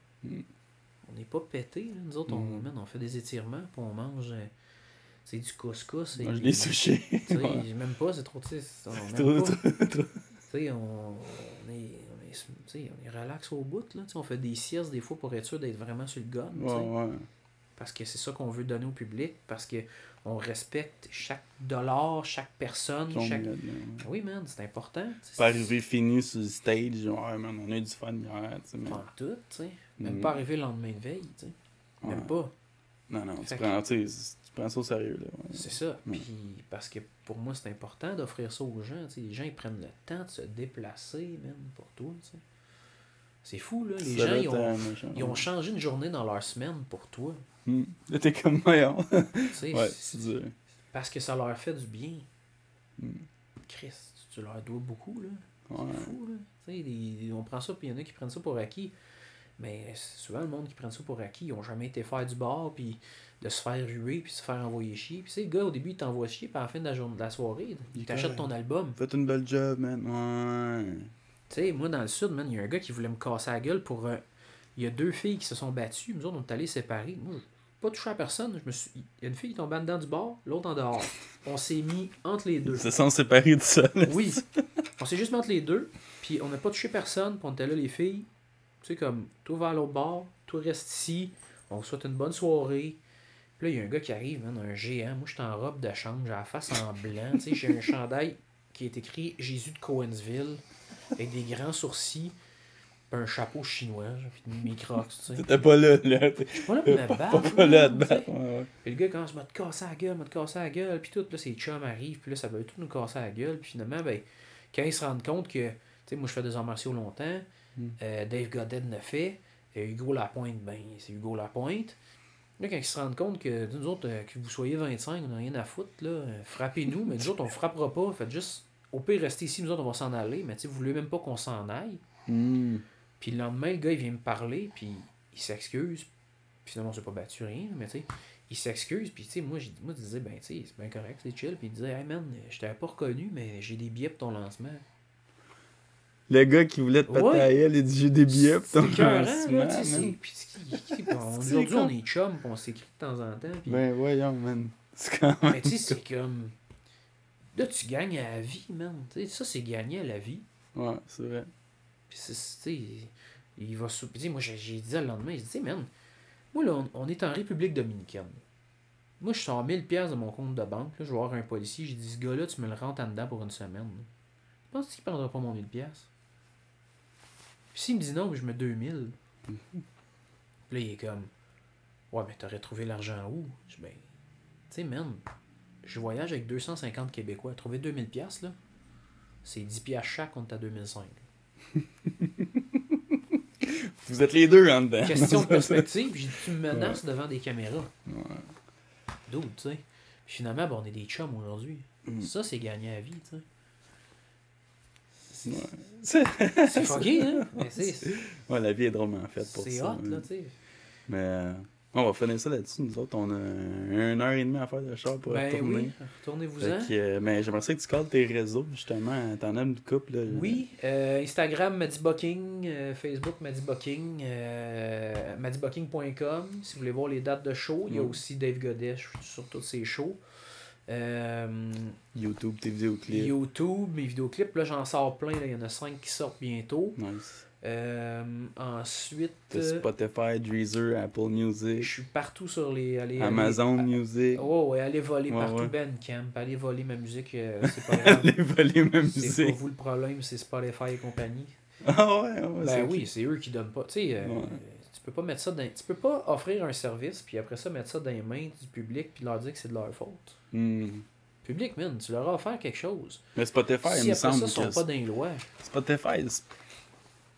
[SPEAKER 2] On n'est pas pétés, là. Nous autres, on fait des étirements, puis on mange. Du couscous.
[SPEAKER 1] Moi, je l'ai sushé.
[SPEAKER 2] Tu sais, même pas, c'est trop, tu sais.
[SPEAKER 1] Trop.
[SPEAKER 2] Tu sais, on est relax au bout, là. On fait des siestes des fois pour être sûr d'être vraiment sur le gun.
[SPEAKER 1] Ouais.
[SPEAKER 2] Parce que c'est ça qu'on veut donner au public. Parce que on respecte chaque dollar, chaque personne. Oui, man, c'est important.
[SPEAKER 1] Pas arriver fini sur le stage, ouais, man, on a eu du fun hier. Mais...
[SPEAKER 2] Pas tout, tu sais. Même pas arriver le lendemain de veille, tu sais. Même pas.
[SPEAKER 1] Non, tu prends ça au sérieux, là. Ouais.
[SPEAKER 2] C'est ça. Puis, parce que pour moi, c'est important d'offrir ça aux gens. T'sais. Les gens, ils prennent le temps de se déplacer, même, pour toi. T'sais. C'est fou, là. Les gens, ils ont changé une journée dans leur semaine pour toi.
[SPEAKER 1] Là, t'es comme, voyons.
[SPEAKER 2] Ouais,
[SPEAKER 1] c'est dur.
[SPEAKER 2] Parce que ça leur fait du bien. Chris, tu leur dois beaucoup, là. C'est fou, là. T'sais, on prend ça, puis il y en a qui prennent ça pour acquis. Mais souvent, le monde qui prend ça pour acquis, ils ont jamais été faire du bar, puis de se faire ruer, puis se faire envoyer chier. Puis, tu sais, le gars, au début, il t'envoie chier, puis à la fin de la soirée, il t'achète ton album.
[SPEAKER 1] Faites une belle job, man. Ouais.
[SPEAKER 2] Tu sais, moi, dans le sud, man, il y a un gars qui voulait me casser la gueule pour... Il y a 2 filles qui se sont battues. Nous autres, on est allés séparer. Moi, je pas touché à personne. Il y a une fille qui tombait dedans du bar, l'autre en dehors. On s'est mis entre les deux.
[SPEAKER 1] Ils se sont séparés de ça.
[SPEAKER 2] Oui. On s'est juste mis entre les deux, puis on n'a pas touché personne, puis on était là, les filles. Tu sais, comme, toi vers l'autre bar, toi reste ici, on vous souhaite une bonne soirée. Puis là, il y a un gars qui arrive, man, un géant. Moi, j'étais en robe de chambre, j'ai la face en blanc. Tu sais, j'ai un chandail qui est écrit Jésus de Cohensville, avec des grands sourcils. un chapeau chinois, genre, puis mes crocs, tu sais.
[SPEAKER 1] T'étais pas là.
[SPEAKER 2] Je suis pas là pour me battre.
[SPEAKER 1] Pas là à te
[SPEAKER 2] tu sais.
[SPEAKER 1] battre. Ouais.
[SPEAKER 2] Puis le gars commence à me casser la gueule, puis tout, puis là, ses chums arrivent, puis là, ça veut tout nous casser la gueule, puis finalement, ben, quand ils se rendent compte que, tu sais, moi, je fais des arts martiaux longtemps, Dave Goddard le fait, Hugo Lapointe, ben, c'est Hugo Lapointe. Là, quand ils se rendent compte que, nous autres, que vous soyez 25, on n'a rien à foutre, là, frappez-nous, mais nous autres, on frappera pas, faites juste, au pire, restez ici, nous autres, on va s'en aller, mais tu sais, vous voulez même pas qu'on s'en aille. Puis le lendemain, le gars, il vient me parler, puis il s'excuse. Puis finalement, on s'est pas battu rien, mais tu sais, il s'excuse. Puis tu sais, moi, je disais, ben tu sais, c'est bien correct, c'est chill. Puis il disait, hey man, je t'avais pas reconnu, mais j'ai des billets pour ton lancement.
[SPEAKER 1] Le gars qui voulait te péter à elle, il dit j'ai des billets pour ton lancement.
[SPEAKER 2] Aujourd'hui, on est chum, puis on s'écrit de temps en temps. Pis...
[SPEAKER 1] Ben voyons, man. C'est quand même...
[SPEAKER 2] Mais tu sais, c'est comme... Là, tu gagnes à la vie, man. T'sais, ça, c'est gagner à la vie.
[SPEAKER 1] Ouais, c'est vrai.
[SPEAKER 2] Puis, tu sais, il va souper. Moi, j'ai dit le lendemain, j'ai dit, man, moi, là, on est en République dominicaine. Moi, je sors 1000$ de mon compte de banque. Là, je vais voir un policier. J'ai dit, ce gars-là, tu me le rentres en dedans pour une semaine. Je pense qu'il ne prendra pas mon 1000$. Puis, s'il me dit non, je mets 2000. Puis là, il est comme, ouais, mais t'aurais trouvé l'argent où? Je dis, ben, tu sais, man, je voyage avec 250 Québécois. Trouver 2000$, là, c'est 10$ chaque contre ta 2005.
[SPEAKER 1] Vous êtes les deux en dedans.
[SPEAKER 2] Question de perspective, j'ai dit, tu me menaces devant des caméras. D'autres, tu sais. Puis finalement, ben, on est des chums aujourd'hui. Ça, c'est gagner à la vie, tu sais. C'est fucké, hein? Mais
[SPEAKER 1] ouais, la vie est drôlement faite pour ça.
[SPEAKER 2] C'est hot, là, tu sais.
[SPEAKER 1] Mais on va finir ça là-dessus. Nous autres, on a 1h30 à faire de char pour retourner.
[SPEAKER 2] Oui, retournez-vous-en.
[SPEAKER 1] Mais j'aimerais ça que tu colles tes réseaux, justement. T'en as une couple. Là.
[SPEAKER 2] Oui, Instagram, Madibooking, Facebook, Madibooking, madibooking.com. Si vous voulez voir les dates de show, il y a aussi Dave Godet sur tous ses shows.
[SPEAKER 1] YouTube, tes vidéoclips.
[SPEAKER 2] YouTube, mes vidéoclips. Là, j'en sors plein. Là. Il y en a 5 qui sortent bientôt.
[SPEAKER 1] Nice.
[SPEAKER 2] Ensuite,
[SPEAKER 1] Spotify, Deezer, Apple Music.
[SPEAKER 2] Je suis partout sur les...
[SPEAKER 1] Amazon Music.
[SPEAKER 2] Oh, ouais, allez voler partout. Bandcamp, allez voler ma musique. C'est pas grave.
[SPEAKER 1] Allez voler ma musique.
[SPEAKER 2] C'est pas vous le problème, c'est Spotify et compagnie.
[SPEAKER 1] Ah ouais,
[SPEAKER 2] ben oui, c'est eux qui donnent pas. Tu sais, tu peux pas mettre ça dans... Tu peux pas offrir un service, puis après ça, mettre ça dans les mains du public, puis leur dire que c'est de leur faute. Public, man, tu leur as offert quelque chose.
[SPEAKER 1] Mais Spotify,
[SPEAKER 2] si
[SPEAKER 1] il me
[SPEAKER 2] après
[SPEAKER 1] semble
[SPEAKER 2] ça, sont pas dans les lois.
[SPEAKER 1] Spotify,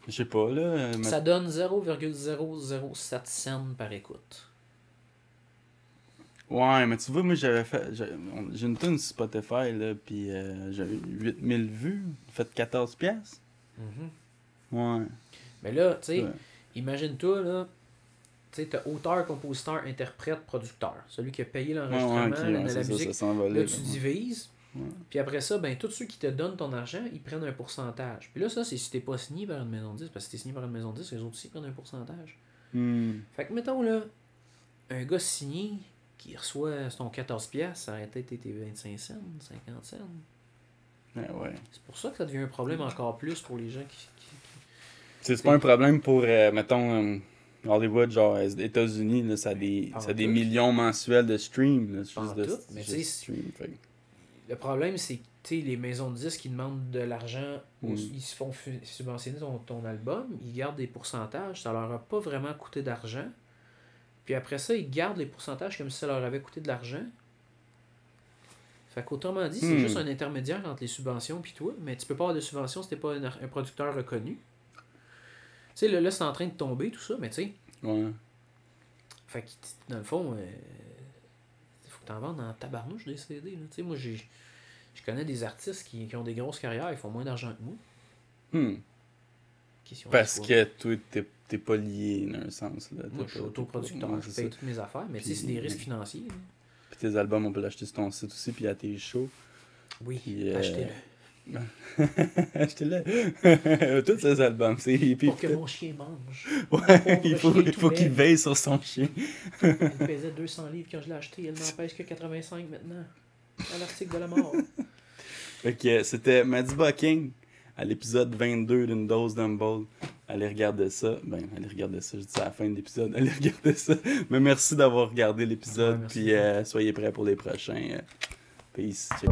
[SPEAKER 1] je sais pas, là...
[SPEAKER 2] Ça donne 0,007 cents par écoute.
[SPEAKER 1] Ouais, mais tu vois, moi, j'ai une tune sur Spotify, là, pis j'avais 8000 vues, fait 14$. Ouais.
[SPEAKER 2] Mais là, tu sais, imagine-toi, là, tu sais, t'as auteur, compositeur, interprète, producteur. Celui qui a payé l'enregistrement, la musique.
[SPEAKER 1] Ça,
[SPEAKER 2] là, tu divises. Puis après ça, ben tous ceux qui te donnent ton argent, ils prennent un pourcentage. Puis là, ça, c'est si t'es pas signé par une maison de disque. Parce que si t'es signé par une maison de disque, les autres aussi prennent un pourcentage. Fait que, mettons, là, un gars signé qui reçoit son 14$, ça aurait été tes 25 cents, 50 cents.
[SPEAKER 1] Ouais.
[SPEAKER 2] C'est pour ça que ça devient un problème encore plus pour les gens qui...
[SPEAKER 1] C'est pas un problème pour, mettons... Hollywood, genre, États-Unis, là, ça a des millions mensuels de streams. Là, juste de
[SPEAKER 2] mais tu sais, le problème, c'est que les maisons de disques qui demandent de l'argent, ils se font subventionner ton album, ils gardent des pourcentages, ça leur a pas vraiment coûté d'argent. Puis après ça, ils gardent les pourcentages comme si ça leur avait coûté de l'argent. Fait qu'autrement dit, c'est juste un intermédiaire entre les subventions puis toi, mais tu peux pas avoir de subvention si t'es pas un producteur reconnu. Tu sais, là, c'est en train de tomber, tout ça, mais tu sais.
[SPEAKER 1] Ouais.
[SPEAKER 2] Fait que, dans le fond, faut que t'en vendes en tabarnouche des CD. Tu sais, moi, je connais des artistes qui ont des grosses carrières, ils font moins d'argent que moi.
[SPEAKER 1] Parce que toi, t'es pas lié, dans un sens. Là.
[SPEAKER 2] Moi, je suis autoproducteur, je paye toutes mes affaires, mais tu sais, c'est des risques financiers. Là.
[SPEAKER 1] Puis tes albums, on peut l'acheter sur ton site aussi, puis à tes shows.
[SPEAKER 2] Oui, achetez-le.
[SPEAKER 1] Achetez-le. Tous ces albums, c'est...
[SPEAKER 2] Pour que mon chien mange.
[SPEAKER 1] Ouais, il faut qu'il veille sur son chien.
[SPEAKER 2] Il pesait 200 livres quand je l'ai acheté, il n'en pèse que 85 maintenant. À l'article de la mort.
[SPEAKER 1] Fait que c'était Madibooking à l'épisode 22 d'une dose d'Humble. Allez regarder ça. Je dis ça à la fin de l'épisode. Allez regarder ça. Mais merci d'avoir regardé l'épisode. Puis soyez prêts pour les prochains. Peace. Ciao.